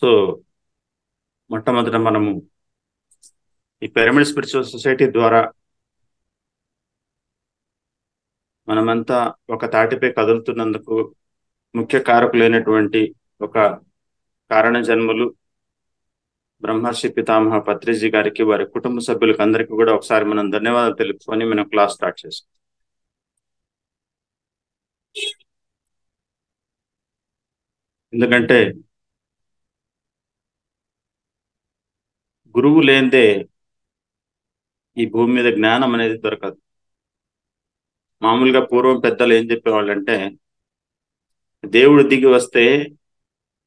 So మొట్టమొదట మనము ఈ పిరమిడ్ స్పిరిచువల్ సొసైటీ ద్వారా మనమంతా ఒక తాటిపై కదులుతున్నందుకు ముఖ్య కారకులైనటువంటి ఒక కారణ జన్ములు బ్రహ్మర్షి పితామహ పత్రిజీ గారికి, వారి కుటుంబ సభ్యులకు అందరికీ కూడా ఒకసారి మనం ధన్యవాదాలు తెలుపుకొని మనం క్లాస్ స్టార్ట్ చేస్తాం. ఎందుకంటే గురువు లేనిదే ఈ భూమి మీద జ్ఞానం అనేది దొరకదు. మామూలుగా పూర్వం పెద్దలు ఏం చెప్పేవాళ్ళంటే, దేవుడు దిగి వస్తే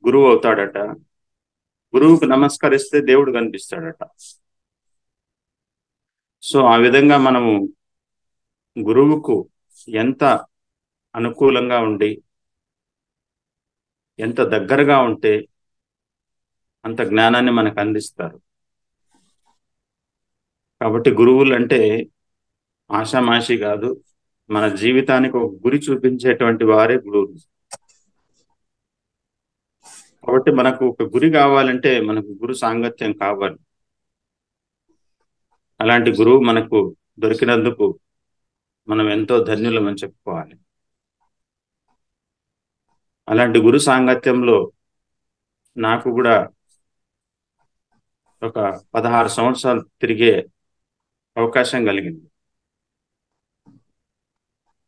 గురువు అవుతాడట, గురువుకు నమస్కరిస్తే దేవుడు కనిపిస్తాడట. సో ఆ విధంగా మనము గురువుకు ఎంత అనుకూలంగా ఉండి ఎంత దగ్గరగా ఉంటే అంత జ్ఞానాన్ని మనకు అందిస్తారు. కాబట్టి గురువులు అంటే ఆషామాషి కాదు, మన జీవితానికి ఒక గురి చూపించేటువంటి వారే గురువులు. కాబట్టి మనకు ఒక గురి కావాలంటే మనకు గురు సాంగత్యం కావాలి. అలాంటి గురువు మనకు దొరికినందుకు మనం ఎంతో ధన్యులమని చెప్పుకోవాలి. అలాంటి గురు సాంగత్యంలో నాకు కూడా ఒక 16 సంవత్సరాలు తిరిగే అవకాశం కలిగింది.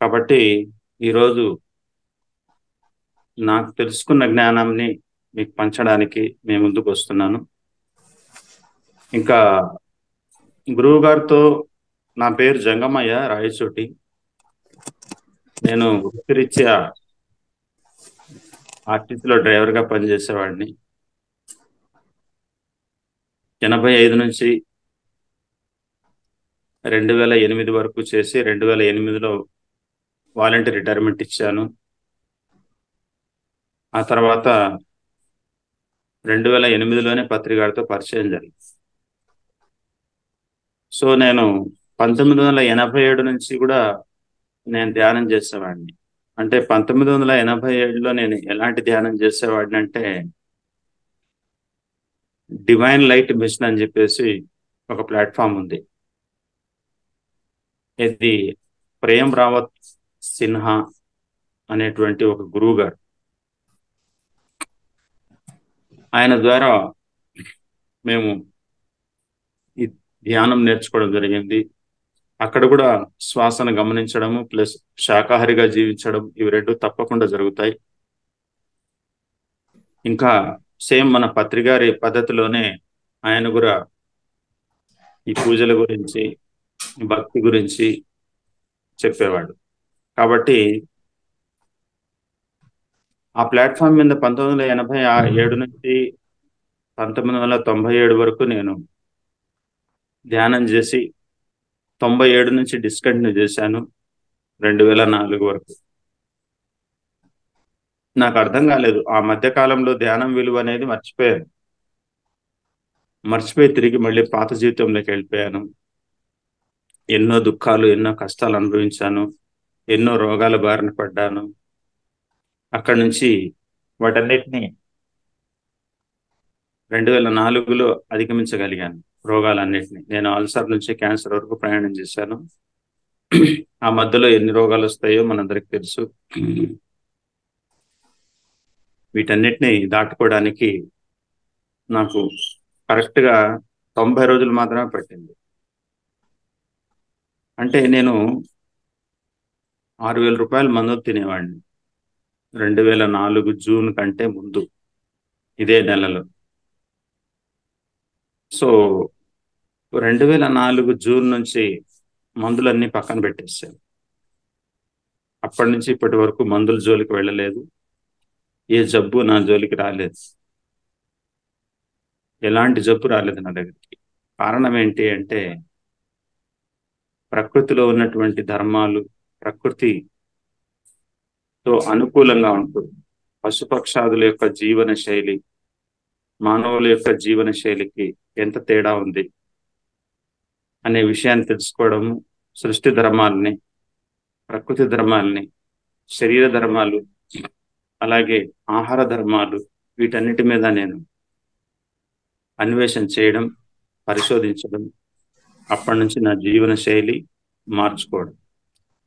కాబట్టి ఈరోజు నాకు తెలుసుకున్న జ్ఞానాన్ని మీకు పంచడానికి మేము ముందుకు వస్తున్నాను. ఇంకా గురువు గారితో, నా పేరు జంగమయ్య రాయచోటి, నేను వృత్తిరీత్యా ఆర్టీసీలో డ్రైవర్గా పనిచేసేవాడిని. 85 నుంచి 2008 వరకు చేసి 2008లో వాలంటీర్ రిటైర్మెంట్ ఇచ్చాను. ఆ తర్వాత 2008లోనే పత్రికారితో పరిచయం జరిగింది. సో నేను 1987 నుంచి కూడా నేను ధ్యానం చేసేవాడిని. అంటే 1987లో నేను ఎలాంటి ధ్యానం చేసేవాడిని అంటే, డివైన్ లైట్ మిషన్ అని చెప్పేసి ఒక ప్లాట్ఫామ్ ఉంది. ఇది ప్రేమ్ రావత్ సిన్హా అనేటువంటి ఒక గురువు గారు, ఆయన ద్వారా మేము ఈ ధ్యానం నేర్చుకోవడం జరిగింది. అక్కడ కూడా శ్వాసను గమనించడము ప్లస్ శాకాహారిగా జీవించడం, ఇవి రెండు తప్పకుండా జరుగుతాయి. ఇంకా సేమ్ మన పత్రికారి పద్ధతిలోనే ఆయన కూడా ఈ పూజల గురించి, భక్తి గురించి చెప్పేవాడు. కాబట్టి ఆ ప్లాట్ఫామ్ మీద 1987 నుంచి 1997 వరకు నేను ధ్యానం చేసి 97 నుంచి డిస్కంటిన్యూ చేశాను 2004 వరకు. నాకు అర్థం కాలేదు, ఆ మధ్య కాలంలో ధ్యానం విలువ అనేది మర్చిపోయి తిరిగి మళ్ళీ పాత జీవితంలోకి వెళ్ళిపోయాను. ఎన్నో దుఃఖాలు, ఎన్నో కష్టాలు అనుభవించాను, ఎన్నో రోగాల బారిన పడ్డాను. అక్కడి నుంచి వాటన్నిటిని 2004లో అధిగమించగలిగాను. రోగాలన్నిటిని, నేను అల్సర్ నుంచి క్యాన్సర్ వరకు ప్రయాణం చేశాను. ఆ మధ్యలో ఎన్ని రోగాలు వస్తాయో మనందరికి తెలుసు. వీటన్నిటిని దాటుకోవడానికి నాకు కరెక్ట్గా 90 రోజులు మాత్రమే పట్టింది. అంటే నేను 6,000 రూపాయలు మందు తినేవాడిని 2004 జూన్ కంటే ముందు, ఇదే నెలలో. సో 2004 జూన్ నుంచి మందులన్నీ పక్కన పెట్టేశాను. అప్పటి నుంచి ఇప్పటి వరకు మందుల జోలికి వెళ్ళలేదు, ఏ జబ్బు నా జోలికి రాలేదు, ఎలాంటి జబ్బు రాలేదు నా దగ్గరికి. కారణం ఏంటి అంటే, ప్రకృతిలో ఉన్నటువంటి ధర్మాలు, ప్రకృతితో అనుకూలంగా ఉంటుంది. పశుపక్షాదుల యొక్క జీవన శైలి, మానవుల యొక్క జీవన శైలికి ఎంత తేడా ఉంది అనే విషయాన్ని తెలుసుకోవడము, సృష్టి ధర్మాలని, ప్రకృతి ధర్మాలని, శరీర ధర్మాలు, అలాగే ఆహార ధర్మాలు, వీటన్నిటి మీద నేను అన్వేషణ చేయడం, పరిశోధించడం, అప్పటి నుంచి నా జీవన శైలి మార్చుకోవడం.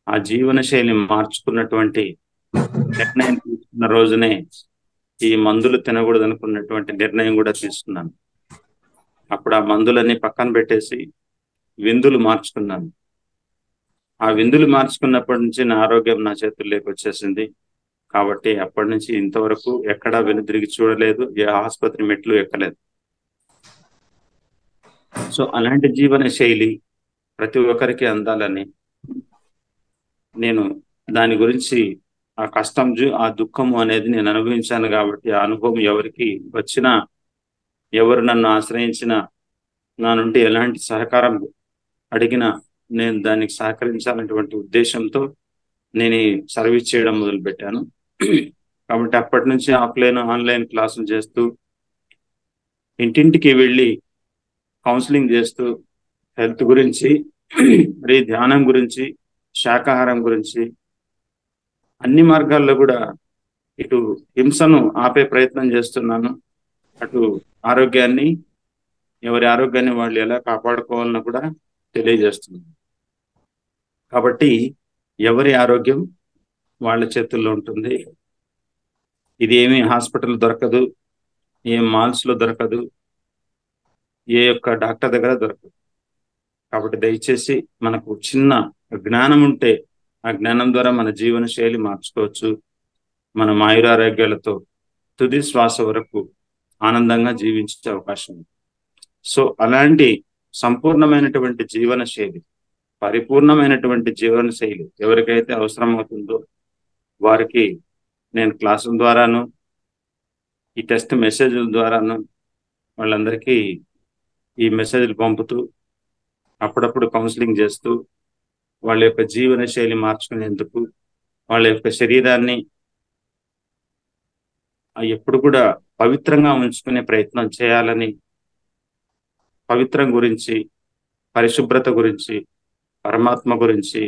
ఆ జీవన శైలి మార్చుకున్నటువంటి నిర్ణయం తీసుకున్న రోజునే ఈ మందులు తినకూడదు అనుకున్నటువంటి నిర్ణయం కూడా తీసుకున్నాను. అప్పుడు ఆ మందులన్నీ పక్కన పెట్టేసి విందులు మార్చుకున్నాను. ఆ విందులు మార్చుకున్నప్పటి నుంచి నా ఆరోగ్యం నా చేతుల్లోకి వచ్చేసింది. కాబట్టి అప్పటి నుంచి ఇంతవరకు ఎక్కడా వెనుతిరిగి చూడలేదు, ఏ ఆసుపత్రి మెట్లు ఎక్కలేదు. సో అలాంటి జీవన శైలి ప్రతి ఒక్కరికి అందాలని నేను దాని గురించి ఆ కష్టం ఆ దుఃఖము అనేది నేను అనుభవించాను. కాబట్టి ఆ అనుభవం ఎవరికి వచ్చినా, ఎవరు నన్ను ఆశ్రయించినా, నా నుండి ఎలాంటి సహకారం అడిగినా నేను దానికి సహకరించాలనేటువంటి ఉద్దేశంతో నేను ఈ సర్వీస్ చేయడం మొదలుపెట్టాను. కాబట్టి అప్పటి నుంచి ఆఫ్లైన్ ఆన్లైన్ క్లాసులు చేస్తూ, ఇంటింటికి వెళ్ళి కౌన్సిలింగ్ చేస్తూ, హెల్త్ గురించి, మరి ధ్యానం గురించి, శాకాహారం గురించి, అన్ని మార్గాల్లో కూడా ఇటు హింసను ఆపే ప్రయత్నం చేస్తున్నాను, అటు ఆరోగ్యాన్ని, ఎవరి ఆరోగ్యాన్ని వాళ్ళు ఎలా కాపాడుకోవాలని కూడా తెలియజేస్తున్నాను. కాబట్టి ఎవరి ఆరోగ్యం వాళ్ళ చేతుల్లో ఉంటుంది. ఇది ఏమీ హాస్పిటల్ దొరకదు, ఏం మాల్స్లో దొరకదు, ఏ యొక్క డాక్టర్ దగ్గర దొరకదు. కాబట్టి దయచేసి మనకు చిన్న జ్ఞానం ఉంటే ఆ జ్ఞానం ద్వారా మన జీవన శైలి మార్చుకోవచ్చు. మన ఆయురారోగ్యాలతో తుది శ్వాస వరకు ఆనందంగా జీవించే అవకాశం ఉంది. సో అలాంటి సంపూర్ణమైనటువంటి జీవన శైలి, పరిపూర్ణమైనటువంటి జీవన శైలి ఎవరికైతే అవసరం అవుతుందో వారికి నేను క్లాసుల ద్వారాను, ఈ టెస్ట్ మెసేజ్ల ద్వారాను వాళ్ళందరికీ ఈ మెసేజ్లు పంపుతూ, అప్పుడప్పుడు కౌన్సిలింగ్ చేస్తూ, వాళ్ళ యొక్క జీవన శైలి మార్చుకునేందుకు, వాళ్ళ యొక్క శరీరాన్ని ఎప్పుడు కూడా పవిత్రంగా ఉంచుకునే ప్రయత్నం చేయాలని, పవిత్రం గురించి, పరిశుభ్రత గురించి, పరమాత్మ గురించి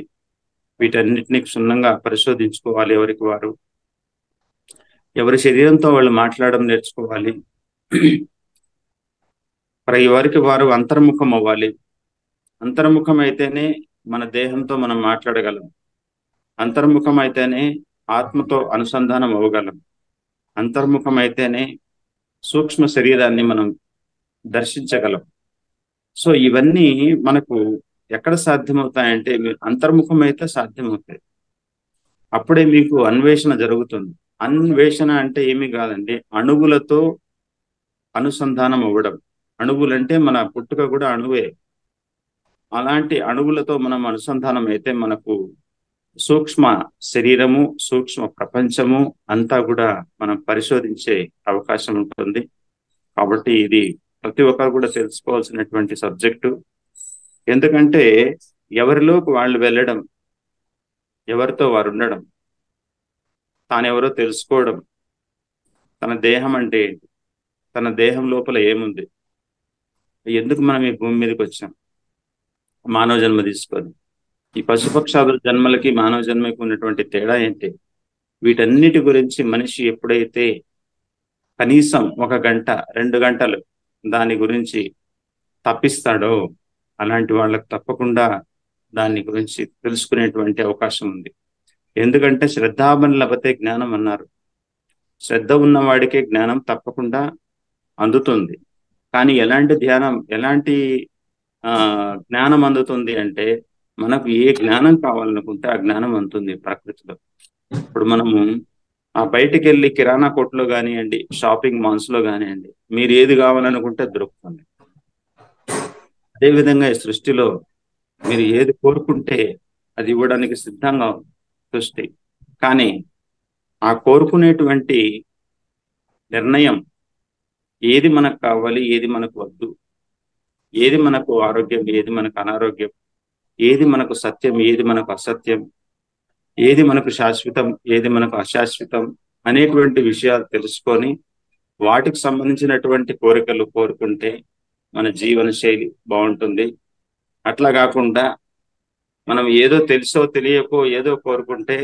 వీటన్నిటిని క్షుణ్ణంగా పరిశోధించుకోవాలి. ఎవరికి వారు, ఎవరి శరీరంతో వాళ్ళు మాట్లాడడం నేర్చుకోవాలి. ప్రతి వారికి వారు అంతర్ముఖం అవ్వాలి. అంతర్ముఖం అయితేనే మన దేహంతో మనం మాట్లాడగలం. అంతర్ముఖం అయితేనే ఆత్మతో అనుసంధానం అవ్వగలం. అంతర్ముఖం అయితేనే సూక్ష్మ శరీరాన్ని మనం దర్శించగలం. సో ఇవన్నీ మనకు ఎక్కడ సాధ్యమవుతాయంటే మీరు అంతర్ముఖం అయితే సాధ్యమవుతాయి. అప్పుడే మీకు అన్వేషణ జరుగుతుంది. అన్వేషణ అంటే ఏమీ కాదండి, అణువులతో అనుసంధానం అవ్వడం. అణువులంటే మన పుట్టుక కూడా అణువే. అలాంటి అణువులతో మనం అనుసంధానం అయితే మనకు సూక్ష్మ శరీరము, సూక్ష్మ ప్రపంచము అంతా కూడా మనం పరిశోధించే అవకాశం ఉంటుంది. కాబట్టి ఇది ప్రతి ఒక్కరు కూడా తెలుసుకోవాల్సినటువంటి సబ్జెక్టు. ఎందుకంటే ఎవరిలోకి వాళ్ళు వెళ్ళడం, ఎవరితో వారు ఉండడం, తానెవరో తెలుసుకోవడం, తన దేహం అంటే ఏంటి, తన దేహం లోపల ఏముంది, ఎందుకు మనం ఈ భూమి మీదకి వచ్చాం, మానవ జన్మ తీసుకొని, ఈ పశుపక్షాదుల జన్మలకి మానవ జన్మకి ఉన్నటువంటి తేడా ఏంటి, వీటన్నిటి గురించి మనిషి ఎప్పుడైతే కనీసం 1 గంట 2 గంటలు దాని గురించి తప్పిస్తాడో అలాంటి వాళ్ళకు తప్పకుండా దాని గురించి తెలుసుకునేటువంటి అవకాశం ఉంది. ఎందుకంటే శ్రద్ధాబన్ లభతే జ్ఞానం అన్నారు. శ్రద్ధ ఉన్నవాడికే జ్ఞానం తప్పకుండా అందుతుంది. కానీ ఎలాంటి జ్ఞానం అందుతుంది అంటే మనకు ఏ జ్ఞానం కావాలనుకుంటే ఆ జ్ఞానం అందుతుంది ప్రకృతిలో. ఇప్పుడు మనము బయటికి వెళ్ళి కిరాణా కొట్లో కానివ్వండి, షాపింగ్ మాల్స్ లో కానివ్వండి, మీరు ఏది కావాలనుకుంటే దొరుకుతుంది. అదేవిధంగా ఈ సృష్టిలో మీరు ఏది కోరుకుంటే అది ఇవ్వడానికి సిద్ధంగా సృష్టి. కానీ ఆ కోరుకునేటువంటి నిర్ణయం ఏది మనకు కావాలి, ఏది మనకు వద్దు, ఏది మనకు ఆరోగ్యం, ఏది మనకు అనారోగ్యం, ఏది మనకు సత్యం, ఏది మనకు అసత్యం, ఏది మనకు శాశ్వతం, ఏది మనకు అశాశ్వతం అనేటువంటి విషయాలు తెలుసుకొని వాటికి సంబంధించినటువంటి కోరికలు కోరుకుంటే మన జీవన శైలి బాగుంటుంది. అట్లా కాకుండా మనం ఏదో తెలుసో తెలియకో ఏదో కోరుకుంటే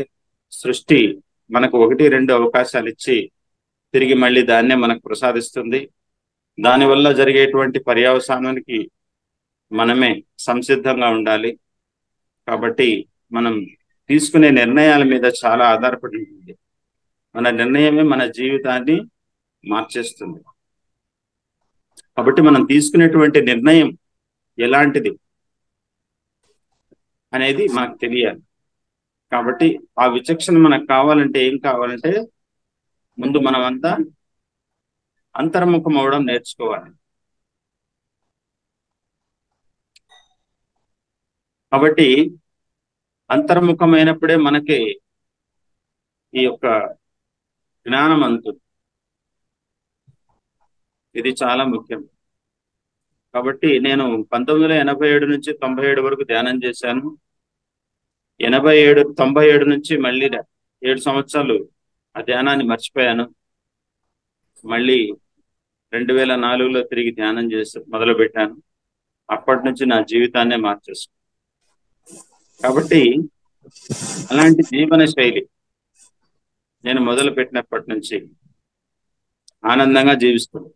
సృష్టి మనకు 1-2 అవకాశాలు ఇచ్చి తిరిగి మళ్ళీ దాన్నే మనకు ప్రసాదిస్తుంది. దానివల్ల జరిగేటువంటి పర్యవసానానికి మనమే సంసిద్ధంగా ఉండాలి. కాబట్టి మనం తీసుకునే నిర్ణయాల మీద చాలా ఆధారపడి ఉంటుంది. మన నిర్ణయమే మన జీవితాన్ని మార్చేస్తుంది. కాబట్టి మనం తీసుకునేటువంటి నిర్ణయం ఎలాంటిది అనేది మనకు తెలియాలి. కాబట్టి ఆ విచక్షణ మనకు కావాలంటే ఏం కావాలంటే ముందు మనం అంతా అంతర్ముఖం అవడం నేర్చుకోవాలి. కాబట్టి అంతర్ముఖమైనప్పుడే మనకి ఈ యొక్క జ్ఞానం అందుతుంది. ఇది చాలా ముఖ్యం. కాబట్టి నేను 1987 నుంచి 97 వరకు ధ్యానం చేశాను. 97 నుంచి మళ్ళీ 7 సంవత్సరాలు ఆ ధ్యానాన్ని మర్చిపోయాను. మళ్ళీ 2004లో తిరిగి ధ్యానం చేసి మొదలు పెట్టాను. అప్పటి నుంచి నా జీవితాన్నే మార్చేసుకున్నాను. కాబట్టి అలాంటి జీవన శైలి నేను మొదలు పెట్టినప్పటి నుంచి ఆనందంగా జీవిస్తున్నాను.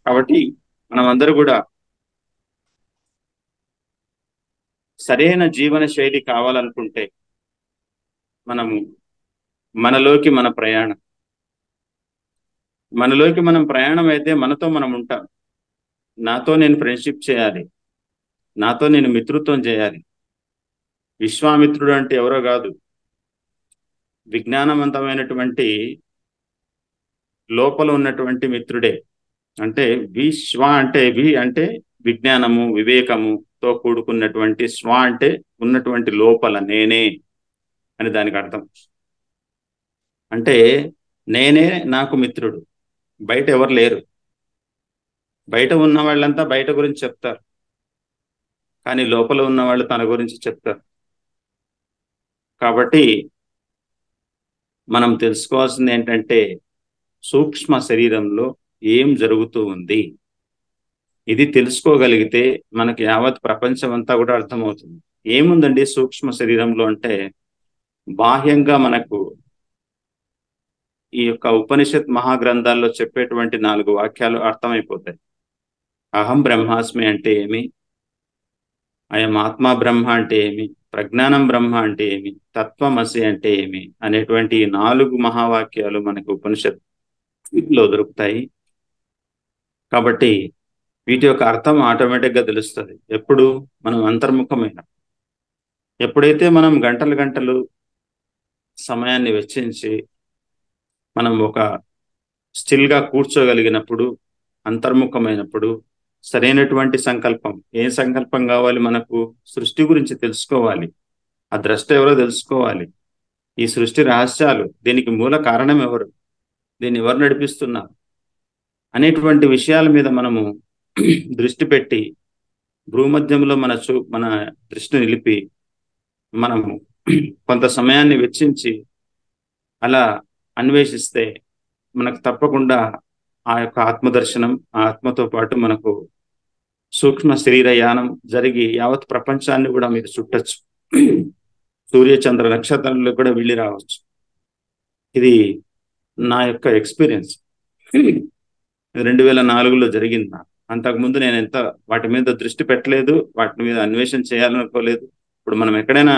కాబట్టి మనం అందరూ కూడా సరైన జీవన శైలి కావాలనుకుంటే మనము మనలోకి మనం ప్రయాణం అయితే మనతో మనం ఉంటాం. నాతో నేను ఫ్రెండ్షిప్ చేయాలి, నాతో నేను మిత్రుత్వం చేయాలి. విశ్వామిత్రుడు అంటే ఎవరో కాదు, విజ్ఞానవంతమైనటువంటి లోపల ఉన్నటువంటి మిత్రుడే. అంటే విశ్వ అంటే వి అంటే విజ్ఞానము, వివేకముతో కూడుకున్నటువంటి, స్వ అంటే ఉన్నటువంటి లోపల నేనే అని దానికి అర్థం. అంటే నేనే నాకు మిత్రుడు, బయట ఎవరు లేరు. బయట ఉన్న వాళ్ళంతా బయట గురించి చెప్తారు, కానీ లోపల ఉన్న వాళ్ళు తన గురించి చెప్తారు. కాబట్టి మనం తెలుసుకోవాల్సింది ఏంటంటే సూక్ష్మ శరీరంలో ఏం జరుగుతూ ఉంది, ఇది తెలుసుకోగలిగితే మనకి యావత్ ప్రపంచం అంతా కూడా అర్థమవుతుంది. ఏముందండి సూక్ష్మ శరీరంలో అంటే, బాహ్యంగా మనకు ఈ యొక్క ఉపనిషత్ మహాగ్రంథాల్లో చెప్పేటువంటి 4 వాక్యాలు అర్థమైపోతాయి. అహం బ్రహ్మాస్మి అంటే ఏమి, అయం ఆత్మ బ్రహ్మ అంటే ఏమి, ప్రజ్ఞానం బ్రహ్మ అంటే ఏమి, తత్వమసి అంటే ఏమి అనేటువంటి 4 మహావాక్యాలు మనకు ఉపనిషత్తులో దొరుకుతాయి. కాబట్టి వీటి యొక్క అర్థం ఆటోమేటిక్గా తెలుస్తుంది ఎప్పుడు మనం అంతర్ముఖమైన. ఎప్పుడైతే మనం గంటలు సమయాన్ని వెచ్చించి మనం ఒక స్టిల్గా కూర్చోగలిగినప్పుడు, అంతర్ముఖమైనప్పుడు సరైనటువంటి సంకల్పం, ఏం సంకల్పం కావాలి మనకు? సృష్టి గురించి తెలుసుకోవాలి, ఆ ద్రష్ట ఎవరో తెలుసుకోవాలి, ఈ సృష్టి రహస్యాలు, దీనికి మూల కారణం ఎవరు, దీన్ని ఎవరు నడిపిస్తున్నారు అనేటువంటి విషయాల మీద మనము దృష్టి పెట్టి భూమధ్యంలో మన దృష్టి నిలిపి మనము కొంత సమయాన్ని వెచ్చించి అలా అన్వేషిస్తే మనకు తప్పకుండా ఆ యొక్క ఆత్మదర్శనం, ఆ ఆత్మతో పాటు మనకు సూక్ష్మ శరీరయానం జరిగి యావత్ ప్రపంచాన్ని కూడా మీరు చుట్టచ్చు. సూర్యచంద్ర నక్షత్రంలో కూడా వెళ్ళి రావచ్చు. ఇది నా యొక్క ఎక్స్పీరియన్స్. 2004లో జరిగింది నాకు. అంతకుముందు నేను వాటి మీద దృష్టి పెట్టలేదు, వాటి మీద అన్వేషణ చేయాలనుకోలేదు. ఇప్పుడు మనం ఎక్కడైనా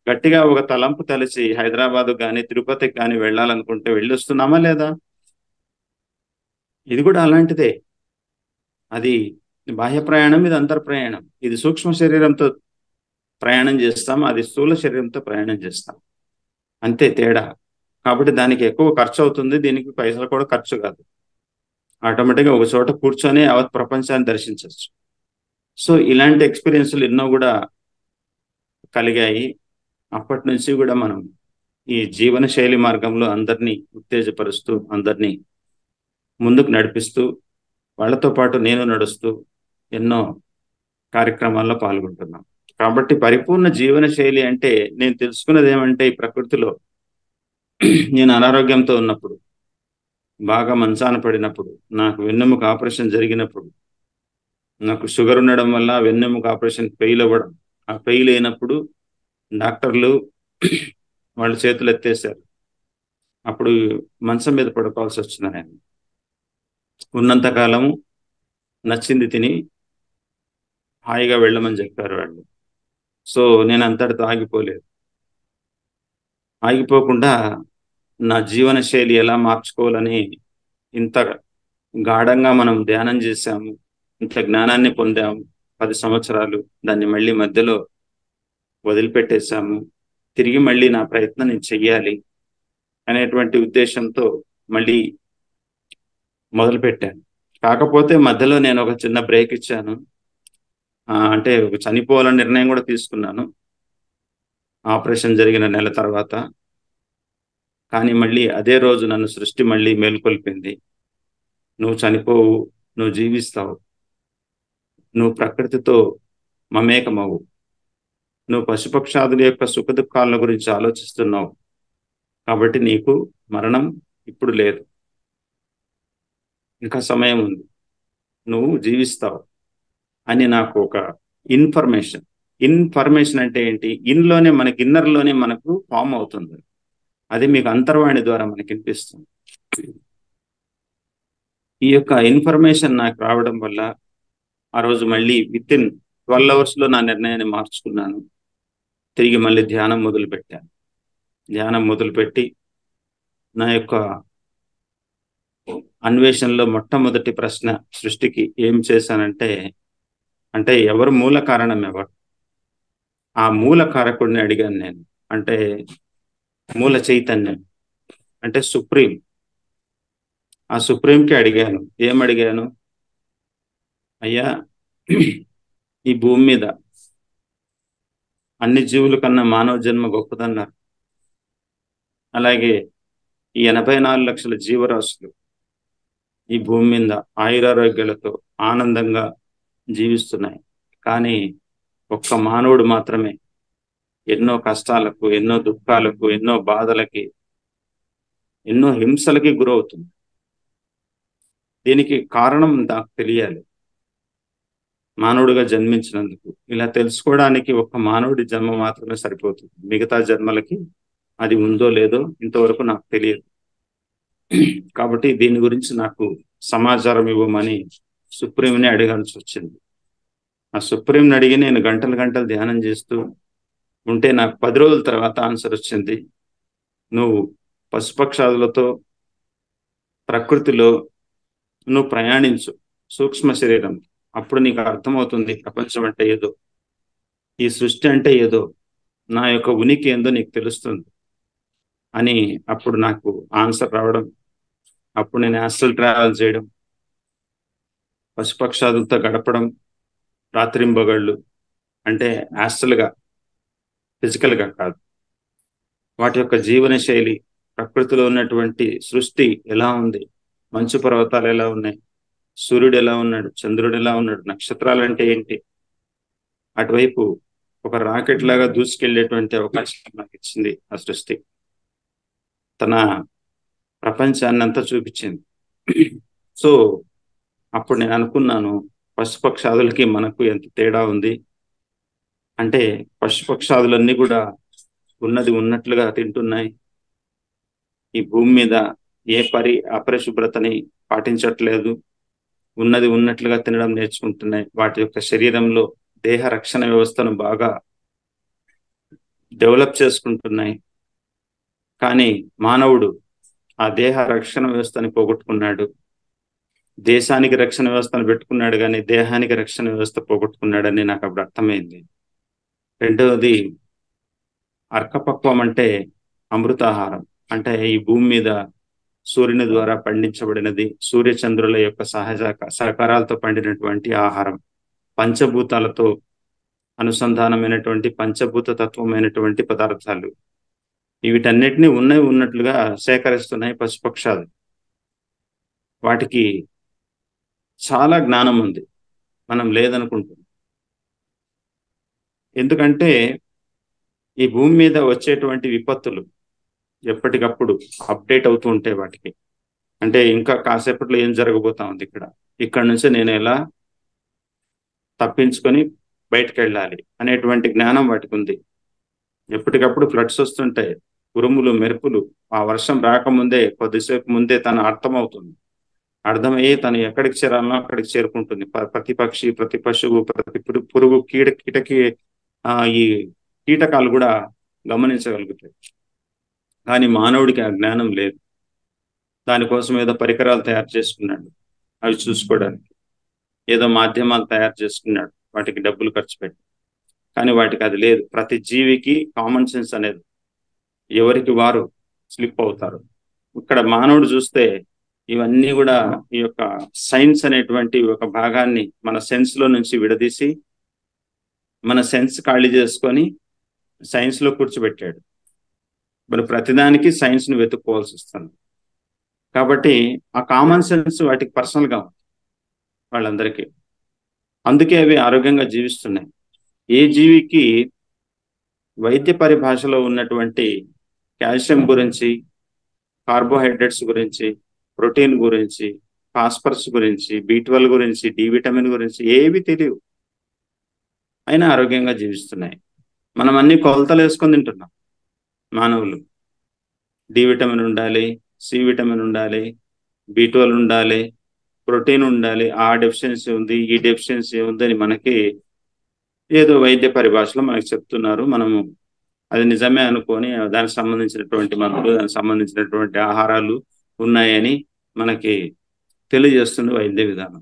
గట్టిగా ఒక తలంపు తలిచి హైదరాబాద్ కానీ తిరుపతికి కానీ వెళ్ళాలనుకుంటే వెళ్ళొస్తున్నామా లేదా? ఇది కూడా అలాంటిదే. అది బాహ్య ప్రయాణం, ఇది అంతర్ ప్రయాణం. ఇది సూక్ష్మ శరీరంతో ప్రయాణం చేస్తాం, అది స్థూల శరీరంతో ప్రయాణం చేస్తాం, అంతే తేడా. కాబట్టి దానికి ఎక్కువ ఖర్చు అవుతుంది, దీనికి పైసలు కూడా ఖర్చు కాదు. ఆటోమేటిక్గా ఒక చోట కూర్చొని యావత్ ప్రపంచాన్ని దర్శించవచ్చు. సో ఇలాంటి ఎక్స్పీరియన్స్లు ఎన్నో కూడా కలిగాయి. అప్పటి నుంచి కూడా మనం ఈ జీవన శైలి మార్గంలో అందరినీ ఉత్తేజపరుస్తూ, అందరినీ ముందుకు నడిపిస్తూ, వాళ్ళతో పాటు నేను నడుస్తూ ఎన్నో కార్యక్రమాల్లో పాల్గొంటున్నాం. కాబట్టి పరిపూర్ణ జీవన శైలి అంటే నేను తెలుసుకున్నది ఏమంటే, ఈ ప్రకృతిలో నేను అనారోగ్యంతో ఉన్నప్పుడు, బాగా మంచాన పడినప్పుడు, నాకు వెన్నెముక ఆపరేషన్ జరిగినప్పుడు, నాకు షుగర్ ఉండడం వల్ల వెన్నెముక ఆపరేషన్ ఫెయిల్ అవ్వడం, ఆ ఫెయిల్ అయినప్పుడు డాక్టర్లు వాళ్ళు చేతులు ఎత్తేసారు. అప్పుడు మంచం మీద పడుకోవాల్సి వచ్చింది నేను. ఉన్నంతకాలము నచ్చింది తిని హాయిగా వెళ్ళమని చెప్పారు వాళ్ళు. సో నేను అంతటితో ఆగిపోలేదు. ఆగిపోకుండా నా జీవన శైలి ఎలా మార్చుకోవాలని ఇంత గాఢంగా మనం ధ్యానం చేశాము, ఇంత జ్ఞానాన్ని పొందాము. 10 సంవత్సరాలు దాన్ని మళ్ళీ మధ్యలో వదిలిపెట్టేశాము. తిరిగి మళ్ళీ నా ప్రయత్నం నేను చెయ్యాలి అనేటువంటి ఉద్దేశంతో మళ్ళీ మొదలుపెట్టాను. కాకపోతే మధ్యలో నేను ఒక చిన్న బ్రేక్ ఇచ్చాను. అంటే చనిపోవాలని నిర్ణయం కూడా తీసుకున్నాను ఆపరేషన్ జరిగిన నెల తర్వాత. కానీ మళ్ళీ అదే రోజు నన్ను సృష్టి మళ్ళీ మేలుకొల్పింది. నువ్వు చనిపోవు, నువ్వు జీవిస్తావు, నువ్వు ప్రకృతితో మమేకమవు, నువ్వు పశుపక్షాదుల యొక్క సుఖదుఖాల గురించి ఆలోచిస్తున్నావు, కాబట్టి నీకు మరణం ఇప్పుడు లేదు, ఇంకా సమయం ఉంది, నువ్వు జీవిస్తావు అని నాకు ఒక ఇన్ఫర్మేషన్ అంటే ఏంటి, ఇన్లోనే మనకి ఇన్నర్లోనే మనకు ఫామ్ అవుతుంది. అది మీకు అంతర్వాణి ద్వారా మనకి వినిపిస్తుంది. ఈ యొక్క ఇన్ఫర్మేషన్ నాకు రావడం వల్ల ఆ రోజు మళ్ళీ వితిన్ 12 అవర్స్లో నా నిర్ణయాన్ని మార్చుకున్నాను. తిరిగి మళ్ళీ ధ్యానం మొదలుపెట్టాను. ధ్యానం మొదలుపెట్టి నా యొక్క అన్వేషణలో మొట్టమొదటి ప్రశ్న సృష్టికి ఏం చేశానంటే, అంటే ఎవరు మూల కారణం, ఎవరు ఆ మూల కారకుడిని అడిగాను నేను. అంటే మూల చైతన్యం అంటే సుప్రీం. ఆ సుప్రీంకి అడిగాను. ఏమడిగాను? అయ్యా, ఈ భూమి మీద అన్ని జీవుల కన్నా మానవ జన్మ గొప్పదన్నారు. అలాగే ఈ 84 లక్షల జీవరాశులు ఈ భూమి మీద ఆయురారోగ్యాలతో ఆనందంగా జీవిస్తున్నాయి. కానీ ఒక్క మానవుడు మాత్రమే ఎన్నో కష్టాలకు, ఎన్నో దుఃఖాలకు, ఎన్నో బాధలకి, ఎన్నో హింసలకి గురవుతుంది. దీనికి కారణం నాకు తెలియాలి. మానవుడిగా జన్మించినందుకు ఇలా తెలుసుకోవడానికి ఒక్క మానవుడి జన్మ మాత్రమే సరిపోతుంది. మిగతా జన్మలకి అది ఉందో లేదో ఇంతవరకు నాకు తెలియదు. కాబట్టి దీని గురించి నాకు సమాచారం ఇవ్వమని సుప్రీంని అడగాల్సి వచ్చింది. ఆ సుప్రీంని అడిగి నేను గంటలు గంటలు ధ్యానం చేస్తూ ఉంటే నాకు 10 రోజుల తర్వాత ఆన్సర్ వచ్చింది. నువ్వు పశుపక్షాదులతో ప్రకృతిలో నువ్వు ప్రయాణించు, సూక్ష్మ శరీరం, అప్పుడు నీకు అర్థమవుతుంది ప్రపంచం అంటే ఏదో, ఈ సృష్టి అంటే ఏదో, నా యొక్క ఉనికి ఏందో నీకు తెలుస్తుంది అని అప్పుడు నాకు ఆన్సర్ రావడం. అప్పుడు నేను ఆస్ట్రల్ ట్రావెల్ చేయడం, పశుపక్షాదులతో గడపడం, రాత్రింబగళ్ళు, అంటే ఆస్ట్రల్గా, ఫిజికల్గా కాదు, వాటి యొక్క జీవన శైలి, ప్రకృతిలో ఉన్నటువంటి సృష్టి ఎలా ఉంది, మంచు పర్వతాలు ఎలా ఉన్నాయి, సూర్యుడు ఎలా ఉన్నాడు, చంద్రుడు ఎలా ఉన్నాడు, నక్షత్రాలు అంటే ఏంటి, అటువైపు ఒక రాకెట్ లాగా దూసుకెళ్లేటువంటి అవకాశం నాకు ఇచ్చింది ఆ సృష్టి. తన ప్రపంచాన్ని అంతా చూపించింది. సో అప్పుడు నేను అనుకున్నాను, పశుపక్షాదులకి మనకు ఎంత తేడా ఉంది అంటే, పశుపక్షాదులన్నీ కూడా ఉన్నది ఉన్నట్లుగా తింటున్నాయి. ఈ భూమి మీద ఏ అపరిశుభ్రతని పాటించట్లేదు. ఉన్నది ఉన్నట్లుగా తినడం నేర్చుకుంటున్నాయి. వాటి యొక్క శరీరంలో దేహ రక్షణ వ్యవస్థను బాగా డెవలప్ చేసుకుంటున్నాయి. కానీ మానవుడు ఆ దేహ రక్షణ వ్యవస్థని పోగొట్టుకున్నాడు. దేశానికి రక్షణ వ్యవస్థను పెట్టుకున్నాడు, కానీ దేహానికి రక్షణ వ్యవస్థ పోగొట్టుకున్నాడని నాకు అప్పుడు అర్థమైంది. రెండవది, అర్కపక్వం అంటే అమృతాహారం. అంటే ఈ భూమి మీద సూర్యుని ద్వారా పండించబడినది, సూర్యచంద్రుల యొక్క సహకారాలతో పండినటువంటి ఆహారం, పంచభూతాలతో అనుసంధానమైనటువంటి పంచభూత తత్వమైనటువంటి పదార్థాలు, వీటన్నిటిని ఉన్నట్లుగా సేకరిస్తున్నాయి పశుపక్షాలు. వాటికి చాలా జ్ఞానం ఉంది, మనం లేదనుకుంటున్నాం. ఎందుకంటే ఈ భూమి మీద వచ్చేటువంటి విపత్తులు ఎప్పటికప్పుడు అప్డేట్ అవుతూ ఉంటాయి వాటికి. అంటే ఇంకా కాసేపట్లో ఏం జరగబోతా ఉంది, ఇక్కడ నుంచి నేను ఎలా తప్పించుకొని బయటకు వెళ్ళాలి అనేటువంటి జ్ఞానం వాటికి ఉంది. ఎప్పటికప్పుడు ఫ్లడ్స్ వస్తుంటాయి, ఉరుములు మెరుపులు, ఆ వర్షం రాకముందే కొద్దిసేపు ముందే తన అర్థమవుతుంది. అర్థమయ్యి తను ఎక్కడికి చేరాలనో అక్కడికి చేరుకుంటుంది. ప్రతి పక్షి, ప్రతి పశువు, ప్రతి పురుగు, కీటకి ఈ కీటకాలు కూడా గమనించగలుగుతాయి. కానీ మానవుడికి ఆ జ్ఞానం లేదు. దానికోసం ఏదో పరికరాలు తయారు చేసుకున్నాడు అవి చూసుకోవడానికి, ఏదో మాధ్యమాలు తయారు చేసుకున్నాడు వాటికి డబ్బులు ఖర్చు పెట్టి. కానీ వాటికి అది లేదు. ప్రతి జీవికి కామన్ సెన్స్ అనేది ఎవరికి వారు స్లిప్ అవుతారు. ఇక్కడ మానవుడు చూస్తే ఇవన్నీ కూడా ఈ యొక్క సైన్స్ అనేటువంటి ఒక భాగాన్ని మన సెన్స్ లో నుంచి విడదీసి మన సెన్స్ ఖాళీ చేసుకొని సైన్స్ లో కూర్చోబెట్టాడు. మరి ప్రతిదానికి సైన్స్ ను వెతుక్కోవాల్సి వస్తుంది. కాబట్టి ఆ కామన్ సెన్స్ వాటికి పర్సనల్ గా ఉంది వాళ్ళందరికీ. అందుకే అవి ఆరోగ్యంగా జీవిస్తున్నాయి. ఏ జీవికి వైద్య పరిభాషలో ఉన్నటువంటి కాల్షియం గురించి, కార్బోహైడ్రేట్స్ గురించి, ప్రోటీన్ గురించి, ఫాస్ఫరస్ గురించి, B12 గురించి, డి విటమిన్ గురించి ఏవి తెలియవు, అయినా ఆరోగ్యంగా జీవిస్తున్నాయి. మనం అన్ని కొలతలు వేసుకొని తింటున్నాం. మానవులు డి విటమిన్ ఉండాలి, సి విటమిన్ ఉండాలి, B12 ఉండాలి, ప్రోటీన్ ఉండాలి, ఆ డెఫిషియన్సీ ఉంది, ఈ డెఫిషియన్సీ ఉందని మనకి ఏదో వైద్య పరిభాషలో మనకి చెప్తున్నారు. మనము అది నిజమే అనుకొని దానికి సంబంధించినటువంటి మందులు, దానికి సంబంధించినటువంటి ఆహారాలు ఉన్నాయని మనకి తెలియజేస్తుంది వైద్య విధానం.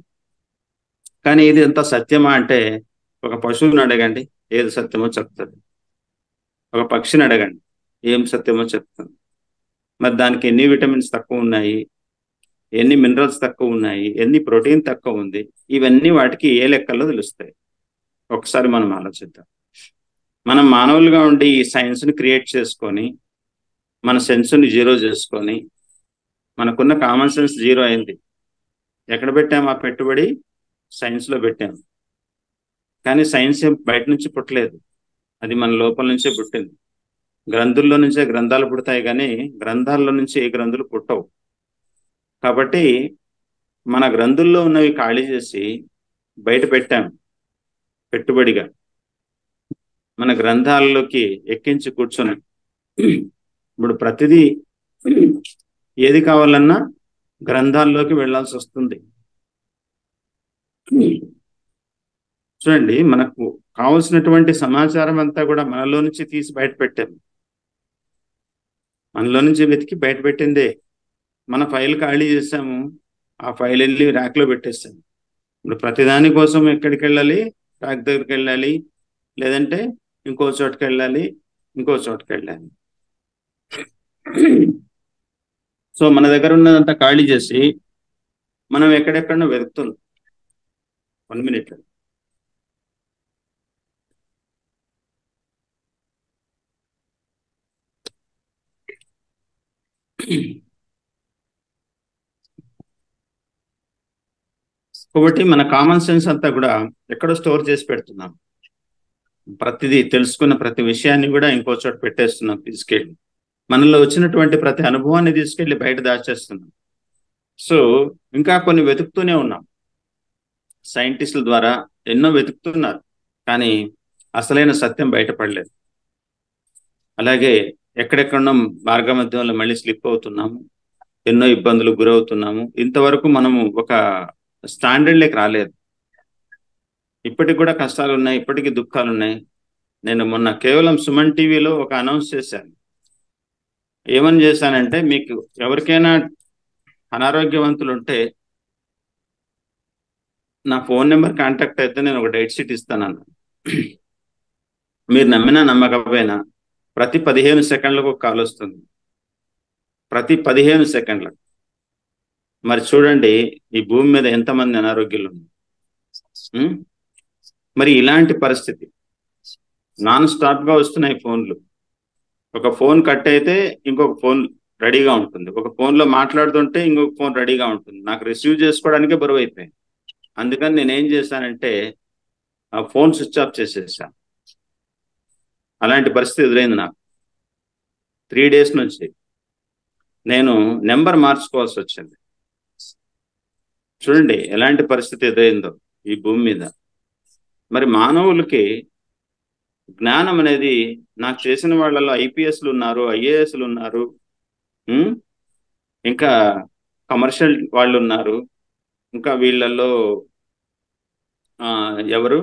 కానీ ఇది ఎంత సత్యమా అంటే, ఒక పశువుని అడగండి ఏది సత్యమో చెప్తుంది, ఒక పక్షిని అడగండి ఏం సత్యమో చెప్తుంది. మరి దానికి ఎన్ని విటమిన్స్ తక్కువ ఉన్నాయి, ఎన్ని మినరల్స్ తక్కువ ఉన్నాయి, ఎన్ని ప్రోటీన్ తక్కువ ఉంది, ఇవన్నీ వాటికి ఏ లెక్కల్లో తెలుస్తాయి. ఒకసారి మనం ఆలోచిద్దాం. మనం మానవులుగా ఉండి ఈ సైన్స్ని క్రియేట్ చేసుకొని మన సెన్స్ని జీరో చేసుకొని మనకున్న కామన్ సెన్స్ జీరో అయింది. ఎక్కడ పెట్టాము ఆ పెట్టుబడి? సైన్స్లో పెట్టాము. కానీ సైన్స్ బయట నుంచి పుట్టలేదు, అది మన లోపల నుంచే పుట్టింది. గ్రంథుల్లో నుంచే గ్రంథాలు పుడతాయి, కానీ గ్రంథాల్లో నుంచి ఏ గ్రంథులు పుట్టవు. కాబట్టి మన గ్రంథుల్లో ఉన్నవి ఖాళీ చేసి బయట పెట్టాం పెట్టుబడిగా. మన గ్రంథాల్లోకి ఎక్కించి కూర్చొని ఇప్పుడు ప్రతిదీ ఏది కావాలన్నా గ్రంథాల్లోకి వెళ్ళాల్సి వస్తుంది. చూడండి, మనకు కావలసినటువంటి సమాచారం అంతా కూడా మనలో నుంచి తీసి బయట పెట్టాము, మనలో నుంచి వెతికి బయట పెట్టిందే. మన ఫైల్ ఖాళీ చేసాము, ఆ ఫైల్ వెళ్ళి ర్యాక్లో పెట్టేస్తాము. ఇప్పుడు ప్రతిదాని కోసం ఎక్కడికి వెళ్ళాలి? ర్యాక్ దగ్గరికి వెళ్ళాలి, లేదంటే ఇంకో చోటుకి వెళ్ళాలి, ఇంకో చోటుకి వెళ్ళాలి. సో మన దగ్గర ఉన్నదంతా ఖాళీ చేసి మనం ఎక్కడెక్కడో వెతుకుతున్నాం. 1 minute. కాబట్టి మన కామన్ సెన్స్ అంతా కూడా ఎక్కడో స్టోర్ చేసి పెడుతున్నాం. ప్రతిదీ తెలుసుకున్న ప్రతి విషయాన్ని కూడా ఇంకో చోట పెట్టేస్తున్నాం తీసుకెళ్ళి. మనలో వచ్చినటువంటి ప్రతి అనుభవాన్ని తీసుకెళ్ళి బయట దాచేస్తున్నాం. సో ఇంకా కొన్ని వెతుకుతూనే ఉన్నాం. సైంటిస్టుల ద్వారా ఎన్నో వెతుకుతున్నారు, కానీ అసలైన సత్యం బయటపడలేదు. అలాగే ఎక్కడెక్కడో మార్గ మధ్యంలో మళ్ళీ స్లిప్ అవుతున్నాము, ఎన్నో ఇబ్బందులకు గురవుతున్నాము. ఇంతవరకు మనము ఒక స్టాండర్డ్లోకి రాలేదు. ఇప్పటికి కూడా కష్టాలు ఉన్నాయి, ఇప్పటికీ దుఃఖాలు ఉన్నాయి. నేను మొన్న కేవలం సుమన్ టీవీలో ఒక అనౌన్స్ చేశాను. ఏమని చేశానంటే, మీకు ఎవరికైనా అనారోగ్యవంతులు ఉంటే నా ఫోన్ నెంబర్ కాంటాక్ట్ అయితే నేను ఒక డైట్ షీట్ ఇస్తానన్న. మీరు నమ్మినా నమ్మకపోయినా ప్రతి 15 సెకండ్లకు ఒక కాల్ వస్తుంది, ప్రతి 15 సెకండ్లకు. మరి చూడండి ఈ భూమి మీద ఎంతమంది అనారోగ్యాలు ఉన్నాయి. మరి ఇలాంటి పరిస్థితి నాన్ స్టాప్గా వస్తున్నాయి ఫోన్లు. ఒక ఫోన్ కట్ అయితే ఇంకొక ఫోన్ రెడీగా ఉంటుంది, ఒక ఫోన్లో మాట్లాడుతుంటే ఇంకొక ఫోన్ రెడీగా ఉంటుంది. నాకు రిసీవ్ చేసుకోవడానికే బరువు అయిపోయింది. అందుకని నేనేం చేశానంటే ఆ ఫోన్ స్విచ్ ఆఫ్ చేసేసాను. అలాంటి పరిస్థితి ఎదురైంది నాకు. 3 days నుంచి నేను నెంబర్ మార్చుకోవాల్సి వచ్చింది. చూడండి ఎలాంటి పరిస్థితి ఎదురైందో ఈ భూమి మీద. మరి మానవులకి జ్ఞానం అనేది, నాకు చేసిన వాళ్ళలో IPSలు ఉన్నారు, IASలు ఉన్నారు, ఇంకా కమర్షియల్ వాళ్ళు ఉన్నారు, ఇంకా వీళ్ళల్లో ఎవరు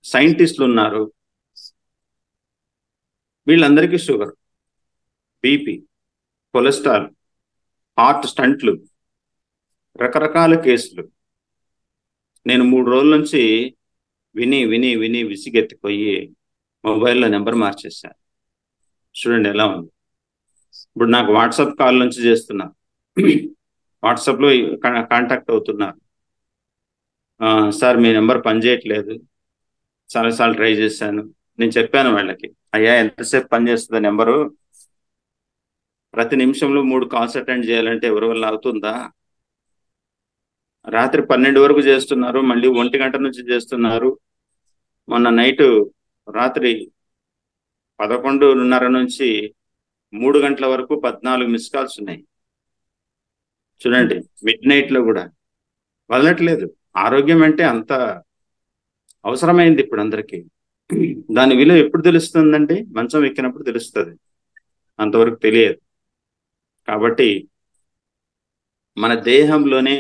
సైంటిస్టులు ఉన్నారు, వీళ్ళందరికీ షుగర్, బీపీ, కొలెస్ట్రాల్, హార్ట్ స్టంట్లు, రకరకాల కేసులు. నేను 3 రోజుల నుంచి విని విని విని విసిగెత్తిపోయి మొబైల్లో నెంబర్ మార్చేశాను. చూడండి ఎలా ఉంది. ఇప్పుడు నాకు వాట్సాప్ కాల్ నుంచి చేస్తున్నారు, వాట్సాప్లో కాంటాక్ట్ అవుతున్నారు. సార్ మీ నెంబర్ పనిచేయట్లేదు, చాలాసార్లు ట్రై చేశాను. నేను చెప్పాను వాళ్ళకి, అయ్యా ఎంతసేపు పనిచేస్తుంది నెంబరు, ప్రతి నిమిషంలో 3 కాల్స్ అటెండ్ చేయాలంటే ఎవరి వల్ల అవుతుందా? రాత్రి 12 వరకు చేస్తున్నారు, మళ్ళీ 1 గంట నుంచి చేస్తున్నారు. మొన్న నైట్ రాత్రి 11:30 నుంచి 3 గంటల వరకు 14 మిస్ కాల్స్ ఉన్నాయి. చూడండి, మిడ్ నైట్లో కూడా వదలట్లేదు. ఆరోగ్యం అంటే అంత అవసరమైంది ఇప్పుడు అందరికీ. దాని విలువ ఎప్పుడు తెలుస్తుందండి? మంచం ఎక్కినప్పుడు తెలుస్తుంది, అంతవరకు తెలియదు. కాబట్టి మన దేహంలోనే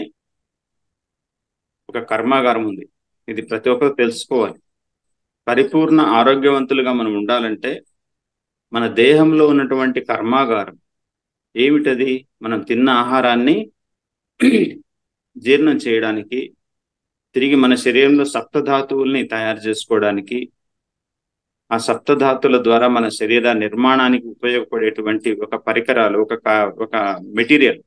ఒక కర్మాగారం ఉంది, ఇది ప్రతి ఒక్కరు తెలుసుకోవాలి. పరిపూర్ణ ఆరోగ్యవంతులుగా మనం ఉండాలంటే మన దేహంలో ఉన్నటువంటి కర్మాగారం ఏమిటది? మనం తిన్న ఆహారాన్ని జీర్ణం చేయడానికి, తిరిగి మన శరీరంలో సప్తధాతువుల్ని తయారు చేసుకోవడానికి, ఆ సప్తధాతుల ద్వారా మన శరీర నిర్మాణానికి ఉపయోగపడేటువంటి ఒక పరికరాలు, ఒక మెటీరియల్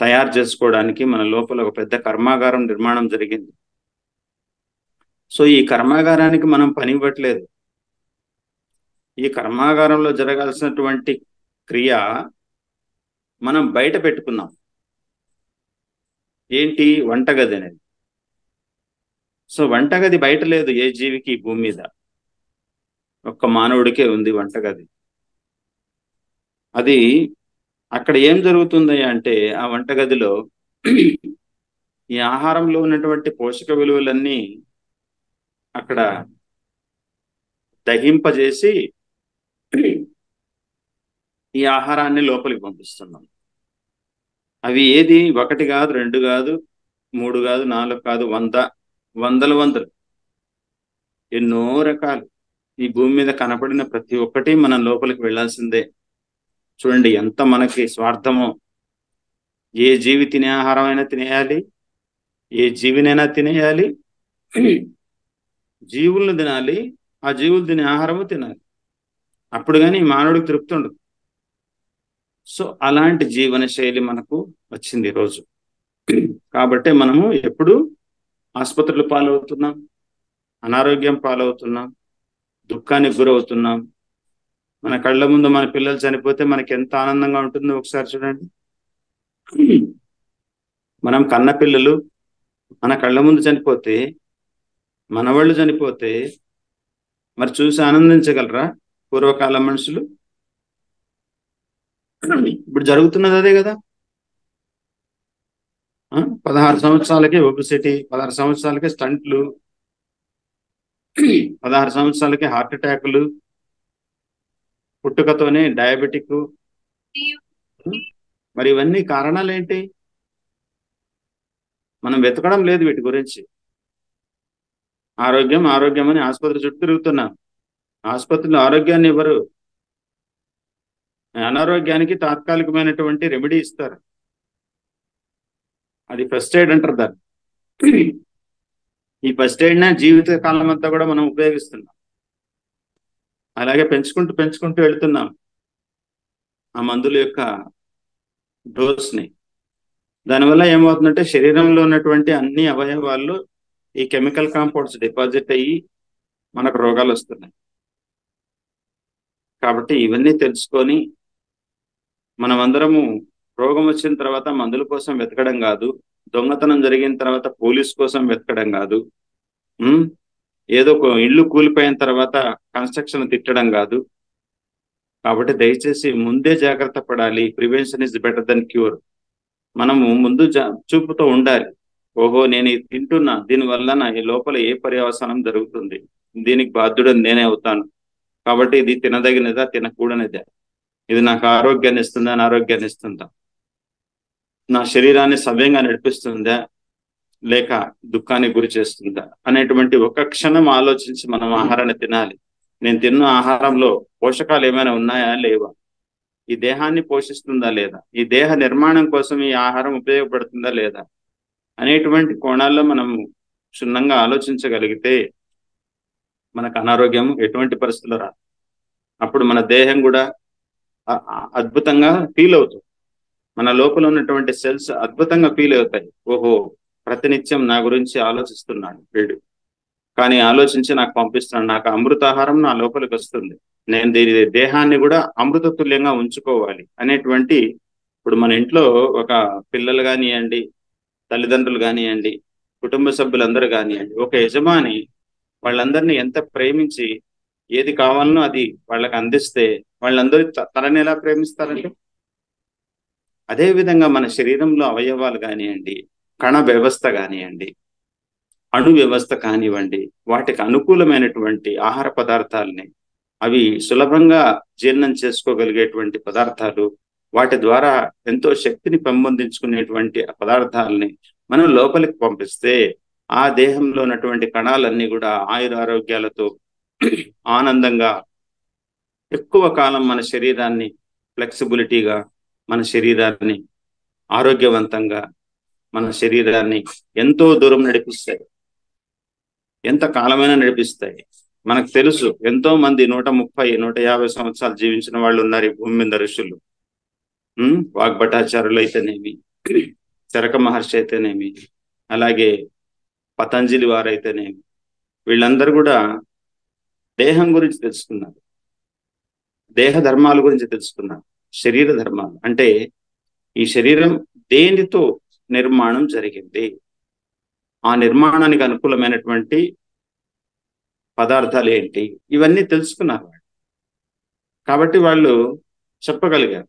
తయారు చేసుకోవడానికి మన లోపల ఒక పెద్ద కర్మాగారం నిర్మాణం జరిగింది. సో ఈ కర్మాగారానికి మనం పని ఇవ్వట్లేదు. ఈ కర్మాగారంలో జరగాల్సినటువంటి క్రియ మనం బయట పెట్టుకున్నాం. ఏంటి? వంటగది అనేది. సో వంటగది బయట లేదు ఏ జీవికి ఈ భూమి మీద, ఒక్క మానవుడికే ఉంది వంటగది. అది అక్కడ ఏం జరుగుతుంది అంటే ఆ వంటగదిలో ఈ ఆహారంలో ఉన్నటువంటి పోషక విలువలన్నీ అక్కడ దహింపజేసి ఈ ఆహారాన్ని లోపలికి పంపిస్తున్నాం. అవి ఏది? 1 కాదు, 2 కాదు, 3 కాదు, 4 కాదు, వందలు ఎన్నో రకాలు. ఈ భూమి మీద కనపడిన ప్రతి ఒక్కటి మనం లోపలికి వెళ్ళాల్సిందే. చూడండి ఎంత మనకి స్వార్థమో. ఏ జీవి తినే ఆహారం అయినా తినేయాలి, ఏ జీవినైనా తినేయాలి, జీవులను తినాలి, ఆ జీవులు తినే ఆహారము తినాలి. అప్పుడు కానీ మానవుడికి తృప్తి ఉండదు. సో అలాంటి జీవన శైలి మనకు వచ్చింది ఈరోజు. కాబట్టి మనము ఎప్పుడు ఆసుపత్రులు పాలవుతున్నాం, అనారోగ్యం పాలవుతున్నాం, దుఃఖానికి గురవుతున్నాం. మన కళ్ళ ముందు మన పిల్లలు చనిపోతే మనకి ఎంత ఆనందంగా ఉంటుందో ఒకసారి చూడండి. మనం కన్న పిల్లలు మన కళ్ళ ముందు చనిపోతే, మనవాళ్ళు చనిపోతే మరి చూసి ఆనందించగలరా పూర్వకాల మనుషులు? ఇప్పుడు జరుగుతున్నది అదే కదా. 16 సంవత్సరాలకే ఒబిసిటీ, 16 సంవత్సరాలకే స్టంట్లు, 16 సంవత్సరాలకే హార్ట్ అటాకులు, పుట్టుకతోనే డయాబెటిక్. మరి ఇవన్నీ కారణాలు ఏంటి? మనం వెతకడం లేదు వీటి గురించి. ఆరోగ్యం ఆరోగ్యం అని ఆసుపత్రి చుట్టూ తిరుగుతున్నాం. ఆసుపత్రులు ఆరోగ్యాన్ని ఇవ్వరు, అనారోగ్యానికి తాత్కాలికమైనటువంటి రెమెడీ ఇస్తారు. అది ఫస్ట్ ఎయిడ్ అంటారు దాన్ని. ఈ ఫస్ట్ ఎయిడ్నే జీవిత కాలం అంతా కూడా మనం ఉపయోగిస్తున్నాం. అలాగే పెంచుకుంటూ పెంచుకుంటూ వెళుతున్నాం ఆ మందుల యొక్క డోస్ని. దానివల్ల ఏమవుతుందంటే శరీరంలో ఉన్నటువంటి అన్ని అవయవాల్లో ఈ కెమికల్ కాంపౌండ్స్ డిపాజిట్ అయ్యి మనకు రోగాలు వస్తున్నాయి. కాబట్టి ఇవన్నీ తెలుసుకొని మనమందరము రోగం వచ్చిన తర్వాత మందుల కోసం వెతకడం కాదు, దొంగతనం జరిగిన తర్వాత పోలీస్ కోసం వెతకడం కాదు, ఏదో ఒక ఇల్లు కూలిపోయిన తర్వాత కన్స్ట్రక్షన్ తిట్టడం కాదు. కాబట్టి దయచేసి ముందే జాగ్రత్త పడాలి. Prevention is better than cure. మనము ముందు చూపుతో ఉండాలి. ఓహో నేను ఇది తింటున్నా, దీనివల్ల నా లోపల ఏ పర్యవసానం జరుగుతుంది, దీనికి బాధ్యుడని నేనే అవుతాను. కాబట్టి ఇది తినదగినదా తినకూడనిదా, ఇది నాకు ఆరోగ్యాన్ని ఇస్తుందా అనారోగ్యాన్ని ఇస్తుందా. నా శరీరాన్ని సవ్యంగా నడిపిస్తుందా లేక దుఃఖానికి గురి చేస్తుందా అనేటువంటి ఒక క్షణం ఆలోచించి మనం ఆహారాన్ని తినాలి. నేను తిన్న ఆహారంలో పోషకాలు ఏమైనా ఉన్నాయా లేవా, ఈ దేహాన్ని పోషిస్తుందా లేదా, ఈ దేహ నిర్మాణం కోసం ఈ ఆహారం ఉపయోగపడుతుందా లేదా అనేటువంటి కోణాల్లో మనం క్షుణ్ణంగా ఆలోచించగలిగితే మనకు అనారోగ్యం ఎటువంటి పరిస్థితుల్లో రాదు. అప్పుడు మన దేహం కూడా అద్భుతంగా ఫీల్ అవుతుంది. మన లోపల ఉన్నటువంటి సెల్స్ అద్భుతంగా ఫీల్ అవుతాయి. ఓహో, ప్రతినిత్యం నా గురించి ఆలోచిస్తున్నాడు వీడు, కానీ ఆలోచించి నాకు పంపిస్తున్నాడు, నాకు అమృతాహారం నా లోపలికి వస్తుంది, నేను దీని దేహాన్ని కూడా అమృత తుల్యంగా ఉంచుకోవాలి అనేటువంటి. ఇప్పుడు మన ఇంట్లో ఒక పిల్లలు కానివ్వండి, తల్లిదండ్రులు కానివ్వండి, కుటుంబ సభ్యులందరూ కానివ్వండి, ఒక యజమాని వాళ్ళందరినీ ఎంత ప్రేమించి ఏది కావాలనో అది వాళ్ళకి అందిస్తే వాళ్ళందరూ తనని ఎలా ప్రేమిస్తారంటే, అదే విధంగా మన శరీరంలో అవయవాలు కానివ్వండి, కణ వ్యవస్థ కానివ్వండి, అణు వ్యవస్థ కానివ్వండి, వాటికి అనుకూలమైనటువంటి ఆహార పదార్థాలని, అవి సులభంగా జీర్ణం చేసుకోగలిగేటువంటి పదార్థాలు, వాటి ద్వారా ఎంతో శక్తిని పెంపొందించుకునేటువంటి పదార్థాలని మనం లోపలికి పంపిస్తే ఆ దేహంలో ఉన్నటువంటి కణాలన్నీ కూడా ఆయురారోగ్యాలతో ఆనందంగా ఎక్కువ కాలం మన శరీరాన్ని ఫ్లెక్సిబిలిటీగా, మన శరీరాన్ని ఆరోగ్యవంతంగా, మన శరీరాన్ని ఎంతో దూరం నడిపిస్తాయి, ఎంత కాలమైనా నడిపిస్తాయి. మనకు తెలుసు ఎంతో మంది 130-150 సంవత్సరాలు జీవించిన వాళ్ళు ఉన్నారు ఈ భూమి మీద, ఋషులు. వాగ్భటాచార్యులు అయితేనేమి, చరక మహర్షి అయితేనేమి, అలాగే పతంజలి వారైతేనేమి, వీళ్ళందరూ కూడా దేహం గురించి తెలుసుకున్నారు, దేహ ధర్మాల గురించి తెలుసుకున్నారు. శరీర ధర్మాలు అంటే ఈ శరీరం దేనితో నిర్మాణం జరిగింది, ఆ నిర్మాణానికి అనుకూలమైనటువంటి పదార్థాలు ఏంటి, ఇవన్నీ తెలుసుకున్నారు వాళ్ళు. కాబట్టి వాళ్ళు చెప్పగలిగారు.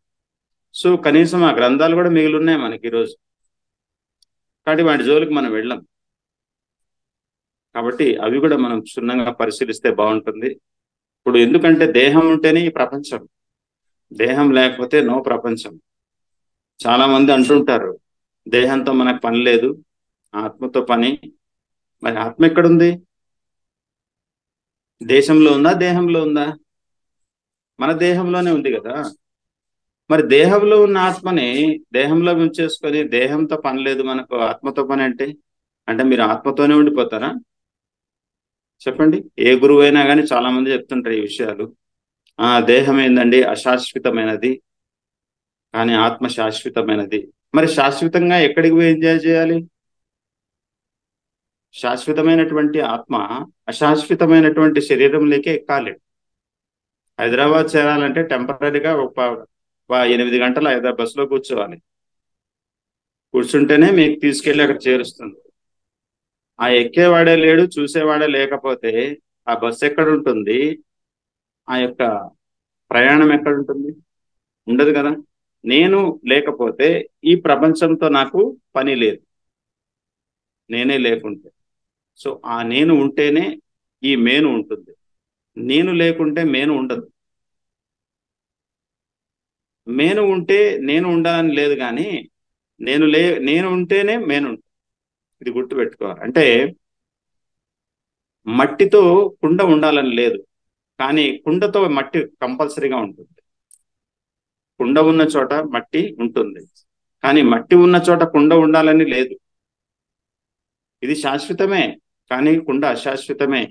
సో కనీసం ఆ గ్రంథాలు కూడా మిగిలి ఉన్నాయి మనకి ఈరోజు. కాబట్టి వాటి జోలికి మనం వెళ్ళాం. కాబట్టి అవి కూడా మనం క్షుణ్ణంగా పరిశీలిస్తే బాగుంటుంది. ఇప్పుడు ఎందుకంటే దేహం ఉంటేనే ఈ ప్రపంచం, దేహం లేకపోతే నో ప్రపంచం. చాలా మంది అంటుంటారు దేహంతో మనకు పని లేదు, ఆత్మతో పని. మరి ఆత్మ ఎక్కడుంది? దేశంలో ఉందా, దేహంలో ఉందా? మన దేహంలోనే ఉంది కదా. మరి దేహంలో ఉన్న ఆత్మని దేహంలో ఉంచేసుకొని దేహంతో పని లేదు మనకు, ఆత్మతో పని అంటే అంటే మీరు ఆత్మతోనే ఉండిపోతారా? చెప్పండి. ఏ గురువు అయినా కానీ చాలా మంది చెప్తుంటారు ఈ విషయాలు. దేహం ఏందండి అశాశ్వతమైనది, కానీ ఆత్మ శాశ్వతమైనది. మరి శాశ్వతంగా ఎక్కడికి పోయి ఎంజాయ్ చేయాలి? శాశ్వతమైనటువంటి ఆత్మ అశాశ్వతమైనటువంటి శరీరంలోకే ఎక్కాలి. హైదరాబాద్ చేరాలంటే టెంపరీగా ఒక 8 గంటలు హైదరాబాద్ బస్సులో కూర్చోవాలి. కూర్చుంటేనే మీకు తీసుకెళ్ళి అక్కడ చేరుస్తుంది. ఆ ఎక్కేవాడే లేడు, చూసేవాడే లేకపోతే ఆ బస్సు ఎక్కడ ఉంటుంది? ఆ యొక్క ప్రయాణం ఎక్కడ ఉంటుంది? ఉండదు కదా. నేను లేకపోతే ఈ ప్రపంచంతో నాకు పని లేదు, నేనే లేకుంటే. సో ఆ నేను ఉంటేనే ఈ మేను ఉంటుంది, నేను లేకుంటే మేను ఉండదు. మేను ఉంటే నేను ఉండాలని లేదు, కానీ నేను ఉంటేనే మేను ఉంటుంది. ఇది గుర్తుపెట్టుకోవాలి. అంటే మట్టితో కుండ ఉండాలని లేదు, కానీ కుండతో మట్టి కంపల్సరీగా ఉంటుంది. కుండ ఉన్న చోట మట్టి ఉంటుంది, కానీ మట్టి ఉన్న చోట కుండ ఉండాలని లేదు. ఇది శాశ్వతమే, కానీ కుండ అశాశ్వతమే.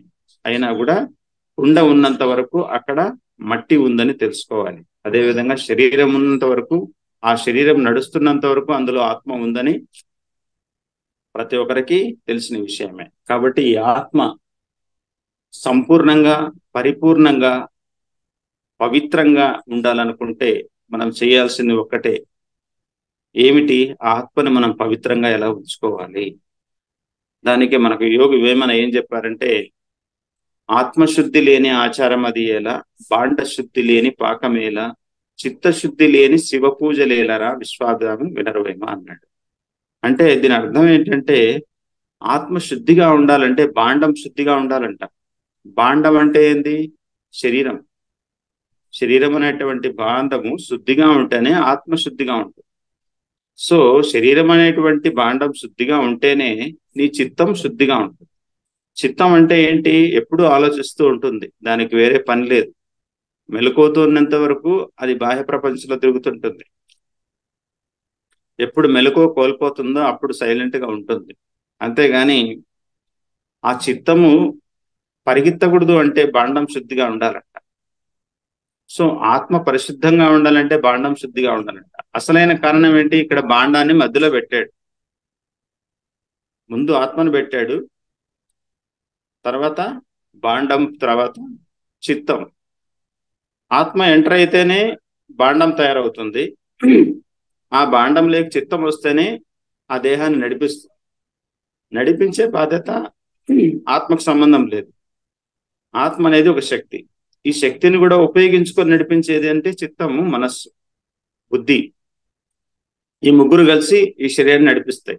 అయినా కూడా కుండ ఉన్నంత వరకు అక్కడ మట్టి ఉందని తెలుసుకోవాలి. అదేవిధంగా శరీరం ఉన్నంత వరకు, ఆ శరీరం నడుస్తున్నంత వరకు అందులో ఆత్మ ఉందని ప్రతి ఒక్కరికి తెలిసిన విషయమే. కాబట్టి ఈ ఆత్మ సంపూర్ణంగా, పరిపూర్ణంగా, పవిత్రంగా ఉండాలనుకుంటే మనం చేయాల్సింది ఒక్కటే. ఏమిటి? ఆ ఆత్మని మనం పవిత్రంగా ఎలా ఉంచుకోవాలి? దానికి మనకు యోగి వేమన ఏం చెప్పారంటే, ఆత్మశుద్ధి లేని ఆచారం అది ఎలా, బాండ శుద్ధి లేని పాకమేలా, చిత్తశుద్ధి లేని శివ పూజలేలరా విశ్వాదానం వినరవేమ అన్నాడు. అంటే దీని అర్థం ఏంటంటే, ఆత్మ శుద్ధిగా ఉండాలంటే బాండం శుద్ధిగా ఉండాలంట. బాండం అంటే ఏంది? శరీరం. శరీరం అనేటువంటి బాండము శుద్ధిగా ఉంటేనే ఆత్మ శుద్ధిగా ఉంటుంది. సో శరీరం అనేటువంటి భాండం శుద్ధిగా ఉంటేనే నీ చిత్తం శుద్ధిగా ఉంటుంది. చిత్తం అంటే ఏంటి? ఎప్పుడూ ఆలోచిస్తూ ఉంటుంది, దానికి వేరే పని లేదు. మెలకువతో ఉన్నంత వరకు అది బాహ్య ప్రపంచంలో తిరుగుతుంటుంది. ఎప్పుడు మెలకువ కోల్పోతుందో అప్పుడు సైలెంట్ గా ఉంటుంది. అంతేగాని ఆ చిత్తము పరిగెత్తకూడదు అంటే భాండం శుద్ధిగా ఉండాలంట. సో ఆత్మ పరిశుద్ధంగా ఉండాలంటే భాండం శుద్ధిగా ఉండాలంట. అసలైన కారణం ఏంటి? ఇక్కడ భాండాన్ని మధ్యలో పెట్టాడు. ముందు ఆత్మను పెట్టాడు, తర్వాత భాండం, తర్వాత చిత్తం. ఆత్మ ఎంటర్ అయితేనే భాండం తయారవుతుంది. ఆ భాండం లేక చిత్తం వస్తేనే ఆ దేహాన్ని నడిపిస్తుంది. నడిపించే బాధ్యత ఆత్మకు సంబంధం లేదు. ఆత్మ అనేది ఒక శక్తి. ఈ శక్తిని కూడా ఉపయోగించుకొని నడిపించేది అంటే చిత్తము, మనస్సు, బుద్ధి. ఈ ముగ్గురు కలిసి ఈ శరీరాన్ని నడిపిస్తాయి.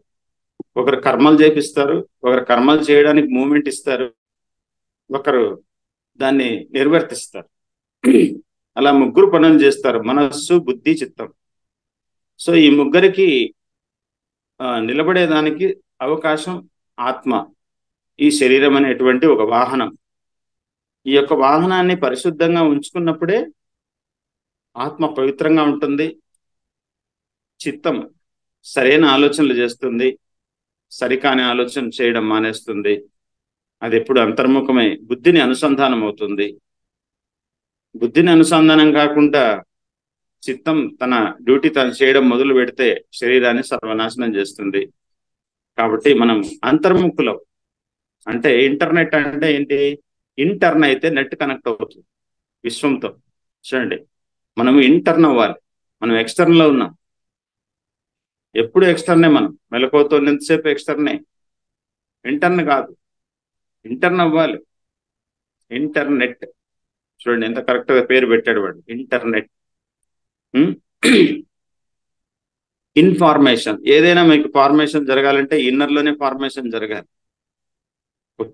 ఒకరు కర్మలు చేపిస్తారు, ఒకరు కర్మలు చేయడానికి మూమెంట్ ఇస్తారు, ఒకరు దాన్ని నిర్వర్తిస్తారు. అలా ముగ్గురు పనులు చేస్తారు, మనస్సు, బుద్ధి, చిత్తం. సో ఈ ముగ్గురికి నిలబడేదానికి అవకాశం ఆత్మ, ఈ శరీరం అనేటువంటి ఒక వాహనం. ఈ యొక్క వాహనాన్ని పరిశుద్ధంగా ఉంచుకున్నప్పుడే ఆత్మ పవిత్రంగా ఉంటుంది. చిత్తం సరైన ఆలోచనలు చేస్తుంది, సరికాని ఆలోచన చేయడం మానేస్తుంది. అది ఎప్పుడు అంతర్ముఖమై బుద్ధిని అనుసంధానం అవుతుంది. బుద్ధిని అనుసంధానం కాకుండా చిత్తం తన డ్యూటీ తను చేయడం మొదలు పెడితే శరీరాన్ని సర్వనాశనం చేస్తుంది. కాబట్టి మనం అంతర్ముఖులం. అంటే ఇంటర్నెట్ అంటే ఏంటి? ఇంటర్న్ అయితే నెట్ కనెక్ట్ అవుతుంది విశ్వంతో. చూడండి, మనం ఇంటర్న్ అవ్వాలి. మనం ఎక్స్టర్న్ లో ఉన్నాం, ఎప్పుడు ఎక్స్టర్నే. మనం మెలకువతో ఎంతసేపు ఎక్స్టర్నే, ఇంటర్న్ కాదు. ఇంటర్న్ అవ్వాలి. ఇంటర్నెట్, చూడండి ఎంత కరెక్ట్ గా పేరు పెట్టాడు వాడు, ఇంటర్నెట్. ఇన్ఫార్మేషన్, ఏదైనా మీకు ఫార్మేషన్ జరగాలంటే ఇన్నర్ లోనే ఫార్మేషన్ జరగాలి.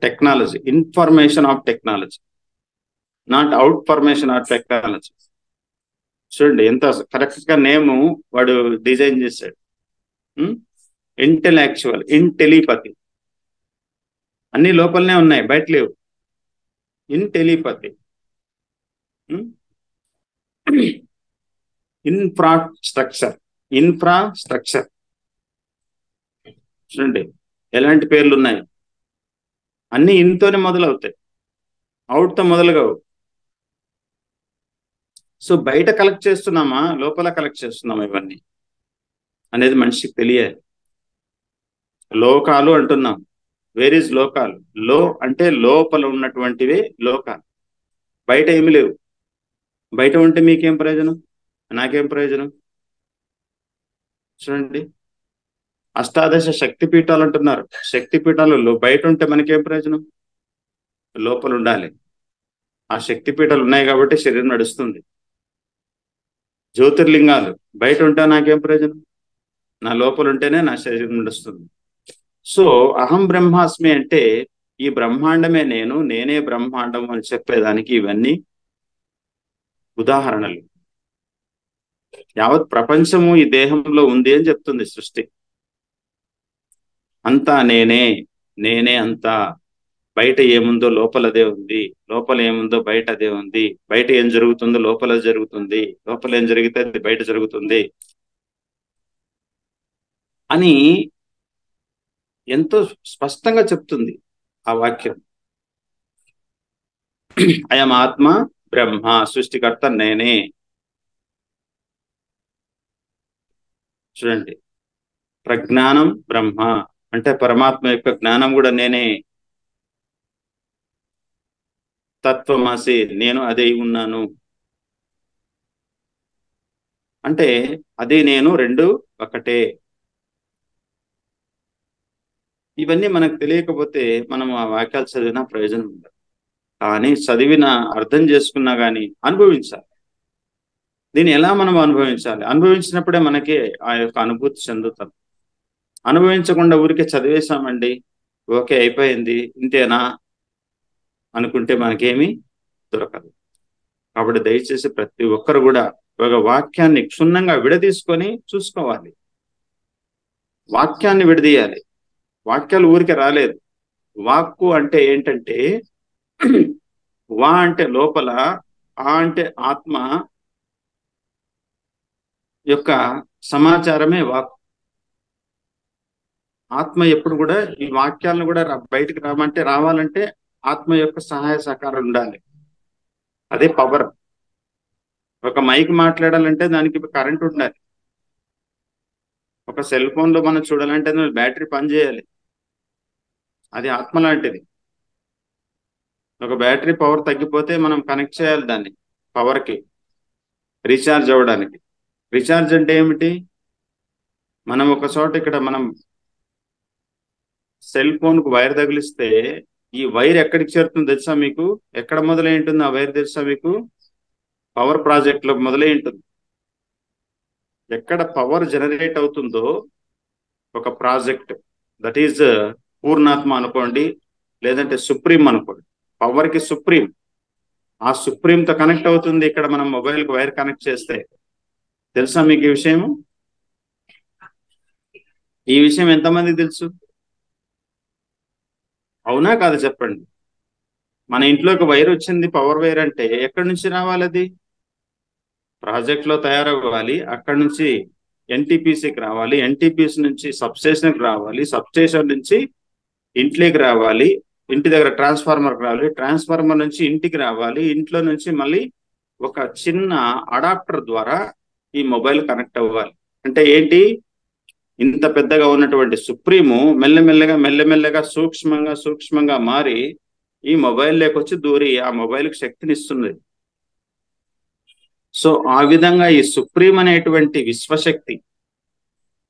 Technology, information of technology, not out formation of technology. చూడండి ఎంత కరెక్ట్ గా నేము వాడు డిజైన్ చేశాడు. ఇంటెలెక్చువల్, ఇంటెలిపతి, అన్ని లోపలనే ఉన్నాయి, బయట లేవు. ఇంటెలిపతి, ఇన్ఫ్రాస్ట్రక్చర్, ఇన్ఫ్రాస్ట్రక్చర్. చూడండి ఎలాంటి పేర్లు ఉన్నాయి, అన్ని ఇన్తోనే మొదలవుతాయి, అవుట్తో మొదలుగావు. సో బయట కలెక్ట్ చేస్తున్నామా, లోపల కలెక్ట్ చేస్తున్నామా, ఇవన్నీ అనేది మనిషికి తెలియాలి. లోకాలు అంటున్నాం. వేర్ ఈజ్ లోకాలు? లో అంటే లోపల ఉన్నటువంటివే లోకాలు, బయట ఏమి లేవు. బయట ఉంటే మీకేం ప్రయోజనం, నాకేం ప్రయోజనం? చూడండి, అష్టాదశ శక్తి పీఠాలు అంటున్నారు. శక్తి పీఠాలు బయట ఉంటే మనకేం ప్రయోజనం? లోపల ఉండాలి. ఆ శక్తి పీఠాలు ఉన్నాయి కాబట్టి శరీరం నడుస్తుంది. జ్యోతిర్లింగాలు బయట ఉంటే నాకేం ప్రయోజనం? నా లోపల ఉంటేనే నా శరీరం నడుస్తుంది. సో అహం బ్రహ్మాస్మి అంటే ఈ బ్రహ్మాండమే నేను, నేనే బ్రహ్మాండం అని చెప్పేదానికి ఇవన్నీ ఉదాహరణలు. యావత్ ప్రపంచము ఈ దేహంలో ఉంది అని చెప్తుంది సృష్టి. అంతా నేనే, నేనే అంతా. బయట ఏముందో లోపల అదే ఉంది, లోపల ఏముందో బయట అదే ఉంది. బయట ఏం జరుగుతుందో లోపల జరుగుతుంది, లోపల ఏం జరిగితే అది బయట జరుగుతుంది అని ఎంతో స్పష్టంగా చెప్తుంది ఆ వాక్యం. అయం ఆత్మ బ్రహ్మ, సృష్టికర్త నేనే. చూడండి, ప్రజ్ఞానం బ్రహ్మ అంటే పరమాత్మ యొక్క జ్ఞానం కూడా నేనే. తత్వమసి, నేను అదే ఉన్నాను అంటే అదే నేను, రెండు ఒకటే. ఇవన్నీ మనకు తెలియకపోతే మనం ఆ వాక్యాలు చదివినా ప్రయోజనం ఉండదు. కానీ చదివిన, అర్థం చేసుకున్నా కానీ అనుభవించాలి. దీన్ని ఎలా మనం అనుభవించాలి? అనుభవించినప్పుడే మనకి ఆ యొక్క అనుభూతి చెందుతాం. అనుభవించకుండా ఊరికే చదివేశామండి, ఓకే అయిపోయింది ఇంతేనా అనుకుంటే మనకేమీ దొరకదు. కాబట్టి దయచేసి ప్రతి ఒక్కరు కూడా ఒక వాక్యాన్ని క్షుణ్ణంగా విడదీసుకొని చూసుకోవాలి. వాక్యాన్ని విడదీయాలి. వాక్యాలు ఊరికే రాలేదు. వాక్కు అంటే ఏంటంటే వా అంటే లోపల, ఆ అంటే ఆత్మ యొక్క సమాచారమే వాక్. ఆత్మ ఎప్పుడు కూడా ఈ వాక్యాలను కూడా బయటకు రావాలంటే ఆత్మ యొక్క సహాయ సహకారాలు ఉండాలి. అదే పవర్. ఒక మైక్ మాట్లాడాలంటే దానికి కరెంట్ ఉండాలి. ఒక సెల్ ఫోన్ లో మనం చూడాలంటే బ్యాటరీ పనిచేయాలి. అది ఆత్మ లాంటిది. ఒక బ్యాటరీ పవర్ తగ్గిపోతే మనం కనెక్ట్ చేయాలి దాన్ని పవర్ కి, రీఛార్జ్ అవ్వడానికి. రీఛార్జ్ అంటే ఏమిటి? మనం ఒక చోట ఇక్కడ మనం సెల్ ఫోన్ కు వైర్ తగిలిస్తే ఈ వైర్ ఎక్కడికి చేరుతుందో తెలుసా మీకు? ఎక్కడ మొదలై ఉంటుంది ఆ వైర్ తెలుసా మీకు? పవర్ ప్రాజెక్ట్ లో మొదలై ఉంటుంది. ఎక్కడ పవర్ జనరేట్ అవుతుందో ఒక ప్రాజెక్ట్, దట్ ఈజ్ పూర్ణాత్మ అనుకోండి, లేదంటే సుప్రీం అనుకోండి. పవర్ కి సుప్రీం, ఆ సుప్రీం తో కనెక్ట్ అవుతుంది. ఇక్కడ మనం మొబైల్ కి వైర్ కనెక్ట్ చేస్తే తెలుసా మీకు ఈ విషయం? ఈ విషయం ఎంతమందికి తెలుసు? అవునా కాదు చెప్పండి. మన ఇంట్లోకి వైర్ వచ్చింది, పవర్ వైర్ అంటే ఎక్కడి నుంచి రావాలి? అది ప్రాజెక్ట్ లో తయారవ్వాలి. అక్కడి నుంచి ఎన్టీపీసీకి రావాలి, ఎన్టీపీసీ నుంచి సబ్స్టేషన్కి రావాలి, సబ్స్టేషన్ నుంచి ఇంట్లోకి రావాలి, ఇంటి దగ్గర ట్రాన్స్ఫార్మర్కి రావాలి, ట్రాన్స్ఫార్మర్ నుంచి ఇంటికి రావాలి, ఇంట్లో నుంచి మళ్ళీ ఒక చిన్న అడాప్టర్ ద్వారా ఈ మొబైల్ కనెక్ట్ అవ్వాలి. అంటే ఏంటి? ఇంత పెద్దగా ఉన్నటువంటి సుప్రీము మెల్లమెల్లగా సూక్ష్మంగా మారి ఈ మొబైల్ లేకొచ్చి దూరి ఆ మొబైల్కి శక్తిని ఇస్తుంది. సో ఆ విధంగా ఈ సుప్రీం అనేటువంటి విశ్వశక్తి,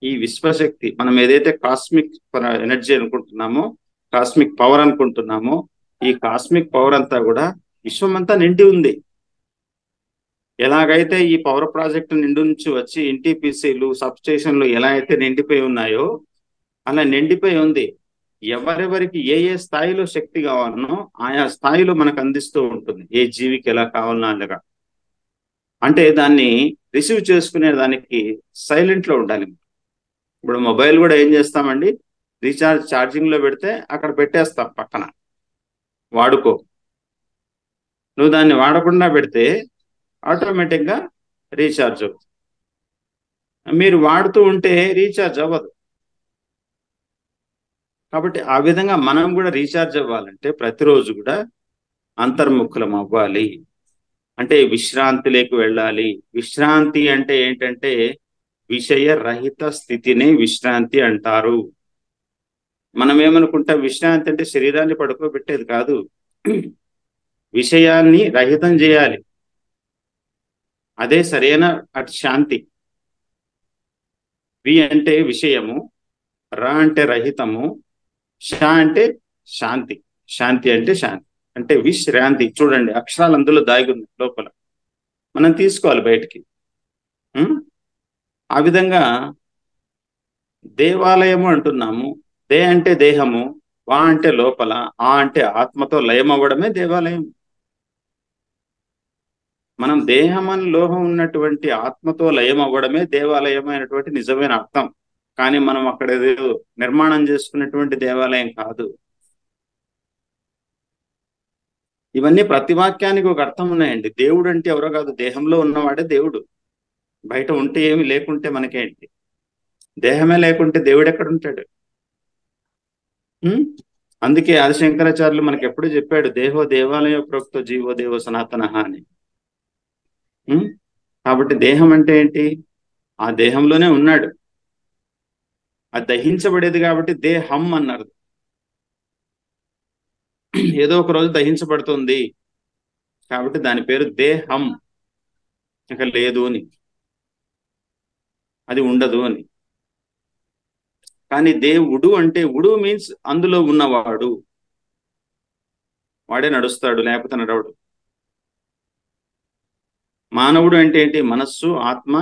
ఈ విశ్వశక్తి మనం ఏదైతే కాస్మిక్ ఎనర్జీ అనుకుంటున్నామో, కాస్మిక్ పవర్ అనుకుంటున్నామో, ఈ కాస్మిక్ పవర్ అంతా కూడా విశ్వం అంతా నిండి ఉంది. ఎలాగైతే ఈ పవర్ ప్రాజెక్ట్ నిండు నుంచి వచ్చి ఎన్టీపీసీలు, సబ్స్టేషన్లు ఎలా అయితే నిండిపోయి ఉన్నాయో అలా నిండిపోయి ఉంది. ఎవరెవరికి ఏ ఏ స్థాయిలో శక్తి కావాలనో ఆయా స్థాయిలో మనకు అందిస్తూ ఉంటుంది. ఏ జీవికి ఎలా కావాలనో అలాగా. అంటే దాన్ని రిసీవ్ చేసుకునే దానికి సైలెంట్ లో ఉండాలి. ఇప్పుడు మొబైల్ కూడా ఏం చేస్తామండి, ఛార్జింగ్ లో పెడితే అక్కడ పెట్టేస్తాం పక్కన, వాడుకో. నువ్వు దాన్ని వాడకుండా పెడితే ఆటోమేటిక్ గా రీఛార్జ్ అవుతుంది. మీరు వాడుతూ ఉంటే రీఛార్జ్ అవ్వదు. కాబట్టి ఆ విధంగా మనం కూడా రీఛార్జ్ అవ్వాలంటే ప్రతిరోజు కూడా అంతర్ముఖులం అవ్వాలి. అంటే విశ్రాంతిలోకి వెళ్ళాలి. విశ్రాంతి అంటే ఏంటంటే విషయ రహిత స్థితిని విశ్రాంతి అంటారు. మనం ఏమనుకుంటాం, విశ్రాంతి అంటే శరీరాన్ని పడుకోబెట్టేది కాదు, విషయాన్ని రహితం చేయాలి. అదే సరైన అటు శాంతి. వి అంటే విషయము, ర అంటే రహితము, ష అంటే శాంతి. శాంతి అంటే శాంతి, అంటే విశ్రాంతి. చూడండి అక్షరాలు అందులో దాగి ఉంది లోపల, మనం తీసుకోవాలి బయటికి. ఆ విధంగా దేవాలయము అంటున్నాము. దే అంటే దేహము, వా అంటే లోపల, ఆ అంటే ఆత్మతో లయం అవ్వడమే దేవాలయం. మనం దేహమని లోహం ఉన్నటువంటి ఆత్మతో లయం అవ్వడమే దేవాలయం అయినటువంటి నిజమైన అర్థం. కానీ మనం అక్కడ ఏదో నిర్మాణం చేసుకున్నటువంటి దేవాలయం కాదు. ఇవన్నీ ప్రతి వాక్యానికి ఒక అర్థం ఉన్నాయండి. దేవుడు అంటే ఎవరో కాదు, దేహంలో ఉన్నవాడే దేవుడు. బయట ఉంటే ఏమి, లేకుంటే మనకేంటి? దేహమే లేకుంటే దేవుడు ఎక్కడ ఉంటాడు? అందుకే ఆదిశంకరాచార్యులు మనకి ఎప్పుడు చెప్పాడు, దేహో దేవాలయ ప్రోక్తో జీవో దేవో సనాతన అని. కాబట్టి దేహం అంటే ఏంటి? ఆ దేహంలోనే ఉన్నాడు. అది దహించబడేది కాబట్టి దేహం అన్నారు. ఏదో ఒక రోజు దహించబడుతుంది కాబట్టి దాని పేరు దేహం. ఇక లేదు అని, అది ఉండదు అని. కానీ దేవుడు అంటే, ఉడు మీన్స్ అందులో ఉన్నవాడు, వాడే నడుస్తాడు, లేకపోతే నడవడు. మానవుడు అంటే ఏంటి? మనస్సు, ఆత్మ,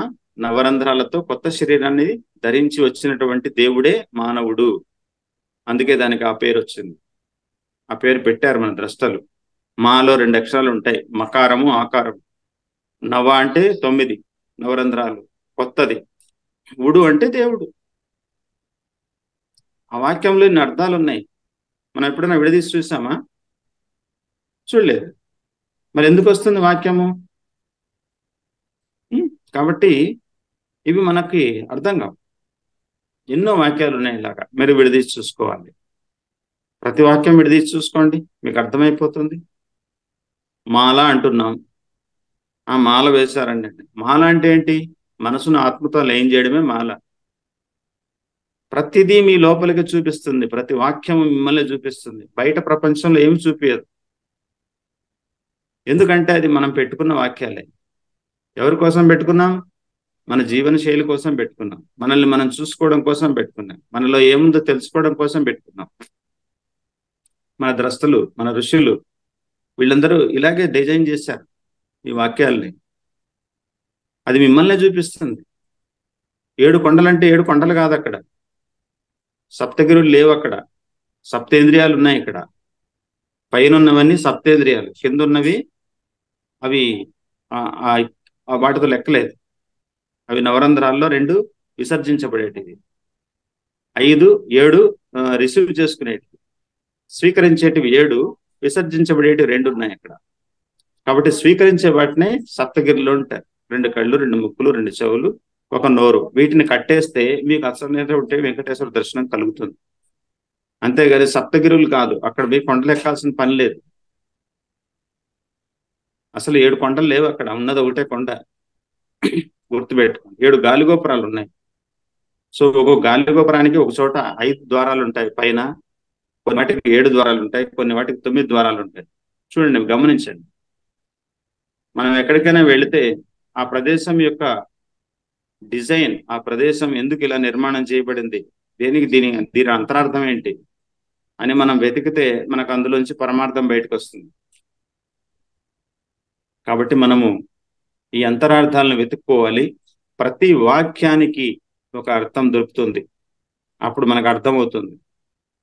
నవరంధ్రాలతో కొత్త శరీరాన్ని ధరించి వచ్చినటువంటి దేవుడే మానవుడు. అందుకే దానికి ఆ పేరు వచ్చింది. ఆ పేరు పెట్టారు మన ద్రష్టలు. మాలో 2 అక్షరాలు ఉంటాయి, మకారము, ఆకారము. నవ అంటే 9 నవరంధ్రాలు, కొత్తది. ఉడు అంటే దేవుడు. ఆ వాక్యంలో ఇన్ని అర్థాలు ఉన్నాయి. మనం ఎప్పుడైనా విడదీసి చూసామా? చూడలేదు. మరి ఎందుకు వస్తుంది వాక్యము? కాబట్టి ఇవి మనకి అర్థం కావు. ఎన్నో వాక్యాలు ఉన్నాయి ఇలాగా, మీరు విడదీసి చూసుకోవాలి. ప్రతి వాక్యం విడదీసి చూసుకోండి, మీకు అర్థమైపోతుంది. మాల అంటున్నాం, ఆ మాల వేశారండి. మాల అంటే ఏంటి? మనసును ఆత్మతో లయం చేయడమే మాల. ప్రతిదీ మీ లోపలికి చూపిస్తుంది, ప్రతి వాక్యం మిమ్మల్ని చూపిస్తుంది, బయట ప్రపంచంలో ఏమి చూపించదు. ఎందుకంటే అది మనం పెట్టుకున్న వాక్యాలే. ఎవరి కోసం పెట్టుకున్నాం? మన జీవన శైలి కోసం పెట్టుకున్నాం, మనల్ని మనం చూసుకోవడం కోసం పెట్టుకున్నాం, మనలో ఏముందో తెలుసుకోవడం కోసం పెట్టుకున్నాం. మన ద్రష్టలు, మన ఋషులు, వీళ్ళందరూ ఇలాగే డిజైన్ చేశారు ఈ వాక్యాల్ని. అది మిమ్మల్నే చూపిస్తుంది. 7 కొండలంటే 7 కొండలు కాదు అక్కడ, సప్తగిరులు లేవు అక్కడ, సప్తేంద్రియాలు ఉన్నాయి ఇక్కడ. పైన ఉన్నవన్నీ సప్తేంద్రియాలు, కింద ఉన్నవి అవి వాటితో లెక్కలేదు. అవి నవరంధ్రాల్లో 2 విసర్జించబడేటివి, 5, 7 రిసీవ్ చేసుకునేటివి, స్వీకరించేటివి 7, విసర్జించబడేటివి 2 ఉన్నాయి అక్కడ. కాబట్టి స్వీకరించే వాటినే సప్తగిరిలో ఉంటాయి. 2 కళ్ళు, 2 ముక్కులు, 2 చెవులు, ఒక నోరు. వీటిని కట్టేస్తే మీకు అసలైనటువంటి వెంకటేశ్వర దర్శనం కలుగుతుంది. అంతేగాని సప్తగిరులు కాదు, అక్కడ మీకు కొండలు ఎక్కాల్సిన పని లేదు. అసలు 7 కొండలు లేవు అక్కడ, ఉన్నది ఒకటే కొండ. గుర్తుపెట్టుకోండి. 7 గాలిగోపురాలు ఉన్నాయి. సో ఒక్కొక్క గాలిగోపురానికి ఒక చోట 5 ద్వారాలు ఉంటాయి పైన, కొన్ని వాటికి 7 ద్వారాలు ఉంటాయి, కొన్ని వాటికి 9 ద్వారాలు ఉంటాయి. చూడండి, గమనించండి. మనం ఎక్కడికైనా వెళితే ఆ ప్రదేశం యొక్క డిజైన్, ఆ ప్రదేశం ఎందుకు ఇలా నిర్మాణం చేయబడింది, దీని అంతరార్థం ఏంటి అని మనం వెతికితే మనకు అందులోంచి పరమార్థం బయటకు వస్తుంది. కాబట్టి మనము ఈ అంతరార్థాలను వెతుక్కోవాలి. ప్రతి వాక్యానికి ఒక అర్థం దొరుకుతుంది, అప్పుడు మనకు అర్థమవుతుంది.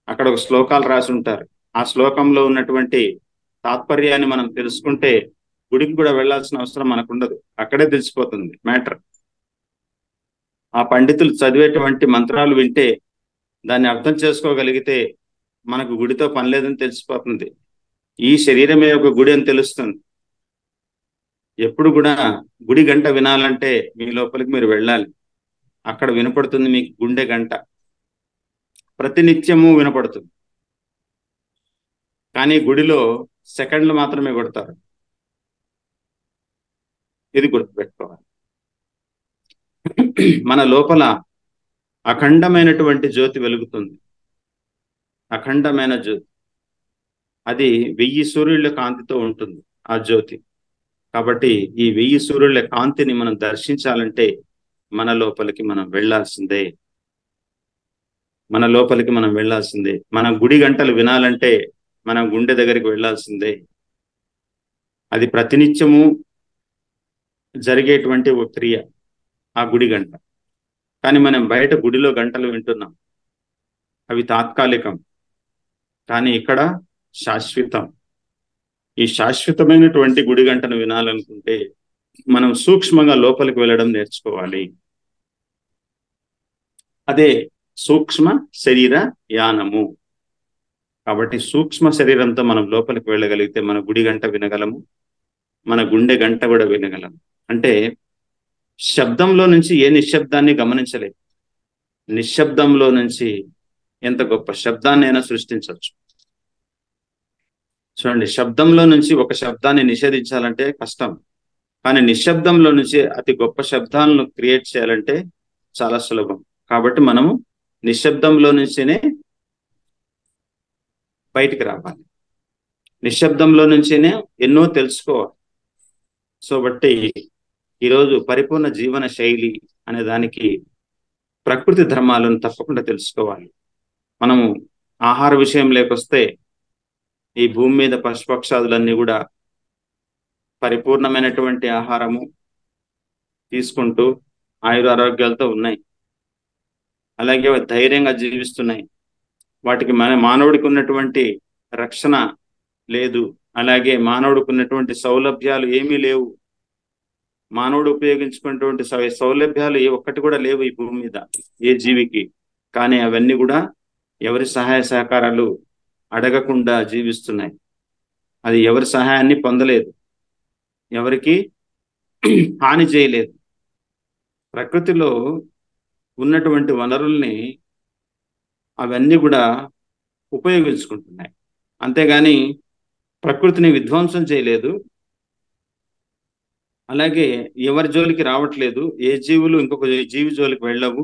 అక్కడ ఒక శ్లోకాలు రాసి ఉంటారు, ఆ శ్లోకంలో ఉన్నటువంటి తాత్పర్యాన్ని మనం తెలుసుకుంటే గుడికి కూడా వెళ్ళాల్సిన అవసరం మనకు ఉండదు, అక్కడే తెలిసిపోతుంది మ్యాటర్. ఆ పండితులు చదివేటువంటి మంత్రాలు వింటే, దాన్ని అర్థం చేసుకోగలిగితే మనకు గుడితో పని లేదని తెలిసిపోతుంది. ఈ శరీరమే ఒక గుడి అని తెలుస్తుంది. ఎప్పుడు కూడా గుడి గంట వినాలంటే మీ లోపలికి మీరు వెళ్ళాలి, అక్కడ వినపడుతుంది మీకు గుండె గంట, ప్రతినిత్యము వినపడుతుంది. కానీ గుడిలో సెకండ్లు మాత్రమే కొడతారు, ఇది గుర్తుపెట్టుకోవాలి. మన లోపల అఖండమైనటువంటి జ్యోతి వెలుగుతుంది, అఖండమైన జ్యోతి. అది 1000 సూర్యుల కాంతితో ఉంటుంది ఆ జ్యోతి. కాబట్టి ఈ 1000 సూర్యుల కాంతిని మనం దర్శించాలంటే మన లోపలికి మనం వెళ్ళాల్సిందే, మన లోపలికి మనం వెళ్ళాల్సిందే. మన గుడి గంటలు వినాలంటే మన గుండె దగ్గరికి వెళ్ళాల్సిందే. అది ప్రతినిత్యము జరిగేటువంటి ఒక క్రియ ఆ గుడి గంట. కానీ మనం బయట గుడిలో గంటలు వింటున్నాం, అవి తాత్కాలికం. కానీ ఇక్కడ శాశ్వతం. ఈ శాశ్వతమైనటువంటి గుడి గంటను వినాలనుకుంటే మనం సూక్ష్మంగా లోపలికి వెళ్ళడం నేర్చుకోవాలి. అదే సూక్ష్మ శరీర యానము. కాబట్టి సూక్ష్మ శరీరంతో మనం లోపలికి వెళ్ళగలిగితే మన గుడి గంట వినగలము, మన గుండె గంట కూడా వినగలము. అంటే శబ్దంలో నుంచి ఏ నిశ్శబ్దాన్ని గమనించలేదు, నిశ్శబ్దంలో నుంచి ఎంత గొప్ప శబ్దాన్ని అయినా సృష్టించవచ్చు. చూడండి, శబ్దంలో నుంచి ఒక శబ్దాన్ని నిషేధించాలంటే కష్టం, కానీ నిశ్శబ్దంలో నుంచి అతి గొప్ప శబ్దాలను క్రియేట్ చేయాలంటే చాలా సులభం. కాబట్టి మనము నిశ్శబ్దంలో నుంచినే బయటికి రావాలి, నిశ్శబ్దంలో నుంచినే ఎన్నో తెలుసుకోవాలి. సో బట్టి ఈరోజు పరిపూర్ణ జీవన శైలి అనే దానికి ప్రకృతి ధర్మాలను తప్పకుండా తెలుసుకోవాలి. మనము ఆహార విషయం లేకొస్తే ఈ భూమి మీద పశుపక్షాదులన్నీ కూడా పరిపూర్ణమైనటువంటి ఆహారము తీసుకుంటూ ఆయురారోగ్యాలతో ఉన్నాయి, అలాగే ధైర్యంగా జీవిస్తున్నాయి. వాటికి మానవుడికి ఉన్నటువంటి రక్షణ లేదు, అలాగే మానవుడికి ఉన్నటువంటి సౌలభ్యాలు ఏమీ లేవు. మానవుడు ఉపయోగించుకున్నటువంటి సౌలభ్యాలు ఏ ఒక్కటి కూడా లేవు ఈ భూమి మీద ఏ జీవికి. కానీ అవన్నీ కూడా ఎవరి సహాయ సహకారాలు అడగకుండా జీవిస్తున్నాయి. అది ఎవరి సహాయాన్ని పొందలేదు, ఎవరికి హాని చేయలేదు. ప్రకృతిలో ఉన్నటువంటి వనరుల్ని అవన్నీ కూడా ఉపయోగించుకుంటున్నాయి. అంతేగాని ప్రకృతిని విధ్వంసం చేయలేదు. అలాగే ఎవరి జోలికి రావట్లేదు. ఏ జీవులు ఇంకొక జీవి జోలికి వెళ్ళవు.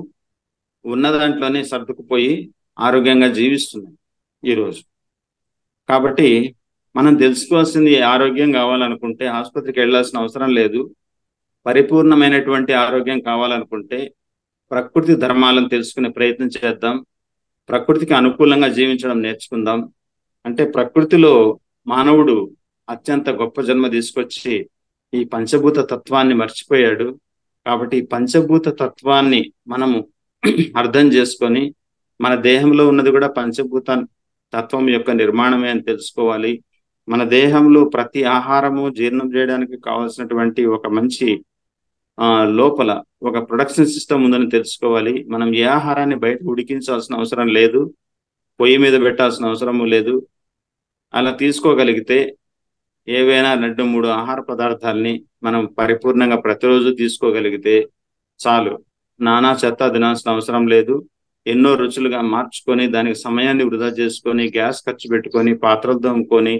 ఉన్న దాంట్లోనే సర్దుకుపోయి ఆరోగ్యంగా జీవిస్తున్నాయి ఈరోజు. కాబట్టి మనం తెలుసుకోవాల్సింది, ఆరోగ్యం కావాలనుకుంటే ఆసుపత్రికి వెళ్ళాల్సిన అవసరం లేదు. పరిపూర్ణమైనటువంటి ఆరోగ్యం కావాలనుకుంటే ప్రకృతి ధర్మాలను తెలుసుకునే ప్రయత్నం చేద్దాం. ప్రకృతికి అనుకూలంగా జీవించడం నేర్చుకుందాం. అంటే ప్రకృతిలో మానవుడు అత్యంత గొప్ప జన్మ తీసుకొచ్చి ఈ పంచభూత తత్వాన్ని మర్చిపోయాడు. కాబట్టి ఈ పంచభూత తత్వాన్ని మనము అర్థం చేసుకొని, మన దేహంలో ఉన్నది కూడా పంచభూత తత్వం యొక్క నిర్మాణమే అని తెలుసుకోవాలి. మన దేహంలో ప్రతి ఆహారము జీర్ణం చేయడానికి కావాల్సినటువంటి ఒక మంచి లోపల ఒక ప్రొడక్షన్ సిస్టమ్ ఉందని తెలుసుకోవాలి. మనం ఏ ఆహారాన్ని బయట ఉడికించాల్సిన అవసరం లేదు, పొయ్యి మీద పెట్టాల్సిన అవసరము లేదు. అలా తీసుకోగలిగితే ఏవైనా 2-3 ఆహార పదార్థాలని మనం పరిపూర్ణంగా ప్రతిరోజు తీసుకోగలిగితే చాలు. నానా చెత్త తినాల్సిన అవసరం లేదు. ఎన్నో రుచులుగా మార్చుకొని దానికి సమయాన్ని వృధా చేసుకొని గ్యాస్ ఖర్చు పెట్టుకొని పాత్రలు తోముకొని,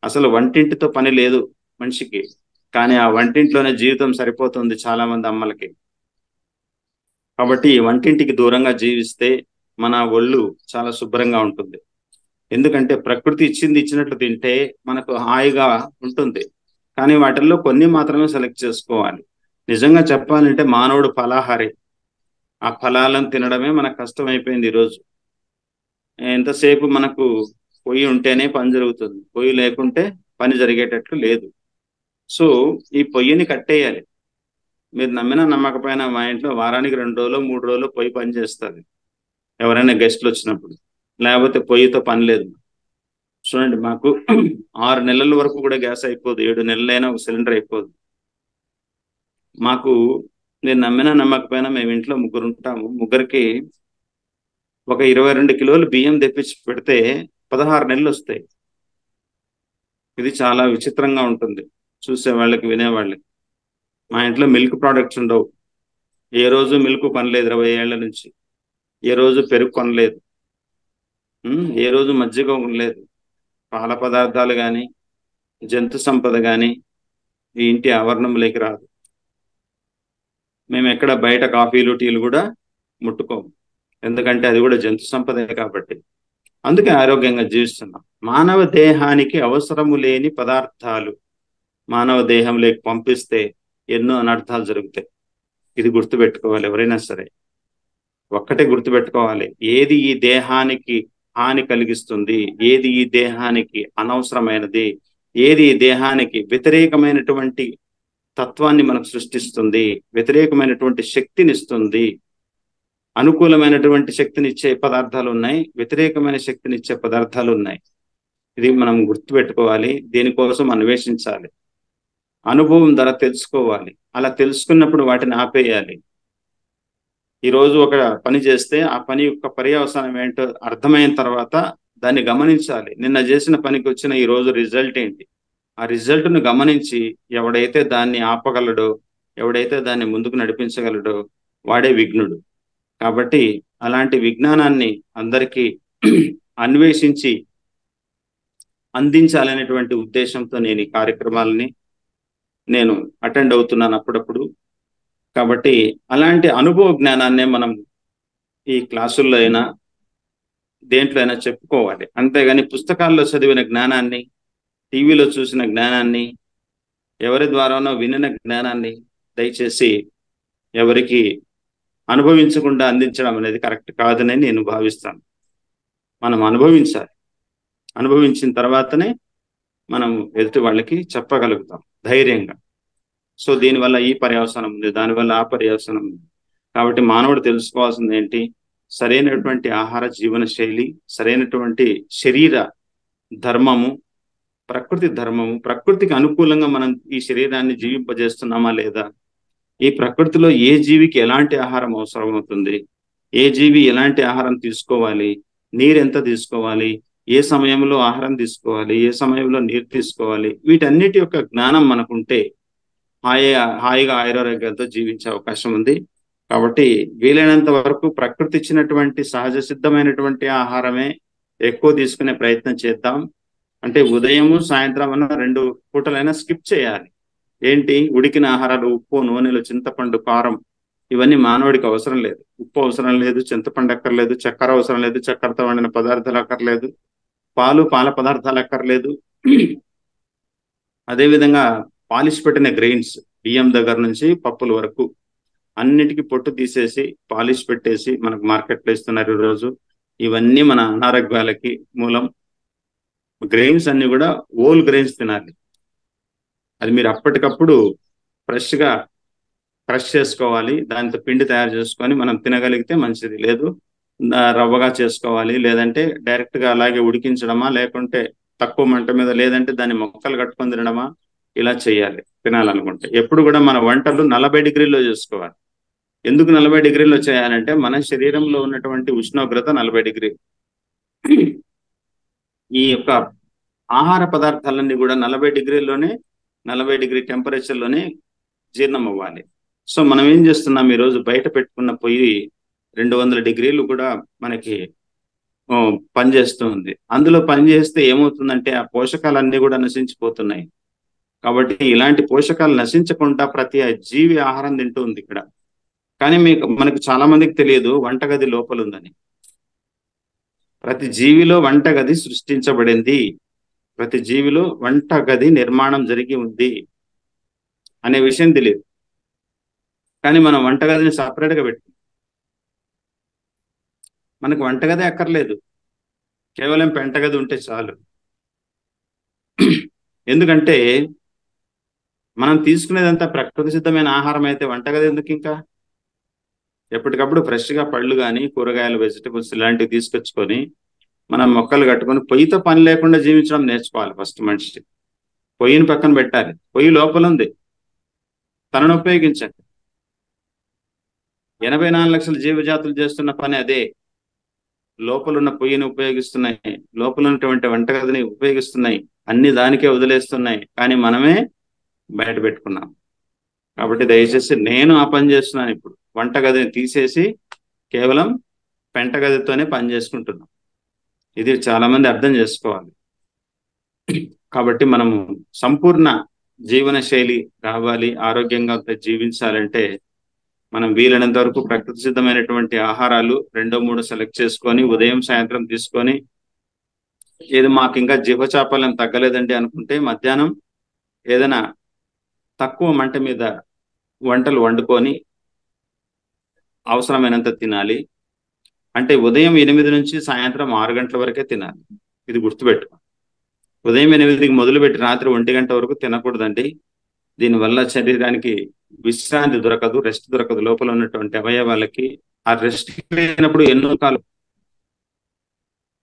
అసలు వంటింటితో పని లేదు మనిషికి. కానీ ఆ వంటింట్లోనే జీవితం సరిపోతుంది చాలా మంది అమ్మలకి. కాబట్టి వంటింటికి దూరంగా జీవిస్తే మన ఒళ్ళు చాలా శుభ్రంగా ఉంటుంది. ఎందుకంటే ప్రకృతి ఇచ్చింది ఇచ్చినట్లు తింటే మనకు హాయిగా ఉంటుంది. కానీ వాటిల్లో కొన్ని మాత్రమే సెలెక్ట్ చేసుకోవాలి. నిజంగా చెప్పాలంటే మానవుడు ఫలాహారి. ఆ ఫలాలను తినడమే మనకు కష్టమైపోయింది ఈరోజు. ఎంతసేపు మనకు పొయ్యి ఉంటేనే పని జరుగుతుంది, పొయ్యి లేకుంటే పని జరిగేటట్లు లేదు. సో ఈ పొయ్యిని కట్టేయాలి. మీరు నమ్మినా నమ్మకపోయినా మా ఇంట్లో వారానికి 2 రోజులు 3 రోజులు పొయ్యి పని చేస్తుంది ఎవరైనా గెస్ట్లు వచ్చినప్పుడు. లేకపోతే పొయ్యితో పని లేదు. చూడండి, మాకు 6 నెలల వరకు కూడా గ్యాస్ అయిపోదు, 7 నెలలైనా ఒక సిలిండర్ అయిపోదు మాకు. నేను నమ్మినా నమ్మకపోయినా మేము ఇంట్లో 3 ఉంటాము. ముగ్గురికి ఒక 22 కిలోలు బియ్యం తెప్పించి పెడితే 16 నెలలు వస్తాయి. ఇది చాలా విచిత్రంగా ఉంటుంది చూసే వాళ్ళకి, వినేవాళ్ళకి. మా ఇంట్లో మిల్క్ ప్రోడక్ట్స్ ఉండవు. ఏ రోజు మిల్క్ కొనలేదు 20 ఏళ్ల నుంచి. ఏ రోజు పెరుగు కొనలేదు. ఏ రోజు మజ్జిగ కొనలేదు. పాల పదార్థాలు కానీ జంతు సంపద కానీ ఈ ఇంటి ఆవరణంలోకి రాదు. మేము ఎక్కడ బయట కాఫీలు టీలు కూడా ముట్టుకోము. ఎందుకంటే అది కూడా జంతు సంపదే కాబట్టి. అందుకే ఆరోగ్యంగా జీవిస్తున్నాం. మానవ దేహానికి అవసరము లేని పదార్థాలు మానవ దేహంలోకి పంపిస్తే ఎన్నో అనర్థాలు జరుగుతాయి. ఇది గుర్తుపెట్టుకోవాలి ఎవరైనా సరే. ఒక్కటే గుర్తుపెట్టుకోవాలి, ఏది ఈ దేహానికి హాని కలిగిస్తుంది, ఏది ఈ దేహానికి అనవసరమైనది, ఏది ఈ దేహానికి వ్యతిరేకమైనటువంటి తత్వాన్ని మనకు సృష్టిస్తుంది, వ్యతిరేకమైనటువంటి శక్తినిస్తుంది. అనుకూలమైనటువంటి శక్తిని ఇచ్చే పదార్థాలు ఉన్నాయి, వ్యతిరేకమైన శక్తిని ఇచ్చే పదార్థాలు ఉన్నాయి. ఇది మనం గుర్తుపెట్టుకోవాలి. దీనికోసం అన్వేషించాలి, అనుభవం ద్వారా తెలుసుకోవాలి. అలా తెలుసుకున్నప్పుడు వాటిని ఆపేయాలి. ఈరోజు ఒక పని చేస్తే ఆ పని యొక్క పర్యవసానం ఏంటో అర్థమైన తర్వాత దాన్ని గమనించాలి. నిన్న చేసిన పనికి వచ్చిన ఈ రోజు రిజల్ట్ ఏంటి, ఆ రిజల్ట్ను గమనించి ఎవడైతే దాన్ని ఆపగలడో, ఎవడైతే దాన్ని ముందుకు నడిపించగలడో వాడే విఘ్నుడు. కాబట్టి అలాంటి విజ్ఞానాన్ని అందరికీ అన్వేషించి అందించాలనేటువంటి ఉద్దేశంతో నేను ఈ కార్యక్రమాలని అటెండ్ అవుతున్నాను అప్పుడప్పుడు. కాబట్టి అలాంటి అనుభవ జ్ఞానాన్నే మనం ఈ క్లాసుల్లో అయినా దేంట్లో అయినా చెప్పుకోవాలి. అంతేగాని పుస్తకాల్లో చదివిన జ్ఞానాన్ని, టీవీలో చూసిన జ్ఞానాన్ని, ఎవరి ద్వారానో వినిన జ్ఞానాన్ని దయచేసి ఎవరికి అనుభవించకుండా అందించడం అనేది కరెక్ట్ కాదని నేను భావిస్తాను. మనం అనుభవించాలి. అనుభవించిన తర్వాతనే మనం ఎదుటి వాళ్ళకి చెప్పగలుగుతాం ధైర్యంగా. సో దీనివల్ల ఈ పర్యవసానం ఉంది, దానివల్ల ఆ పర్యవసానం ఉంది. కాబట్టి మానవుడు తెలుసుకోవాల్సింది ఏంటి, సరైనటువంటి ఆహార జీవన శైలి, సరైనటువంటి శరీర ధర్మము, ప్రకృతి ధర్మము, ప్రకృతికి అనుకూలంగా మనం ఈ శరీరాన్ని జీవింపజేస్తున్నామా లేదా, ఈ ప్రకృతిలో ఏ జీవికి ఎలాంటి ఆహారం అవసరం అవుతుంది, ఏ జీవి ఎలాంటి ఆహారం తీసుకోవాలి, నీరు ఎంత తీసుకోవాలి, ఏ సమయంలో ఆహారం తీసుకోవాలి, ఏ సమయంలో నీరు తీసుకోవాలి, వీటన్నిటి యొక్క జ్ఞానం మనకుంటే హాయిగా ఆయురారోగ్యాలతో జీవించే అవకాశం ఉంది. కాబట్టి వీలైనంత వరకు ప్రకృతి ఇచ్చినటువంటి సహజ సిద్ధమైనటువంటి ఆహారమే ఎక్కువ తీసుకునే ప్రయత్నం చేద్దాం. అంటే ఉదయము సాయంత్రం అన్న 2 పూటలైనా స్కిప్ చేయాలి. ఏంటి, ఉడికిన ఆహారాలు, ఉప్పు, నూనెలు, చింతపండు, కారం, ఇవన్నీ మానవుడికి అవసరం లేదు. ఉప్పు అవసరం లేదు, చింతపండు అక్కర్లేదు, చక్కెర అవసరం లేదు, చక్కెరతో వండిన పదార్థాలు అక్కర్లేదు, పాల పదార్థాలు అక్కర్లేదు. అదేవిధంగా పాలిష్ పెట్టిన గ్రెయిన్స్, బియ్యం దగ్గర నుంచి పప్పుల వరకు అన్నిటికీ పొట్టు తీసేసి పాలిష్ పెట్టేసి మనకు మార్కెట్లో ఇస్తున్నారు ఈరోజు. ఇవన్నీ మన అనారోగ్యాలకి మూలం. గ్రెయిన్స్ అన్ని కూడా ఓల్ గ్రెయిన్స్ తినాలి. అది మీరు అప్పటికప్పుడు ఫ్రెష్గా క్రష్ చేసుకోవాలి, దాంతో పిండి తయారు చేసుకొని మనం తినగలిగితే మంచిది. లేదు రవ్వగా చేసుకోవాలి, లేదంటే డైరెక్ట్గా అలాగే ఉడికించడమా, లేకుంటే తక్కువ మంట మీద, లేదంటే దాన్ని మొక్కలు కట్టుకొని తినడమా, ఇలా చేయాలి తినాలనుకుంటే. ఎప్పుడు కూడా మన వంటలు 40 డిగ్రీల్లో చేసుకోవాలి. ఎందుకు 40 డిగ్రీల్లో చేయాలంటే మన శరీరంలో ఉన్నటువంటి ఉష్ణోగ్రత 40 డిగ్రీలు. ఈ యొక్క ఆహార పదార్థాలన్నీ కూడా 40 డిగ్రీల్లోనే, 40 డిగ్రీ టెంపరేచర్లోనే జీర్ణం అవ్వాలి. సో మనం ఏం చేస్తున్నాం, ఈరోజు బయట పెట్టుకున్న పొయ్యి 200 డిగ్రీలు కూడా మనకి పనిచేస్తుంది. అందులో పనిచేస్తే ఏమవుతుందంటే ఆ పోషకాలన్నీ కూడా నశించిపోతున్నాయి. కాబట్టి ఇలాంటి పోషకాలు నశించకుండా ప్రతి జీవి ఆహారం తింటూ ఉంది ఇక్కడ. కానీ మనకు చాలా మందికి తెలియదు వంటగది లోపల ఉందని. ప్రతి జీవిలో వంటగది సృష్టించబడింది, ప్రతి జీవిలో వంటగది నిర్మాణం జరిగి ఉంది అనే విషయం తెలియదు. కానీ మనం వంటగదిని సపరేట్గా పెట్టుకుంటాం. మనకు వంటగది అక్కర్లేదు, కేవలం పెంటగది ఉంటే చాలు. ఎందుకంటే మనం తీసుకునేదంతా ప్రకృతి సిద్ధమైన ఆహారం అయితే వంటగది ఎందుకు? ఇంకా ఎప్పటికప్పుడు ఫ్రెష్గా పళ్ళు కానీ కూరగాయలు, వెజిటబుల్స్ ఇలాంటివి తీసుకొచ్చుకొని మనం మొక్కలు కట్టుకొని పొయ్యితో పని లేకుండా జీవించడం నేర్చుకోవాలి. ఫస్ట్ మనిషి పొయ్యిని పక్కన పెట్టాలి. పొయ్యి లోపల ఉంది, తనను ఉపయోగించండి. 84 లక్షల జీవజాతులు చేస్తున్న పని అదే. లోపల ఉన్న పొయ్యిని ఉపయోగిస్తున్నాయి, లోపల ఉన్నటువంటి వంటగదిని ఉపయోగిస్తున్నాయి, అన్ని దానికే వదిలేస్తున్నాయి. కానీ మనమే బయట పెట్టుకున్నాం. కాబట్టి దయచేసి నేను ఆ పని చేస్తున్నాను. ఇప్పుడు వంటగదిని తీసేసి కేవలం పెంటగదితోనే పని చేసుకుంటున్నాం. ఇది చాలా మంది అర్థం చేసుకోవాలి. కాబట్టి మనము సంపూర్ణ జీవన శైలి రావాలి, ఆరోగ్యంగా జీవించాలంటే మనం వీలైనంత వరకు ప్రకృతి సిద్ధమైనటువంటి ఆహారాలు 2-3 సెలెక్ట్ చేసుకొని ఉదయం సాయంత్రం తీసుకొని, ఏది మాకు ఇంకా జీవచాపల్యం తగ్గలేదండి అనుకుంటే మధ్యాహ్నం ఏదైనా తక్కువ మంట మీద వంటలు వండుకొని అవసరమైనంత తినాలి. అంటే ఉదయం 8 నుంచి సాయంత్రం 6 గంటల వరకే తినాలి. ఇది గుర్తుపెట్టుకో. ఉదయం 8కి మొదలుపెట్టి రాత్రి 1 గంట వరకు తినకూడదండి. దీనివల్ల శరీరానికి విశ్రాంతి దొరకదు, రెస్ట్ దొరకదు. లోపల ఉన్నటువంటి అవయవాలకి ఆ రెస్ట్ లేనప్పుడు ఎన్నో కాలం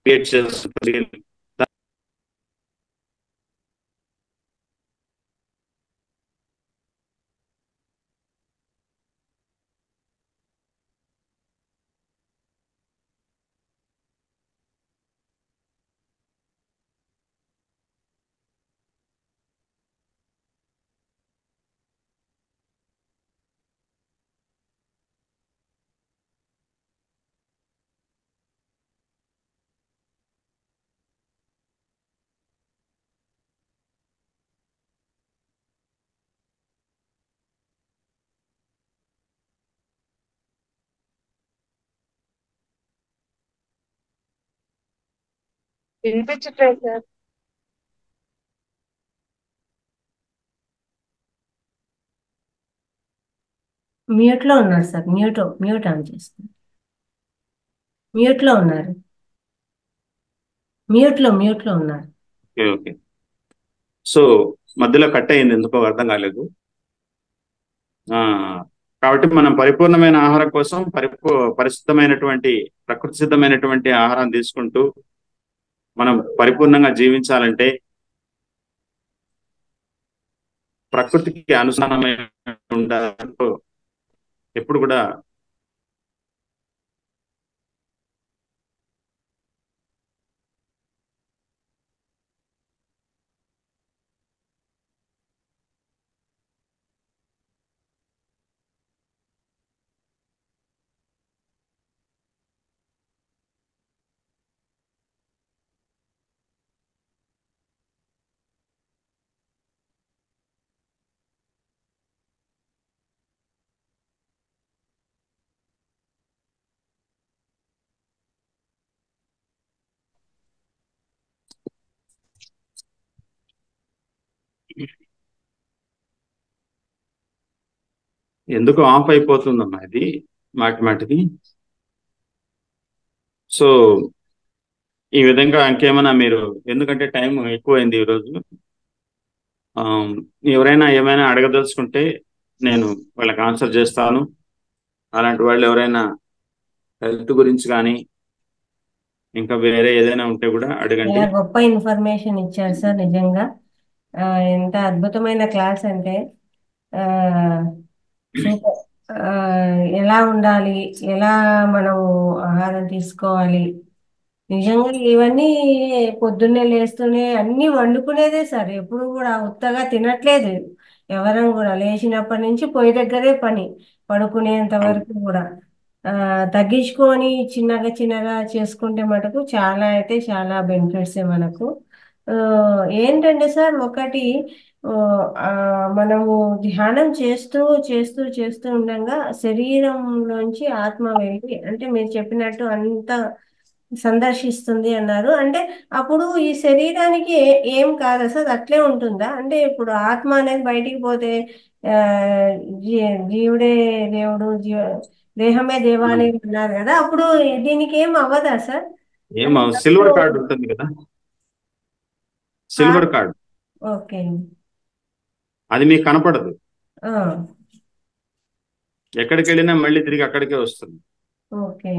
క్రియేట్ చేస్తుంది. వినిపించట్లేదు సార్. మ్యూట్ లో ఉన్నారు సార్. మ్యూట్ ఆన్ చేస్తారు. మ్యూట్ లో ఉన్నారు. మ్యూట్ లో ఉన్నారు. ఓకే. సో మధ్యలో కట్ అయింది, ఎందుకో అర్థం కాలేదు. కాబట్టి మనం పరిపూర్ణమైన ఆహారం కోసం పరిశుద్ధమైనటువంటి ప్రకృతి సిద్ధమైనటువంటి ఆహారం తీసుకుంటూ మనం పరిపూర్ణంగా జీవించాలంటే ప్రకృతికి అనుసరణమైన ఉండాలంటూ ఎప్పుడు కూడా ఎందుకు ఆఫ్ అయిపోతుందమ్మా ఇది మాటి మాటికి. సో ఈ విధంగా ఇంకేమైనా మీరు, ఎందుకంటే టైం ఎక్కువైంది ఈరోజు, ఆ, ఎవరైనా ఏమైనా అడగదలుచుకుంటే నేను వాళ్ళకి ఆన్సర్ చేస్తాను. అలాంటి వాళ్ళు ఎవరైనా హెల్త్ గురించి కానీ ఇంకా వేరే ఏదైనా ఉంటే కూడా అడగండి. చాలా గొప్ప ఇన్ఫర్మేషన్ ఇచ్చారు సార్ నిజంగా. ఆ, ఎంత అద్భుతమైన క్లాస్ అంటే ఆ, సూపర్. ఆ, ఎలా ఉండాలి, ఎలా మనము ఆహారం తీసుకోవాలి, నిజంగా ఇవన్నీ పొద్దున్నే లేస్తూనే అన్నీ వండుకునేదే సార్. ఎప్పుడు కూడా ఉత్తగా తినట్లేదు. ఎవరం కూడా లేచినప్పటి నుంచి పొయ్యి దగ్గరే పని, పడుకునేంత అవును. వరకు కూడా ఆ, తగ్గించుకొని చిన్నగా చిన్నగా చేసుకుంటే మటుకు చాలా అయితే చాలా బెనిఫిట్స్ మనకు. ఆ, ఏంటంటే సార్ ఒకటి, ఆ, ఆ, మనము ధ్యానం చేస్తూ చేస్తూ చేస్తూ ఉండగా శరీరంలోంచి ఆత్మ వెళ్ళి, అంటే మీరు చెప్పినట్టు అంత సందర్శిస్తుంది అన్నారు. అంటే అప్పుడు ఈ శరీరానికి ఏం కాదా సార్, అట్లే ఉంటుందా? అంటే ఇప్పుడు ఆత్మ అనేది బయటికి పోతే ఆ, జీవుడే దేవుడు, దేహమే అవును. దేవాలయం అన్నారు కదా, అప్పుడు దీనికి ఏం అవ్వదా సార్? ఏం అంటే సిల్వర్ కార్డ్ ఉంటుంది కదా, సిల్వర్ కార్డ్. Card, okay. అది మీకు కనపడదు. ఆ, ఎక్కడికి వెళ్ళినా మళ్ళీ తిరిగి అక్కడికే వస్తుంది, ఓకే.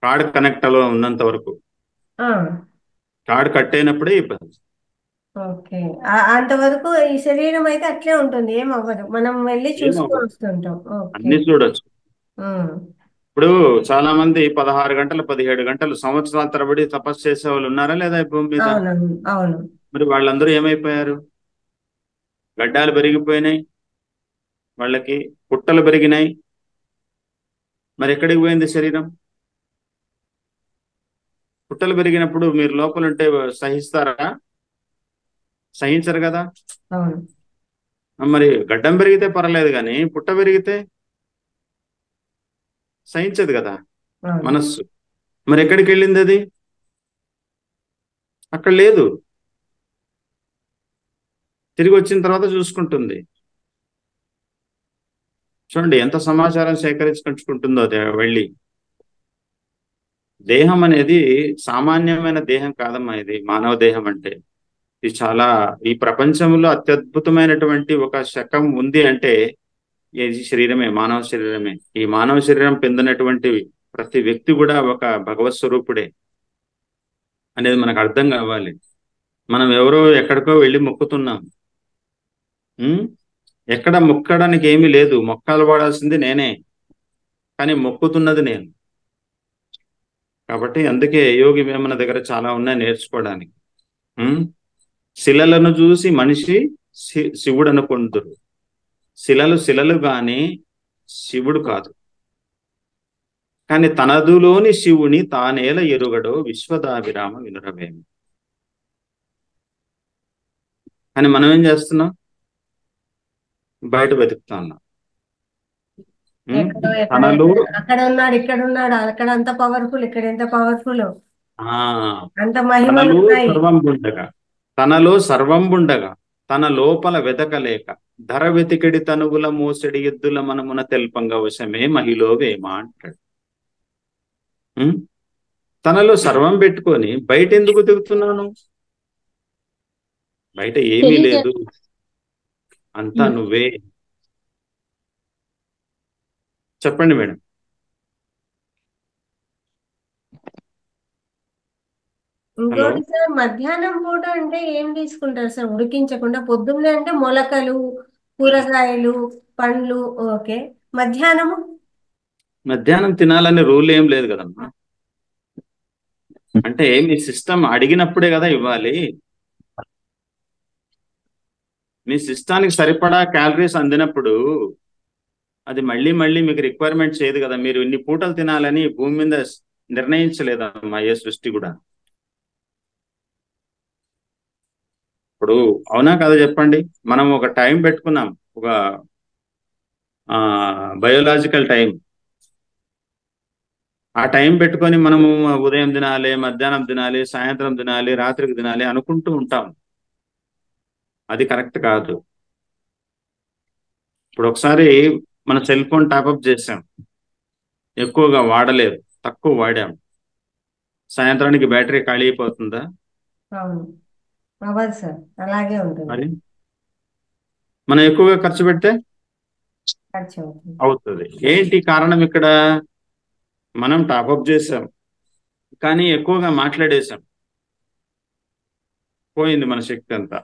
కార్డ్ కనెక్ట్ అలో ఉన్నంత వరకు. ఆ, కార్డ్ కట్ అయినప్పుడే ఇబ్బంది. ఓకే. అంతవరకు ఈ శరీరం అయితే అట్లే ఉంటుంది, ఏం అవ్వదు, మనం వెళ్ళి ఏం చూసుకొని అవ్వదు, వస్తుంటాం. ఓకే. అన్ని చూడొచ్చు. ఉమ్, ఇప్పుడు చాలా మంది 16 గంటలు 17 గంటలు సంవత్సరాల తరబడి తపస్సు చేసే వాళ్ళు ఉన్నారా లేదా ఈ భూమి మీద? అవునవును, అవును. మరి వాళ్ళందరూ ఏమైపోయారు? గడ్డాలు పెరిగిపోయినాయి, వాళ్ళకి పుట్టలు పెరిగినాయి, మరి ఎక్కడికి పోయింది శరీరం? పుట్టలు పెరిగినప్పుడు మీరు లోపల ఉంటే సహిస్తారా? సహించరు కదా. అవును, మరి గడ్డం పెరిగితే పర్లేదు కానీ పుట్ట పెరిగితే సహించదు కదా అవును. మనస్సు. మరి ఎక్కడికి వెళ్ళింది అది? అక్కడ లేదు, తిరిగి వచ్చిన తర్వాత చూసుకుంటుంది. చూడండి ఎంత సమాచారం సేకరించుకుంటుందో అది వెళ్ళి. దేహం అనేది సామాన్యమైన దేహం కాదమ్మా, ఇది మానవ దేహం అంటే. ఇది చాలా, ఈ ప్రపంచంలో అత్యద్భుతమైనటువంటి ఒక శకం ఉంది అంటే ఇది శరీరమే, మానవ శరీరమే. ఈ మానవ శరీరం పొందినటువంటి ప్రతి వ్యక్తి కూడా ఒక భగవత్ స్వరూపుడే అనేది మనకు అర్థం కావాలి. మనం ఎవరో ఎక్కడికో వెళ్ళి మొక్కుతున్నాం. ఉం? ఎక్కడ మొక్కడానికి ఏమీ లేదు, మొక్కలు పడాల్సింది నేనే, కానీ మొక్కుతున్నది నేను. కాబట్టి అందుకే యోగి వేమన దగ్గర చాలా ఉన్నాయి నేర్చుకోవడానికి. ఉం? శిలలను చూసి మనిషి శివుడు అనుకుందరు. శిలలు శిలలు గాని శివుడు కాదు. కానీ తనదులోని శివుని తానేల ఎరుగడో విశ్వదాభిరామ వినురవేమి. కానీ మనం ఏం చేస్తున్నాం? బయట వెతుకుతా ఉన్నాం. ఎక్కడో ఎక్కడో తనలో అక్కడ ఉన్నాడు, ఇక్కడ ఉన్నాడు, అక్కడ అంత పవర్ఫుల్, ఇక్కడ ఎంత పవర్ఫుల్, ఆ అంత మహిమలు తనలో ఉన్నాయి. సర్వంబుండగా, తనలో సర్వంబుండగా తన లోపల వెతకలేక ధర వెతికెడి తనువుల మోసడి ఎద్దుల మనమున తెల్పంగా వశమే మహిలో వేమ అంటాడు. ఉం? తనలో సర్వం పెట్టుకొని బయట ఎందుకు తిరుగుతున్నాను? బయట ఏమీ లేదు, అంతా నువ్వే. చెప్పండి మేడం. హలో. ఇంకోటి సార్, మధ్యాహ్నం పూట అంటే ఏం తీసుకుంటారు సార్ ఉడికించకుండా? పొద్దున్నే అంటే మొలకలు, కూరగాయలు, పండ్లు, ఓకే. మధ్యాహ్నము? మధ్యాహ్నం తినాలనే రూల్ ఏం లేదు కదమ్మా. అంటే మీ సిస్టమ్ అడిగినప్పుడే కదా ఇవ్వాలి. మీ సిస్టానికి సరిపడా క్యాలరీస్ అందినప్పుడు అది మళ్ళీ మళ్ళీ మీకు రిక్వైర్మెంట్ చేయదు కదా. మీరు ఇన్ని పూటలు తినాలని భూమి మీద నిర్ణయించలేదమ్మా ఏ సృష్టి కూడా. ఇప్పుడు అవునా కదా చెప్పండి. మనం ఒక టైం పెట్టుకున్నాం, ఒక బయోలాజికల్ టైం. ఆ టైం పెట్టుకొని మనము ఉదయం తినాలి, మధ్యాహ్నం తినాలి, సాయంత్రం తినాలి, రాత్రికి తినాలి అనుకుంటూ ఉంటాం. అది కరెక్ట్ కాదు. ఇప్పుడు ఒకసారి మన సెల్ ఫోన్ టాప్అప్ చేసాం, ఎక్కువగా వాడలేదు, తక్కువ వాడాం, సాయంత్రానికి బ్యాటరీ ఖాళీ అయిపోతుందా? అవును, అవ్వదు సార్, అలాగే ఉంటుంది, మరి మనం ఎక్కువగా ఖర్చు పెడితే ఖర్చు అవుతుంది. అవుతుంది. ఏంటి కారణం ఇక్కడ? మనం టాప్అప్ చేసాం కానీ ఎక్కువగా మాట్లాడేసాం, పోయింది మన శక్తి అంతా.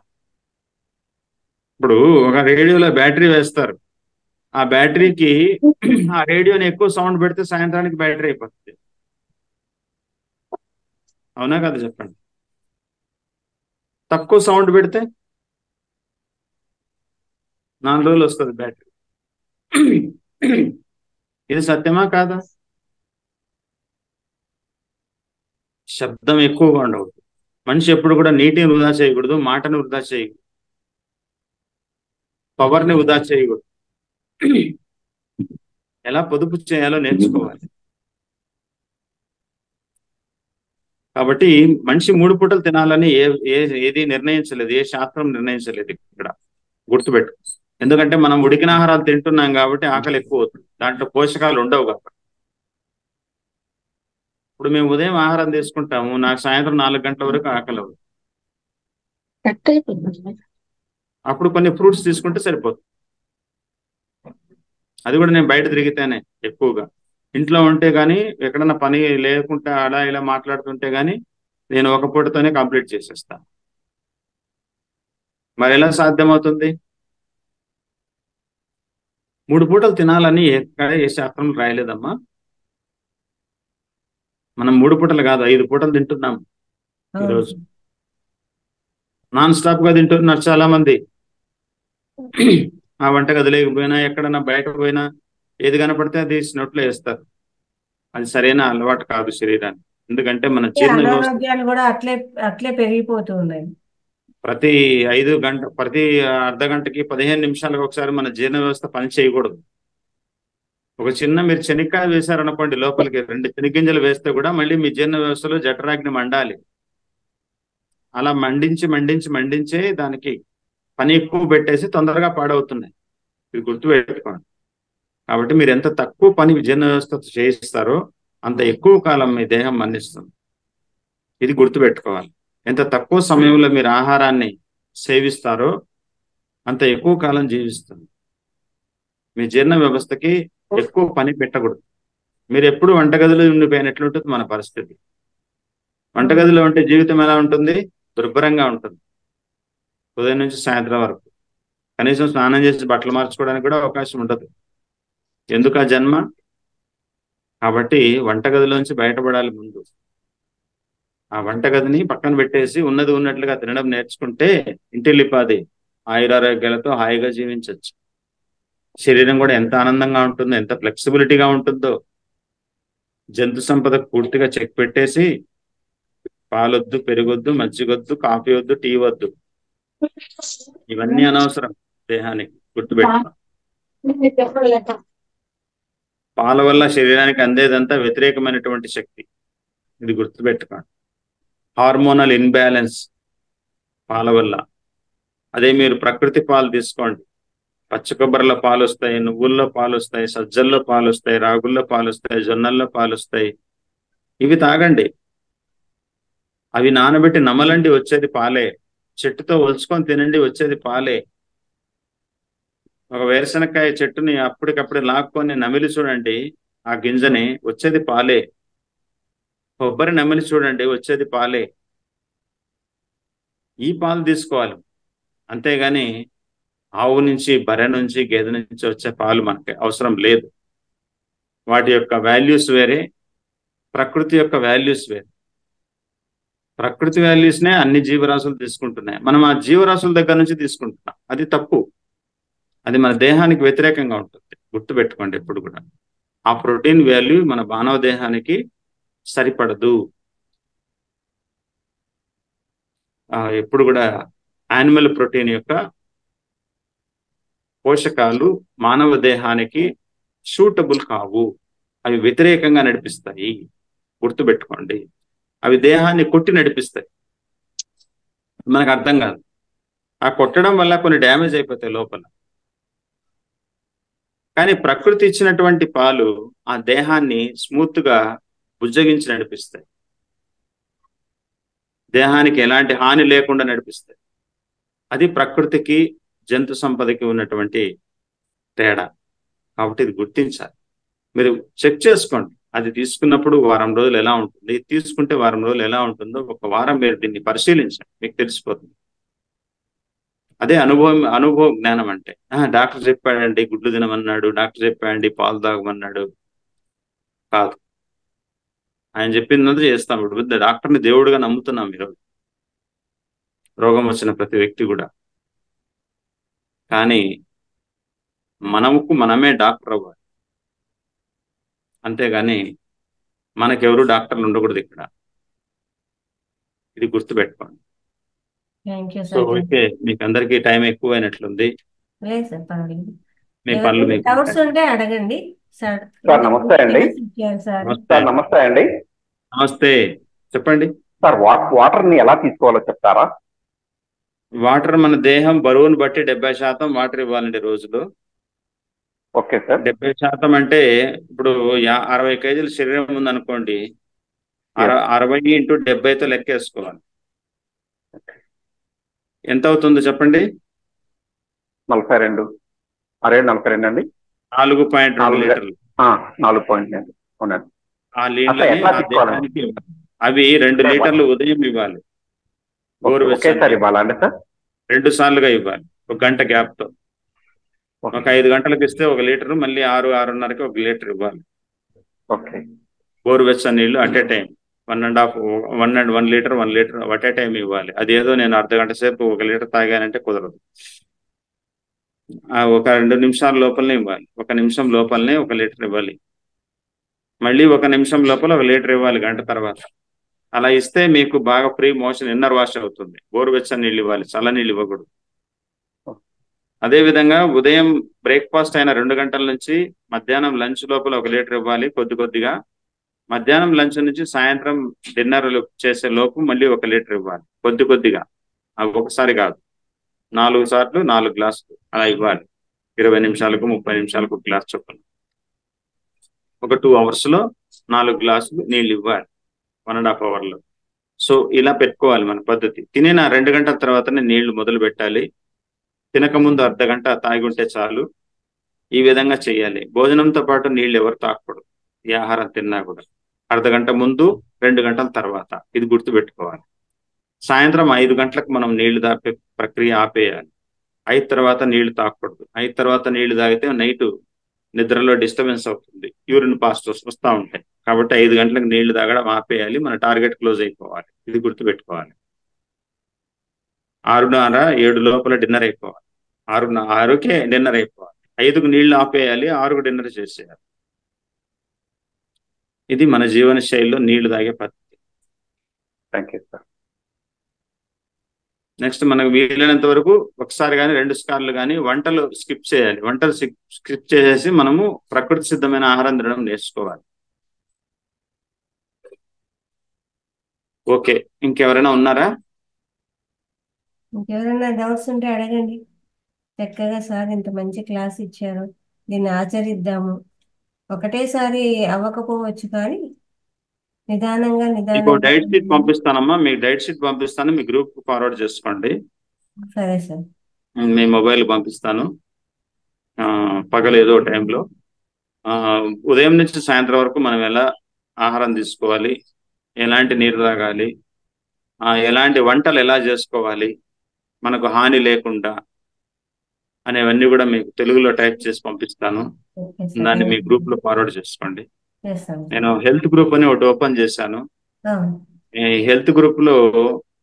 ఇప్పుడు ఒక రేడియోలో బ్యాటరీ వేస్తారు, ఆ బ్యాటరీకి ఆ రేడియోని ఎక్కువ సౌండ్ పెడితే సాయంత్రానికి బ్యాటరీ అయిపోతుంది. అవునా కదా చెప్పండి? తక్కువ సౌండ్ పెడితే 4 రోజులు వస్తుంది బ్యాటరీ. ఇది సత్యమా కాదా? శబ్దం ఎక్కువగా ఉండకూడదు. మనిషి ఎప్పుడు కూడా నీటిని వృధా చేయకూడదు, మాటను వృధా చేయకూడదు, పవర్ని వృధా చేయకూడదు. ఎలా పొదుపు చేయాలో నేర్చుకోవాలి. కాబట్టి మనిషి 3 పూటలు తినాలని ఏది నిర్ణయించలేదు, ఏ శాస్త్రం నిర్ణయించలేదు ఇక్కడ, గుర్తుపెట్టు. ఎందుకంటే మనం ఉడికిన ఆహారాలు తింటున్నాం కాబట్టి ఆకలి ఎక్కువ అవుతుంది, దాంట్లో పోషకాలు ఉండవు కాబట్టి. ఇప్పుడు మేము ఉదయం ఆహారం తీసుకుంటాము, నాకు సాయంత్రం 4 గంటల వరకు ఆకలి అవుతుంది. అప్పుడు కొన్ని ఫ్రూట్స్ తీసుకుంటే సరిపోతుంది. అది కూడా నేను బయట తిరిగితేనే ఎక్కువగా. ఇంట్లో ఉంటే కానీ, ఎక్కడన్నా పని లేకుంటే అలా ఇలా మాట్లాడుతుంటే కానీ నేను ఒక పూటతోనే కంప్లీట్ చేసేస్తాను. మరి ఎలా సాధ్యమవుతుంది? 3 పూటలు తినాలని ఎక్కడ ఏ శాస్త్రం రాయలేదమ్మా. మనం 3 పూటలు కాదు, 5 పూటలు తింటున్నాం అవును ఈరోజు. సార్. నాన్ స్టాప్ గా తింటున్నారు చాలా మంది. ఆ వంటగదిలోకి పోయినా, ఎక్కడన్నా బయట పోయినా, ఏది కనపడితే అది నోట్లో వేస్తారు. అది సరైన అలవాటు కాదు శరీరానికి. ఎందుకంటే మన ఈ జీర్ణ వ్యవస్థ అనారోగ్యాలు కూడా అట్లే అట్లే పెరిగిపోతూ ఉన్నాయి. ప్రతి 5 గంట ప్రతి అర్ధ గంటకి 15 నిమిషాలకు ఒకసారి మన జీర్ణ వ్యవస్థ పని చేయకూడదు. ఒక చిన్న మీరు శనక్కాయ వేశారనుకోండి, లోపలికి 2 శనగింజలు వేస్తే కూడా మళ్ళీ మీ జీర్ణ వ్యవస్థలో జఠరాగ్ని మండాలి. అలా మండించే దానికి పని ఎక్కువ పెట్టేసి తొందరగా పాడవుతున్నాయి. ఇది గుర్తుపెట్టుకోండి. కాబట్టి మీరు ఎంత తక్కువ పని జీర్ణ వ్యవస్థ చేయిస్తారో అంత ఎక్కువ కాలం మీ దేహం మన్నిస్తుంది. ఇది గుర్తుపెట్టుకోవాలి. ఎంత తక్కువ సమయంలో మీరు ఆహారాన్ని సేవిస్తారో అంత ఎక్కువ కాలం జీవిస్తుంది. మీ జీర్ణ వ్యవస్థకి ఎక్కువ పని పెట్టకూడదు. మీరు ఎప్పుడు వంటగదిలో ఉండిపోయినట్లుంటుంది మన పరిస్థితి. వంటగదిలో ఉంటే జీవితం ఎలా ఉంటుంది? దుర్భరంగా ఉంటుంది, ఉదయం నుంచి సాయంత్రం వరకు. కనీసం స్నానం చేసి బట్టలు మార్చుకోవడానికి కూడా అవకాశం ఉండదు. ఎందుకు ఆ జన్మ? కాబట్టి వంటగదిలోంచి బయటపడాలి ముందు. ఆ వంటగదిని పక్కన పెట్టేసి ఉన్నది ఉన్నట్లుగా తినడం నేర్చుకుంటే ఇంటిల్లిపాది ఆయురారోగ్యాలతో హాయిగా జీవించవచ్చు. శరీరం కూడా ఎంత ఆనందంగా ఉంటుందో, ఎంత ఫ్లెక్సిబిలిటీగా ఉంటుందో. జంతు సంపద పూర్తిగా చెక్ పెట్టేసి పాలొద్దు, పెరుగొద్దు, మజ్జిగొద్దు, కాఫీ వద్దు, టీ వద్దు, ఇవన్నీ అనవసరం దేహానికి. గుర్తుపెట్టుకో. పాల వల్ల శరీరానికి అందేదంతా వ్యతిరేకమైనటువంటి శక్తి. ఇది గుర్తుపెట్టుకోండి. హార్మోనల్ ఇన్బ్యాలెన్స్ పాల వల్ల. అదే మీరు ప్రకృతి పాలు తీసుకోండి, పచ్చ కొబ్బరిలో పాలు వస్తాయి, నువ్వుల్లో పాలు వస్తాయి, సజ్జల్లో పాలు వస్తాయి, రాగుల్లో పాలు వస్తాయి, జొన్నల్లో పాలు వస్తాయి. ఇవి తాగండి. అవి నానబెట్టి నమలండి, వచ్చేది పాలే. చెట్టుతో ఒలుచుకొని తినండి, వచ్చేది పాలే. ఒక వేరుశనక్కాయ చెట్టుని అప్పటికప్పుడు లాక్కొని నమిలి చూడండి, ఆ గింజని, వచ్చేది పాలే. కొబ్బరి నమిలి చూడండి, వచ్చేది పాలే. ఈ పాలు తీసుకోవాలి. అంతేగాని ఆవు నుంచి, బర్రె నుంచి, గేదె నుంచి వచ్చే పాలు మనకి అవసరం లేదు. వాటి యొక్క వాల్యూస్ వేరే, ప్రకృతి యొక్క వాల్యూస్ వేరే. ప్రకృతి వాల్యూస్నే అన్ని జీవరాశులు తీసుకుంటున్నాయి, మనం ఆ జీవరాశుల దగ్గర నుంచి తీసుకుంటున్నాం. అది తప్పు. అది మన దేహానికి వ్యతిరేకంగా ఉంటుంది. గుర్తుపెట్టుకోండి ఎప్పుడు కూడా. ఆ ప్రోటీన్ వాల్యూ మన మానవ దేహానికి సరిపడదు. ఎప్పుడు కూడా యానిమల్ ప్రోటీన్ యొక్క పోషకాలు మానవ దేహానికి సూటబుల్ కావు. అవి వ్యతిరేకంగా నడిపిస్తాయి. గుర్తుపెట్టుకోండి. అవి దేహాన్ని కొట్టి నడిపిస్తాయి. మనకు అర్థం కాదు. ఆ కొట్టడం వల్ల కొన్ని డ్యామేజ్ అయిపోతాయి లోపల. కానీ ప్రకృతి ఇచ్చినటువంటి పాలు ఆ దేహాన్ని స్మూత్ గా బుజ్జగించి నడిపిస్తాయి, దేహానికి ఎలాంటి హాని లేకుండా నడిపిస్తాయి. అది ప్రకృతికి జంతు సంపదకి ఉన్నటువంటి తేడా. కాబట్టి ఇది గుర్తించాలి. మీరు చెక్ చేసుకోండి, అది తీసుకున్నప్పుడు వారం రోజులు ఎలా ఉంటుంది, తీసుకుంటే వారం రోజులు ఎలా ఉంటుందో ఒక వారం మీరు దీన్ని పరిశీలించండి, మీకు తెలిసిపోతుంది. అదే అనుభవ జ్ఞానం అంటే. డాక్టర్ చెప్పాడండి గుడ్లు తినమన్నాడు, డాక్టర్ చెప్పాడండి పాలు తాగమన్నాడు కాదు. ఆయన చెప్పిందంతా చేస్తాం. ఇప్పుడు డాక్టర్ని దేవుడిగా నమ్ముతున్నాం ఈరోజు, రోగం వచ్చిన ప్రతి వ్యక్తి కూడా. కానీ మనముకు మనమే డాక్టర్ అవ్వాలి, అంతేగాని మనకెవరు డాక్టర్లు ఉండకూడదు ఇక్కడ. ఇది గుర్తుపెట్టుకోండి. Thank you so sir. Okay, మీకు అందరికీ టైం ఎక్కువైనట్లుంది. లేదు సార్, పర్వాలేదు. మీ పనులు ఎవరైనా మీకు డౌట్స్ ఉంటాయి. ఉంటే అడగండి సార్. సార్ నమస్తే అండి. సార్ నమస్తే. సార్ నమస్తే అండి. నమస్తే, చెప్పండి. సార్ వాటర్ ని ఎలా తీసుకోవాలో చెప్తారా? వాటర్ మన దేహం బరువును బట్టి 70% వాటర్ ఇవ్వాలండి రోజులో. Okay sir. 70% అంటే ఇప్పుడు 60 కేజీల శరీరం ఉందనుకోండి, 60 ఇంటూ 70తో లెక్కేసుకోవాలి. ఎంత అవుతుందో చెప్పండి. 42 42 అండి. 4.2 లీటర్లు. 4.2 అవునండి. ఆ నీళ్ళని ఎట్లా ఆ తీసుకోవాలి? దేహానికి ఇవ్వాలి. అవి 2 లీటర్లు ఉదయం ఇవ్వాలి, ఒకేసారి ఇవ్వాలండి సార్? 2 సార్లుగా ఇవ్వాలి, ఒక గంట గ్యాప్ తో. ఒక 5 గంటలకు ఇస్తే 1 లీటరు, మళ్ళీ 6-6:30కి 1 లీటర్ ఇవ్వాలి. ఓకే. గోరువెచ్చని నీళ్లు at a time 1.5 litre 1 litre at a time ఇవ్వాలి. అదేదో నేను అర్ధ గంట సేపు 1 లీటర్ తాగానంటే కుదరదు. ఒక 2 నిమిషాల లోపలనే ఇవ్వాలి, 1 నిమిషం లోపలనే 1 లీటర్ ఇవ్వాలి, మళ్ళీ 1 నిమిషం లోపల 1 లీటర్ ఇవ్వాలి గంట తర్వాత. అలా ఇస్తే మీకు బాగా ఫ్రీ మోషన్, ఇన్నర్ వాష్ అవుతుంది. గోరువెచ్చని నీళ్ళు ఇవ్వాలి, చల్ల నీళ్ళు ఇవ్వకూడదు. అదేవిధంగా ఉదయం బ్రేక్ఫాస్ట్ అయిన 2 గంటల నుంచి మధ్యాహ్నం లంచ్ లోపల 1 లీటర్ ఇవ్వాలి కొద్ది కొద్దిగా. మధ్యాహ్నం లంచ్ నుంచి సాయంత్రం డిన్నర్ చేసే లోపు మళ్ళీ 1 లీటర్ ఇవ్వాలి కొద్ది కొద్దిగా. అవి ఒకసారి కాదు, 4 సార్లు 4 గ్లాసులు అలా ఇవ్వాలి. 20 నిమిషాలకు 30 నిమిషాలకు 1 గ్లాస్ చొప్పున. ఒక 2 అవర్స్ లో 4 గ్లాసులు నీళ్ళు ఇవ్వాలి, 1.5 అవర్లో. సో ఇలా పెట్టుకోవాలి మన పద్ధతి. తినిన 2 గంటల తర్వాతనే నీళ్లు మొదలు పెట్టాలి. తినకముందు అర్ధ గంట తాగి ఉంటే చాలు. ఈ విధంగా చేయాలి. భోజనంతో పాటు నీళ్లు ఎవరు తాగకూడదు, ఈ ఆహారం తిన్నా కూడా. అర్ధ గంట ముందు, 2 గంటల తర్వాత, ఇది గుర్తుపెట్టుకోవాలి. సాయంత్రం 5 గంటలకు మనం నీళ్లు తాగే ప్రక్రియ ఆపేయాలి. 5 తర్వాత నీళ్లు తాగకూడదు. 5 తర్వాత నీళ్లు తాగితే నైట్ నిద్రలో డిస్టర్బెన్స్ అవుతుంది, యూరిన్ పాస్ వస్తూ ఉంటాయి. కాబట్టి 5 గంటలకు నీళ్లు తాగడం ఆపేయాలి, మన టార్గెట్ క్లోజ్ అయిపోవాలి. ఇది గుర్తుపెట్టుకోవాలి. 6:30-7 లోపల డిన్నర్ అయిపోవాలి. 6:30కే డిన్నర్ అయిపోవాలి. 5కు నీళ్లు ఆపేయాలి, 6కు డిన్నర్ చేసేయాలి. ఇది మన జీవన శైలిలో నీళ్లు తాగే పద్ధతి. Thank you sir. నెక్స్ట్ మనకు వీలైనంత వరకు ఒకసారి కానీ 2 సార్లు కానీ వంటలు స్కిప్ చేయాలి. వంటలు స్కిప్ చేసేసి మనము ప్రకృతి సిద్ధమైన ఆహారం తినడం నేర్చుకోవాలి. ఓకే, ఇంకెవరైనా ఉన్నారా? ఇంకెవరైనా డౌట్స్ ఉంటే అడగండి. చక్కగా సార్ ఇంత మంచి క్లాస్ ఇచ్చారు, దీన్ని ఆచరిద్దాము. ఒకటేసారి అవ్వకపోవచ్చు కానీ నిదానంగా మీకు డైట్ షీట్ నిదానంగా. పంపిస్తానమ్మా, మీకు డైట్ షీట్ పంపిస్తాను, మీ గ్రూప్ ఫార్వర్డ్ చేసుకోండి. సరే సార్. మీ మొబైల్ పంపిస్తాను. పగలు ఏదో టైంలో ఉదయం నుంచి సాయంత్రం వరకు మనం ఎలా ఆహారం తీసుకోవాలి, ఎలాంటి నీరు తాగాలి, ఎలాంటి వంటలు ఎలా చేసుకోవాలి మనకు హాని లేకుండా అనేవన్నీ కూడా మీకు తెలుగులో టైప్ చేసి పంపిస్తాను. Okay sir. దాన్ని మీ గ్రూప్ లో ఫార్వర్డ్ చేసుకోండి. చేస్తాను సార్. నేను హెల్త్ గ్రూప్ అని ఒకటి ఓపెన్ చేశాను. ఈ హెల్త్ గ్రూప్ లో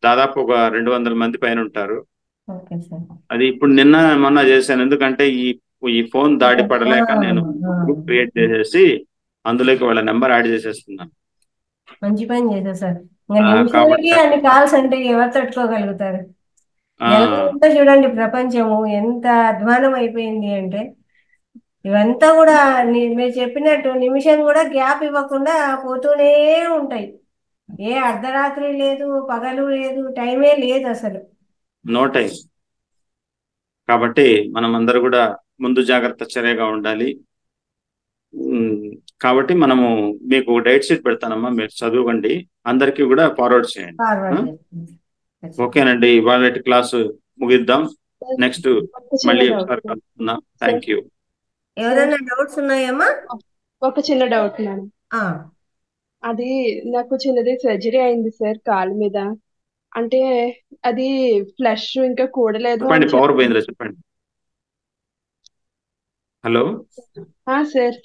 దాదాపు ఒక 200 మంది పైన ఉంటారు. Okay sir. అది ఇప్పుడు నిన్న మొన్న చేశాను, ఎందుకంటే ఈ ఫోన్ దాడి పడలేక నేను గ్రూప్ క్రియేట్ చేసేసి అందులోకి వాళ్ళ నెంబర్ యాడ్ చేసేస్తున్నాను. మంచి పని చేశారు సార్. ఇంకా నిమిషానికి కాబట్టి అన్ని కాల్స్ అంటే ఎవరు తట్టుకోగలుగుతారు? ఆ, ఎలా ఉందో చూడండి, ప్రపంచము ఎంత అధ్వానం అయిపోయింది అంటే ఇవంతా కూడా మీరు చెప్పినట్టు నిమిషం కూడా గ్యాప్ ఇవ్వకుండా పోతూనే ఉంటాయి. ఏ అర్ధరాత్రి లేదు, పగలు లేదు, టైమే లేదు అసలు. No time. కాబట్టి మనం అందరూ కూడా ముందు జాగ్రత్త చర్యగా ఉండాలి. కాబట్టి మనము మీకు డైట్ షీట్ పెడతానమ్మా, మీరు చదవండి, అందరికీ కూడా ఫార్వర్డ్ చేయండి. ఫార్వర్డ్ చేయండి. ఓకేనండి, ఇవాళ క్లాసు ముగిద్దాం. నెక్స్ట్ ఒక చిన్న మళ్ళీ డౌట్ ఒకసారి కలుసుకుందాం. Thank you. ఎవరైనా డౌట్స్ ఉన్నాయమ్మా? ఒక చిన్న డౌట్ మేడం. ఆ, అది నాకు చిన్నది సర్జరీ అయింది సార్ కాలు మీద. అంటే అది ఫ్లష్ ఇంకా కూడలేదు చెప్పండి, అని పవర్ చెప్పారు. పోయిందిరా, చెప్పండి. హలో, సార్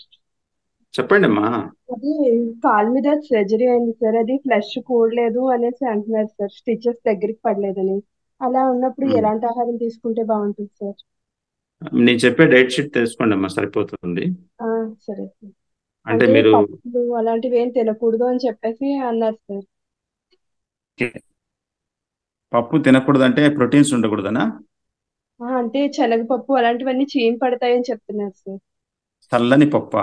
చెప్పండి అమ్మా. అది కాలు మీద సర్జరీ అయింది సార్, అది ఫ్లష్ కూడలేదు అనేసి అంటున్నారు సార్, స్టిచెస్ దగ్గరికి పడలేదని. అలా ఉన్నప్పుడు ఎలాంటి ఆహారం తీసుకుంటే బాగుంటుంది సార్? నేను చెప్పే డైట్ షీట్ తీసుకోండి అమ్మా, సరిపోతుంది. సరే సార్. అంటే అంటే మీరు పప్పులు అలాంటివి ఏం తినకూడదు అని చెప్పేసి అన్నారు సార్. పప్పు తినకూడదు అంటే ప్రోటీన్స్ ఉండకూడదనా? అంటే శనగపప్పు అలాంటివన్నీ చీమ్ పడతాయని చెప్తున్నారు సార్. చల్లని పప్ప,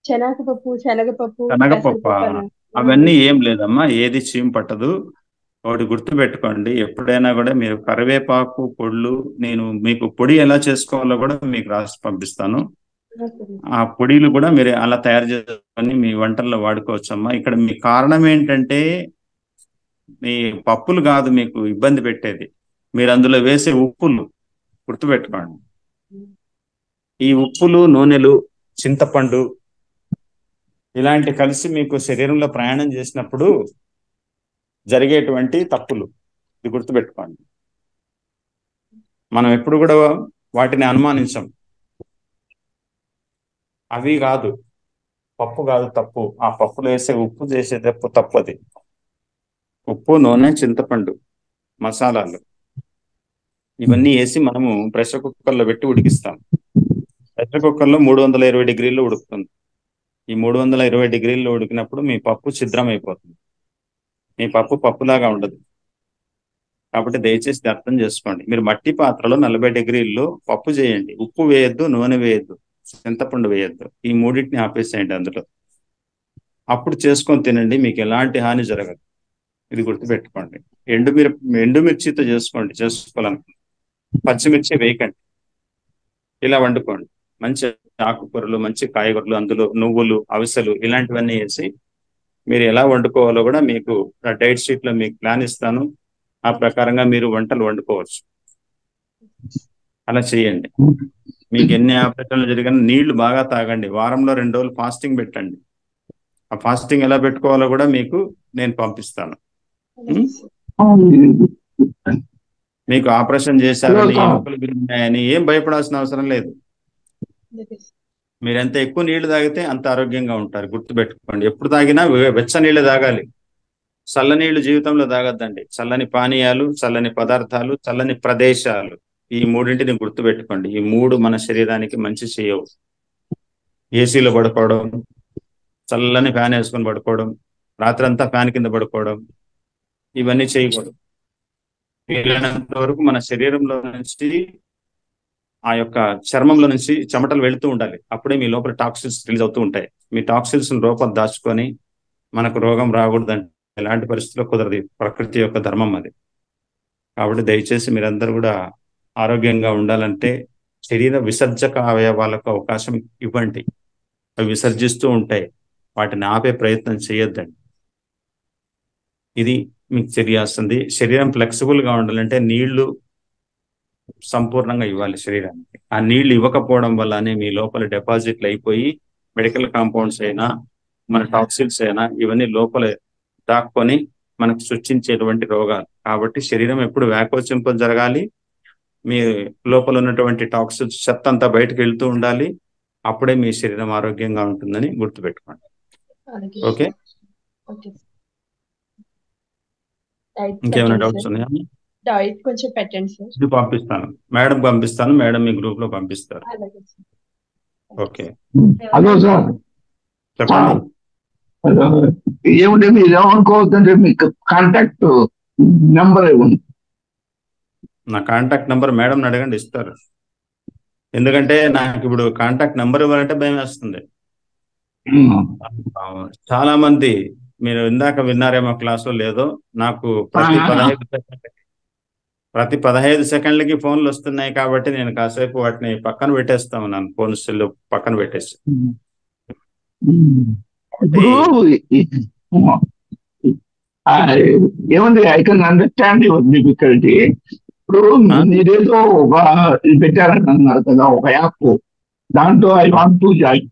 శనగపప్పు, శనగపప్పు, శనగపప్ప, పెసరపప్పు అలా. అవన్నీ ఏం లేదమ్మా, ఏది చీమ్ పట్టదు. ఒకటి గుర్తు పెట్టుకోండి, ఎప్పుడైనా కూడా మీరు కరివేపాకు పొడులు, నేను మీకు పొడి ఎలా చేసుకోవాలో కూడా మీకు రాసి పంపిస్తాను. ఆ పొడిలు కూడా మీరు అలా తయారు చేసుకొని మీ వంటల్లో వాడుకోవచ్చమ్మా. ఇక్కడ మీ కారణం ఏంటంటే మీ పప్పులు కాదు మీకు ఇబ్బంది పెట్టేది, మీరు అందులో వేసే ఉప్పులు. గుర్తుపెట్టుకోండి, ఈ ఉప్పులు, నూనెలు, చింతపండు ఇలాంటి కలిసి మీకు శరీరంలో ప్రయాణం చేసినప్పుడు జరిగేటువంటి తప్పులు, ఇది గుర్తుపెట్టుకోండి. మనం ఎప్పుడు కూడా వాటిని అనుమానించం. అవి కాదు, పప్పు కాదు తప్పు, ఆ పప్పులు వేసే ఉప్పు చేసే తప్పు అది. ఉప్పు, నూనె, చింతపండు, మసాలాలు ఇవన్నీ వేసి మనము ప్రెషర్ కుక్కర్లో పెట్టి ఉడికిస్తాం. ప్రెషర్ కుక్కర్లో 320 డిగ్రీల్లో ఉడుకుతుంది. ఈ 320 డిగ్రీల్లో ఉడికినప్పుడు మీ పప్పు ఛిద్రం అయిపోతుంది, మీ పప్పు పప్పులాగా ఉండదు. కాబట్టి దయచేసి అర్థం చేసుకోండి. మీరు మట్టి పాత్రలో 40 డిగ్రీల్లో పప్పు చేయండి, ఉప్పు వేయొద్దు, నూనె వేయొద్దు, చింతపండు వేయొద్దు, ఈ మూడింటిని ఆపేసేయండి అందులో. అప్పుడు చేసుకొని తినండి, మీకు ఎలాంటి హాని జరగదు. ఇది గుర్తుపెట్టుకోండి. ఎండుమిర్చితో చేసుకోవాలనుకోండి, పచ్చిమిర్చి వేయకండి, ఇలా వండుకోండి. మంచి ఆకుకూరలు, మంచి కాయగూరలు, అందులో నువ్వులు, అవిసెలు ఇలాంటివన్నీ వేసి మీరు ఎలా వండుకోవాలో కూడా మీకు డైట్ షీట్ లో మీకు ప్లాన్ ఇస్తాను. ఆ ప్రకారంగా మీరు వంటలు వండుకోవచ్చు. అలా చేయండి. మీకు ఎన్ని ఆపరేషన్లు జరిగినా నీళ్లు బాగా తాగండి. వారంలో 2 రోజులు ఫాస్టింగ్ పెట్టండి. ఆ ఫాస్టింగ్ ఎలా పెట్టుకోవాలో కూడా మీకు నేను పంపిస్తాను. మీకు ఆపరేషన్ చేశారని, ఎముకలు విరిగినాయని ఏం భయపడాల్సిన అవసరం లేదు. మీరు ఎంత ఎక్కువ నీళ్లు తాగితే అంత ఆరోగ్యంగా ఉంటారు. గుర్తుపెట్టుకోండి, ఎప్పుడు తాగినా వెచ్చ నీళ్లు తాగాలి, చల్ల నీళ్లు జీవితంలో తాగద్దండి. చల్లని పానీయాలు, చల్లని పదార్థాలు, చల్లని ప్రదేశాలు, ఈ మూడింటిని గుర్తుపెట్టుకోండి. ఈ మూడు మన శరీరానికి మంచి చేయవు. ఏసీలో పడుకోవడం, చల్లని ఫ్యాన్ వేసుకొని పడుకోవడం, రాత్రంతా ఫ్యాన్ కింద పడుకోవడం, ఇవన్నీ చేయకూడదు. వీలైనంత వరకు మన శరీరంలో నుంచి, ఆ యొక్క చర్మంలో నుంచి చెమటలు వెళుతూ ఉండాలి. అప్పుడే మీ లోపల టాక్సిన్స్ రిలీజ్ అవుతూ ఉంటాయి. మీ టాక్సిన్స్ లోపల దాచుకొని మనకు రోగం రాకూడదంటే ఎలాంటి పరిస్థితుల్లో కుదరదు. ప్రకృతి యొక్క ధర్మం అది. కాబట్టి దయచేసి మీరందరూ కూడా ఆరోగ్యంగా ఉండాలంటే శరీర విసర్జక అవయవాలకు అవకాశం ఇవ్వండి. అవి విసర్జిస్తూ ఉంటాయి, వాటిని ఆపే ప్రయత్నం చేయొద్దండి. ఇది మీకు తెలియాల్సింది. శరీరం ఫ్లెక్సిబుల్ గా ఉండాలంటే నీళ్లు సంపూర్ణంగా ఇవ్వాలి శరీరానికి. ఆ నీళ్లు ఇవ్వకపోవడం వల్లనే మీ లోపల డిపాజిట్లు అయిపోయి మెడికల్ కాంపౌండ్స్ అయినా, మన టాక్సిన్స్ అయినా ఇవన్నీ లోపల దాక్కొని మనకు సృష్టించేటువంటి రోగాలు. కాబట్టి శరీరం ఎప్పుడు వ్యాకోచింపం జరగాలి, మీ లోపల ఉన్నటువంటి టాక్సిన్స్ చెత్త అంతా బయటకు వెళ్తూ ఉండాలి. అప్పుడే మీ శరీరం ఆరోగ్యంగా ఉంటుందని గుర్తుపెట్టుకోండి. ఓకే, ఇంకేమైనా డౌట్స్ ఉన్నాయా? డైట్ కొంచెం పెట్టండి సార్. ఇది పంపిస్తాను, మేడం పంపిస్తాను, మేడం మీ గ్రూప్ లో పంపిస్తారు. అలాగే సార్. ఓకే, హలో సార్, చెప్పండి. ఏమంటే మీరు ఏమనుకోవద్దంటే మీకు కాంటాక్ట్ నెంబర్ ఇవ్వండి. నా కాంటాక్ట్ నెంబర్ మేడం అడగండి, ఇస్తారు. ఎందుకంటే నాకు ఇప్పుడు కాంటాక్ట్ నెంబర్ ఇవ్వాలంటే భయం వేస్తుంది. చాలా మంది, మీరు ఇందాక విన్నారేమో క్లాసులో లేదో, నాకు ప్రతి 15 ప్రతి 15 సెకండ్లకి ఫోన్లు వస్తున్నాయి కాబట్టి నేను కాసేపు వాటిని పక్కన పెట్టేస్తా ఉన్నాను. ఫోన్ సెల్ పక్కన పెట్టేసి. ఇప్పుడు ఆ, ఏముంది, I can understand your difficulty. ఇప్పుడు మీరేదో ఒక ఇది పెట్టారన్నారు కదా, ఒక యాప్, దాంట్లో I want to join.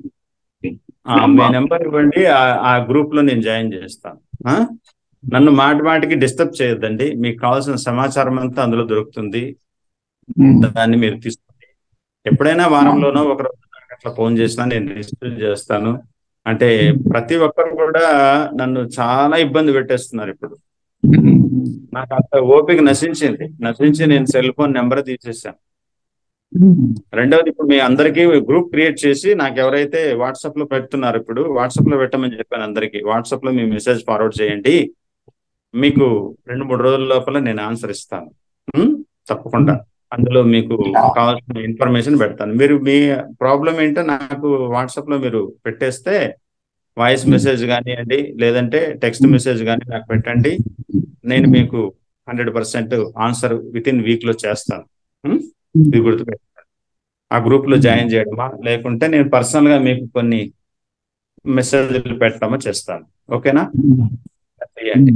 Me number ఇవ్వండి, ఆ గ్రూప్ లో నేను జాయిన్ చేస్తాను. నన్ను మాటికి డిస్టర్బ్ చేయొద్దండి. మీకు కావాల్సిన సమాచారం అంతా అందులో దొరుకుతుంది. దాన్ని మీరు తీసుకోండి. ఎప్పుడైనా వారంలోనో ఒక రోజు అట్లా ఫోన్ చేసినా నేను రిసీవ్ చేస్తాను. అంటే ప్రతి ఒక్కరు కూడా నన్ను చాలా ఇబ్బంది పెట్టేస్తున్నారు ఇప్పుడు. నాకు అంత ఓపిక నశించి నేను సెల్ ఫోన్ నెంబర్ తీసేసాను. రెండవది, ఇప్పుడు మీ అందరికీ గ్రూప్ క్రియేట్ చేసి నాకు ఎవరైతే వాట్సాప్ లో పెడుతున్నారు, ఇప్పుడు వాట్సాప్ లో పెట్టమని చెప్పాను అందరికి. వాట్సాప్ లో మీ మెసేజ్ ఫార్వర్డ్ చేయండి, మీకు 2-3 రోజుల లోపల నేను ఆన్సర్ ఇస్తాను. తప్పకుండా అందులో మీకు కావాల్సిన ఇన్ఫర్మేషన్ పెడతాను. మీరు మీ ప్రాబ్లం ఏంటో నాకు వాట్సాప్ లో మీరు పెట్టేస్తే, వాయిస్ మెసేజ్ కానివ్వండి లేదంటే టెక్స్ట్ మెసేజ్ కానీ నాకు పెట్టండి. నేను మీకు 100% ఆన్సర్ వితిన్ వీక్ లో చేస్తాను. ఇది గుర్తుపెట్టాను. ఆ గ్రూప్ లో జాయిన్ చేయడమా లేకుంటే నేను పర్సనల్ గా మీకు కొన్ని మెసేజ్లు పెట్టడమా చేస్తాను. ఓకేనా? చేయండి.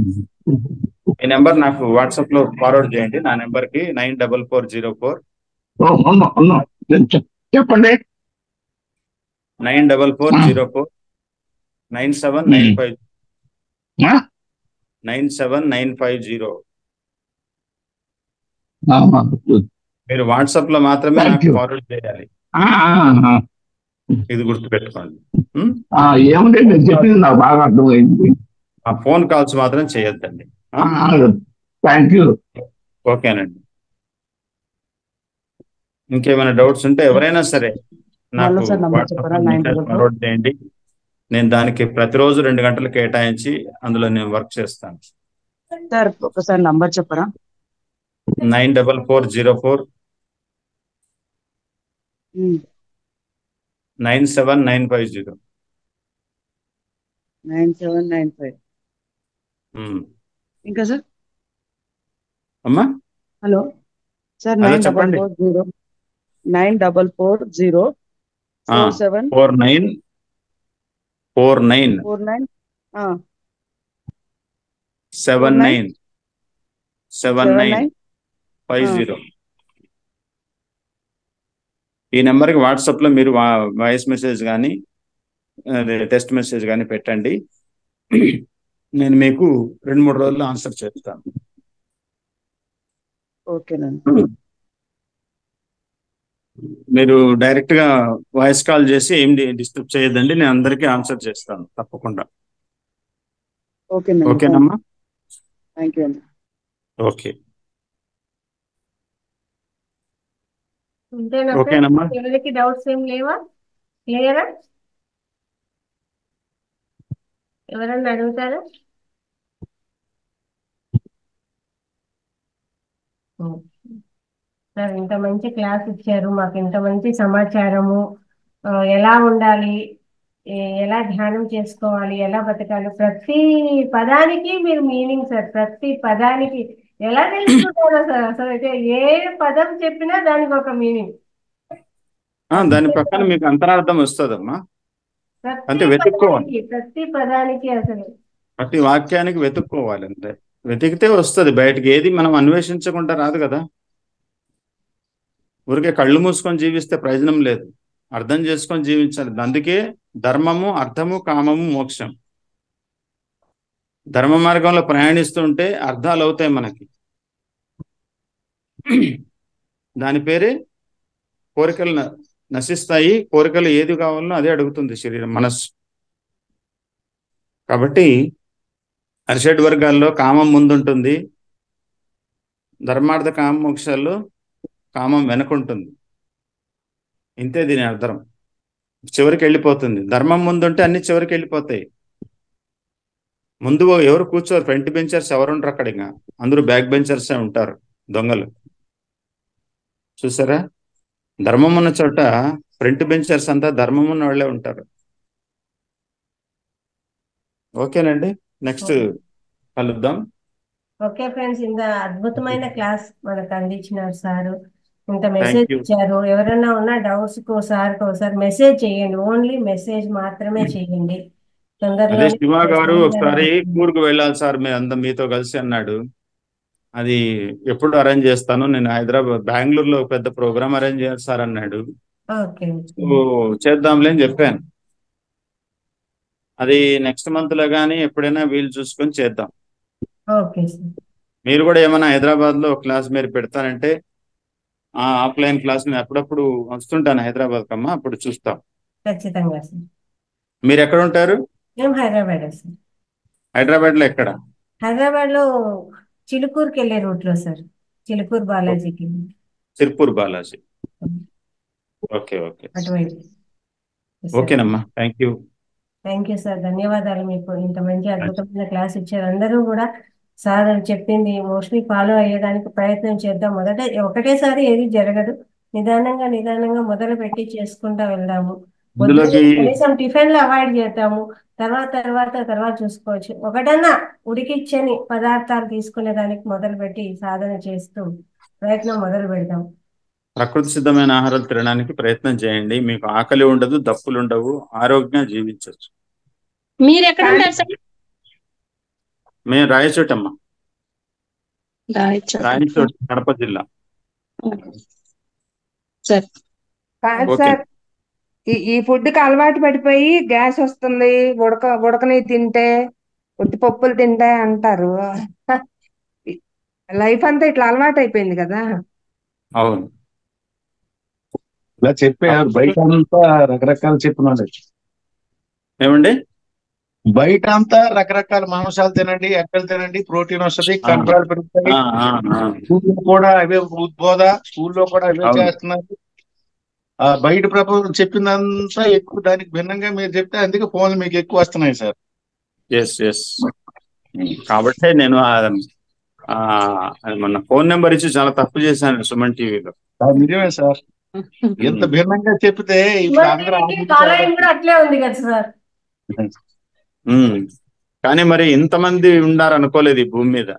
మీ నెంబర్ నాకు వాట్సాప్ లో ఫార్వర్డ్ చేయండి. నా నెంబర్ కి 94404 చెప్పండి. 94404 97950 97950. మీరు వాట్సాప్ లో మాత్రమే నాకు ఫార్వర్డ్ చేయాలి. ఇది గుర్తుపెట్టుకోండి. ఏముంటే నేను చెప్పింది నాకు బాగా అర్థమైంది. ఆ ఫోన్ కాల్స్ మాత్రం చేయొద్దండి. Thank you. ఓకేనండి. ఇంకేమైనా డౌట్స్ ఉంటే ఎవరైనా సరే నాకు వాట్సాప్ లో మెసేజ్ ఫార్వర్డ్ చేయండి. నేను దానికి ప్రతిరోజు 2 గంటలు కేటాయించి అందులో నేను వర్క్ చేస్తాను. సార్ ఒకసారి నంబర్ చెప్పరా? 94404 97950. 9795. ఇంకా సార్? అమ్మా హలో సార్. చెప్పండి. 944 47 49 7950. ఈ నెంబర్కి వాట్సాప్ లో మీరు వాయిస్ మెసేజ్ కానీ టెక్స్ట్ మెసేజ్ కానీ పెట్టండి. నేను మీకు 2-3 రోజుల్లో ఆన్సర్ చేస్తాను. ఓకేనండి. మీరు డైరెక్ట్ గా వాయిస్ కాల్ చేసి ఏం డిస్టర్బ్ చేయొద్దండి. నేను అందరికీ ఆన్సర్ చేస్తాను తప్పకుండా. ఓకేనమ్మా? థ్యాంక్ యూ అండి. ఓకే. ఓకేనమ్మా? ఎవరికి డౌట్స్ ఏం లేవా? క్లియరా? ఎవరన్నా అడుగుతారా? సార్ ఇంత మంచి క్లాస్ ఇచ్చారు మాకు, ఇంత మంచి సమాచారము, ఎలా ఉండాలి, ఎలా ధ్యానం చేసుకోవాలి, ఎలా బతకాలి, ప్రతి పదానికి మీరు మీనింగ్ సార్. ప్రతి పదానికి ఎలా తెలుసుకుంటారో సార్ అసలు. అయితే ఏ పదం చెప్పినా దానికి ఒక మీనింగ్. దాని పక్కన మీకు అంతరార్థం వస్తుందమ్మా. అంటే వెతుక్కోవాలి. ప్రతి పదానికి అసలు ప్రతి వాక్యానికి వెతుక్కోవాలి. అంటే వెతికితే వస్తుంది బయటికి. ఏది మనం అన్వేషించకుండా రాదు కదా. ఊరికే కళ్ళు మూసుకొని జీవిస్తే ప్రయోజనం లేదు. అర్థం చేసుకొని జీవించాలి. అందుకే ధర్మము, అర్థము, కామము, మోక్షం. ధర్మ మార్గంలో ప్రయాణిస్తుంటే అర్థాలు అవుతాయి మనకి. దాని పేరే కోరికలు నశిస్తాయి. కోరికలు ఏది కావాలనో అదే అడుగుతుంది శరీరం, మనస్సు. కాబట్టి అరిషడ్ వర్గాల్లో కామం ముందుంటుంది, ధర్మార్థ కామ మోక్షాల్లో కామం వెనకుంటుంది. ఇంతే దీని అర్థం. చివరికి వెళ్ళిపోతుంది. ధర్మం ముందుంటే అన్ని చివరికి వెళ్ళిపోతాయి. ముందు ఎవరు కూర్చోరు, ఫ్రంట్ బెంచర్స్ ఎవరు ఉండరు అక్కడ. ఇంకా అందరూ బ్యాక్ బెంచర్సే ఉంటారు, దొంగలు. చూసారా? ధర్మం ఉన్న చోట ఫ్రంట్ బెంచర్స్ అంతా ధర్మం ఉన్న వాళ్ళే ఉంటారు. ఓకేనండి, నెక్స్ట్ కలుద్దాం. ఓకే ఫ్రెండ్స్, ఇంత అద్భుతమైన క్లాస్ మనకు అందించినారు సారు. ఇంత థ్యాంక్ మెసేజ్ యూ. ఇచ్చారు. ఎవరైనా ఉన్న డౌట్స్ ఒకసారి మెసేజ్ చేయండి. ఓన్లీ మెసేజ్ మాత్రమే చేయండి. అదే తొందరలోనే శివ గారు సమాధానం ఒకసారి వస్తుంది. కూర్గు వెళ్ళాలి సార్, మీతో కలిసి అన్నాడు. అది ఎప్పుడు అరేంజ్ చేస్తాను, నేను బెంగళూరులో పెద్ద ప్రోగ్రామ్ అరేంజ్ చేయాలి సార్ అన్నాడు. ఓకే సో చేద్దాంలే అని చెప్పాను. అది నెక్స్ట్ మంత్ లో కానీ ఎప్పుడైనా వీలు చూసుకొని చేద్దాం. Okay sir. మీరు కూడా ఏమైనా హైదరాబాద్ లో క్లాస్ మీరు పెడతానంటే ఆ ఆఫ్లైన్ క్లాస్ నేను అప్పుడప్పుడు వస్తుంటాను హైదరాబాద్ కమ్మా, అప్పుడు చూస్తాం. ఖచ్చితంగా సార్. మీరు ఎక్కడ ఉంటారు? మేము హైదరాబాద్ సార్. హైదరాబాద్ లో ఎక్కడ? హైదరాబాద్ లో చిలుకూరుకి వెళ్ళే రూట్ లో సార్. చిలుకూరు బాలాజీకి సిర్పూర్ బాలాజీ. ఓకే ఓకే అటువైపు. ఓకేనమ్మా, thank you. Thank you sir, ధన్యవాదాలు. మీకు ఇంత మంచి అద్భుతమైన క్లాస్ ఇచ్చారు. అందరూ కూడా సార్ చెప్పింది మోస్ట్లీ ఫాలో అయ్యేదానికి ప్రయత్నం చేద్దాం. ఒకటేసారి ఏది జరగదు. నిదానంగా మొదలు పెట్టి చేసుకుంటా వెళ్దాము. ఇందులోకి కనీసం టిఫిన్లు అవాయిడ్ చేద్దాము. తర్వాత చూసుకోవచ్చు. ఒకటన్నా ఉడికిచ్చని పదార్థాలు తీసుకునే దానికి మొదలు పెట్టి సాధన చేస్తూ ప్రయత్నం మొదలు పెడదాం. ప్రకృతి సిద్ధమైన ఆహారాలు తినడానికి ప్రయత్నం చేయండి. మీకు ఆకలి ఉండదు, దప్పులు ఉండవు, ఆరోగ్యంగా జీవించవచ్చు. మీరు ఎక్కడ ఉంటారు సార్? మేము రాయచోటమ్మా, రాయచోట కడప జిల్లా. సార్ కాదు ఓకే. సార్, ఈ ఫుడ్ కి అలవాటు పడిపోయి గ్యాస్ వస్తుంది, ఉడకని తింటే, ఉత్తి పప్పులు తింటే అంటారు. లైఫ్ అంతా ఇట్లా అలవాటు అయిపోయింది కదా. అవును. ఇలా చెప్పారు. బయట అంతా రకరకాల చెప్పినాడు. ఏమండి? బయట అంతా రకరకాల మాంసాలు తినండి, ఎక్కలు తినండి, ప్రోటీన్ వస్తుంది, కండరాలు పెరుగుతాయి. స్కూల్లో కూడా అవే ఉద్బోధ, స్కూల్లో కూడా అవే అవును. చేస్తున్నారు. ఆ బయట ప్రపంచం చెప్పిందంతా ఎక్కువ, దానికి భిన్నంగా మీరు చెప్తే అందుకే ఫోన్లు మీకు ఎక్కువ వస్తున్నాయి సార్. ఎస్ కాబట్టి నేను మొన్న ఫోన్ నెంబర్ ఇచ్చి చాలా తప్పు చేశాను సుమన్ టీవీలో. నిజమే సార్. ఎంత భిన్నంగా చెప్తే ఇప్పుడు అందరూ ఫాలోయింగ్ కూడా అట్లే ఉంది కదా సార్. కానీ మరి ఇంతమంది ఉండారు అనుకోలేదు ఈ భూమి మీద.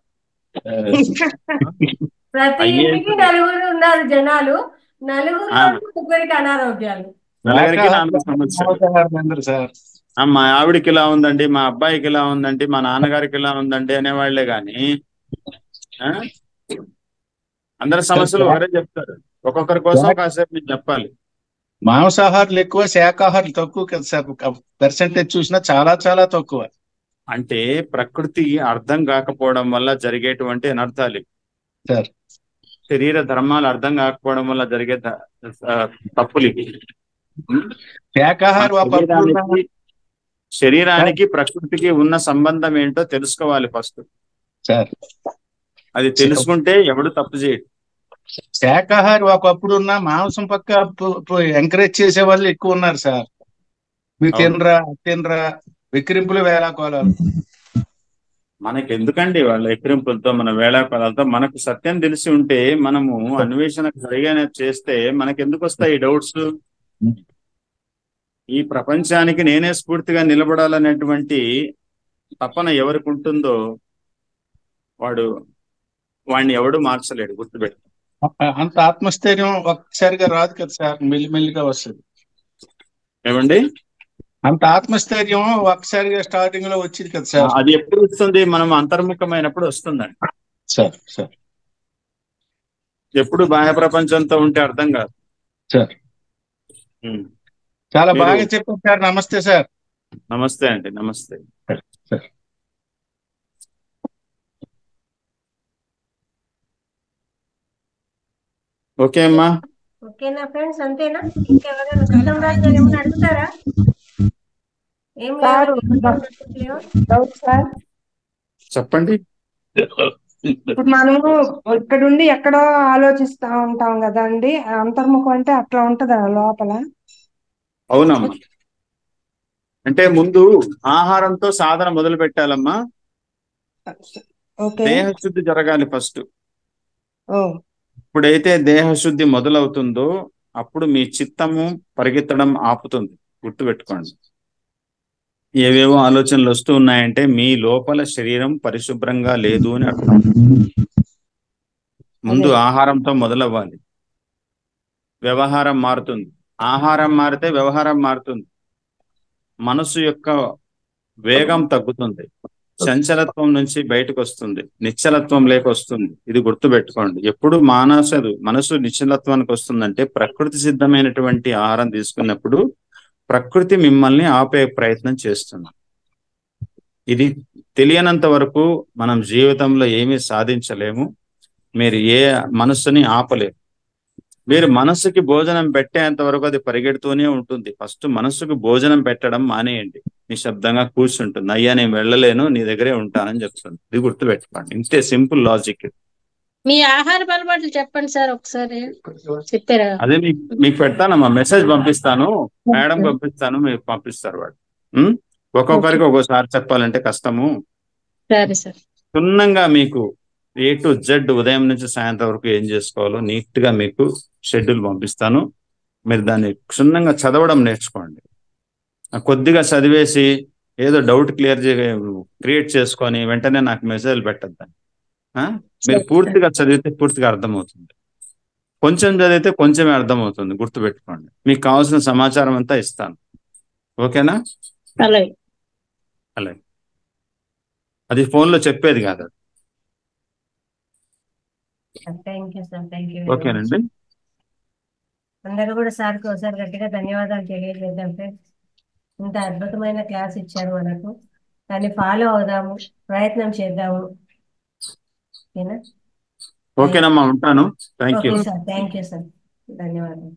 ప్రతి ఇంటికి నలుగురు ఉన్నారు జనాలు. ముగ్గురికి అనారోగ్యాలు. నలుగురికి 4 సమస్యలు. సార్. మా ఆవిడికి ఇలా ఉందండి, మా అబ్బాయికి ఇలా ఉందండి, మా నాన్నగారికి ఇలా ఉందండి అనేవాళ్లే గాని అందరి సమస్యలు ఒకరే చెప్తారు. ఒక్కొక్కరి కోసం కాసేపు నేను చెప్పాలి. మాంసాహారులు ఎక్కువ, శాకాహారులు తక్కువ కదా సార్. పర్సెంటేజ్ చూసినా చాలా చాలా తక్కువ. అంటే ప్రకృతి అర్థం కాకపోవడం వల్ల జరిగేటువంటి అనర్థాలు సార్. శరీర ధర్మాలు అర్థం కాకపోవడం వల్ల జరిగే తప్పులు ఇవి. శరీరానికి ప్రకృతికి ఉన్న సంబంధం ఏంటో తెలుసుకోవాలి ఫస్ట్ సార్. అది తెలుసుకుంటే ఎవడు తప్పు చేయడు. శాకాహారి ఒకప్పుడు ఉన్న మాంసం పక్క ఎంకరేజ్ చేసే వాళ్ళు ఎక్కువ ఉన్నారు సార్. మీరు తినరా విక్రింపులు వేళాకోళాలు. మనకి ఎందుకండి వాళ్ళ ఎక్కిరింపులతో, మన వేళాకోళాలతో? మనకు సత్యం తెలిసి ఉంటే మనము అన్వేషణ సరిగా చేస్తే మనకి ఎందుకు వస్తాయి డౌట్స్? ఈ ప్రపంచానికి నేనే స్ఫూర్తిగా నిలబడాలనేటువంటి తపన ఎవరికి ఉంటుందో వాడిని ఎవడు మార్చలేడు, గుర్తుపెట్టు. అంత ఆత్మస్థైర్యం ఒక్కసారిగా రాదు కదా సార్, మెల్లిమెల్లిగా వస్తుంది. ఏమండి? అంత ఆత్మస్థైర్యం ఒక్కసారిగా స్టార్టింగ్ లో వచ్చింది కదా సార్. అది ఎప్పుడు వస్తుంది? మనం అంతర్ముఖమైనప్పుడు వస్తుందండి సార్. ఎప్పుడు బాహ్య ప్రపంచంతో ఉంటే అర్థం కాదు సార్. చాలా బాగా చెప్పారు సార్. నమస్తే సార్. నమస్తే అండి. నమస్తే సార్. ఓకే అమ్మా. ఓకేనా ఫ్రెండ్స్? అంతేనా? ఇంకెవరైనా కృష్ణం రాజు గారు ఏమైనా అడుగుతారా? ఏం సార్ చెప్పండి. ఇప్పుడు మనము ఇక్కడుండి ఎక్కడో ఆలోచిస్తా ఉంటాం కదా అండి, అంతర్ముఖం అంటే అట్లా ఉంటదా లోపల? అవునమ్మా. అంటే ముందు ఆహారంతో సాధన మొదలు పెట్టాలమ్మా. దేహశుద్ధి జరగాలి ఫస్ట్. ఎప్పుడైతే దేహశుద్ధి మొదలవుతుందో అప్పుడు మీ చిత్తము పరిగెత్తడం ఆపుతుంది, గుర్తుపెట్టుకోండి. ఏవేవో ఆలోచనలు వస్తూ ఉన్నాయంటే మీ లోపల శరీరం పరిశుభ్రంగా లేదు అని అర్థం. ముందు ఆహారంతో మొదలవ్వాలి, వ్యవహారం మారుతుంది. ఆహారం మారితే వ్యవహారం మారుతుంది. మనసు యొక్క వేగం తగ్గుతుంది, చంచలత్వం నుంచి బయటకు వస్తుంది, నిశ్చలత్వం లేక వస్తుంది. ఇది గుర్తుపెట్టుకోండి. ఎప్పుడు మనసు నిశ్చలత్వానికి వస్తుందంటే ప్రకృతి సిద్ధమైనటువంటి ఆహారం తీసుకున్నప్పుడు ప్రకృతి మిమ్మల్ని ఆపే ప్రయత్నం చేస్తుంది. ఇది తెలియనంత వరకు మనం జీవితంలో ఏమీ సాధించలేము. మీరు ఏ మనస్సుని ఆపలేరు. మీరు మనస్సుకి భోజనం పెట్టేంత వరకు అది పరిగెడుతూనే ఉంటుంది. ఫస్ట్ మనస్సుకు భోజనం పెట్టడం మానేయండి. నిశ్శబ్దంగా కూర్చుంటుంది. అయ్యా నేను వెళ్ళలేను, నీ దగ్గరే ఉంటానని చెప్తుంది. ఇది గుర్తుపెట్టుకోండి. ఇంతే, సింపుల్ లాజిక్. మీ ఆహార అలవాట్లు చెప్పండి సార్ ఒకసారి. చెప్పారా? అదే మీకు పెడతానమ్మా, మెసేజ్ పంపిస్తాను, మేడం పంపిస్తాను, మీరు పంపిస్తారు వాడు. ఒక్కొక్కరికి ఒక్కోసారి చెప్పాలంటే కష్టము. సరే సార్. క్షుణ్ణంగా మీకు A to Z ఉదయం నుంచి సాయంత్రం వరకు ఏం చేసుకోవాలో నీట్ గా మీకు షెడ్యూల్ పంపిస్తాను. మీరు దాన్ని క్షుణ్ణంగా చదవడం నేర్చుకోండి. కొద్దిగా చదివేసి ఏదో డౌట్ క్రియేట్ చేసుకొని వెంటనే నాకు మెసేజ్ పెట్టద్దని. మీరు పూర్తిగా చదివితే పూర్తిగా అర్థమవుతుంది, కొంచెం చదివితే కొంచెమే అర్థమవుతుంది. గుర్తుపెట్టుకోండి. మీకు కావాల్సిన సమాచారం అంతా ఇస్తాను. ఓకేనా? అలాగే. అలాగే. అది ఫోన్లో చెప్పేది కాదు. Thank you sir. Thank you. ఓకేనండి. అందరూ కూడా సార్కి ఒకసారి గట్టిగా ధన్యవాదాలు తెలియజేద్దాం ఫ్రెండ్స్. ఇంత అద్భుతమైన క్లాస్ ఇచ్చారు మనకు. దాన్ని ఫాలో అవుదాము, ప్రయత్నం చేద్దాము. ఓకేనా? ఓకేనమ్మా, ఉంటాను. Thank you. Okay sir. Thank you sir. ధన్యవాదాలు.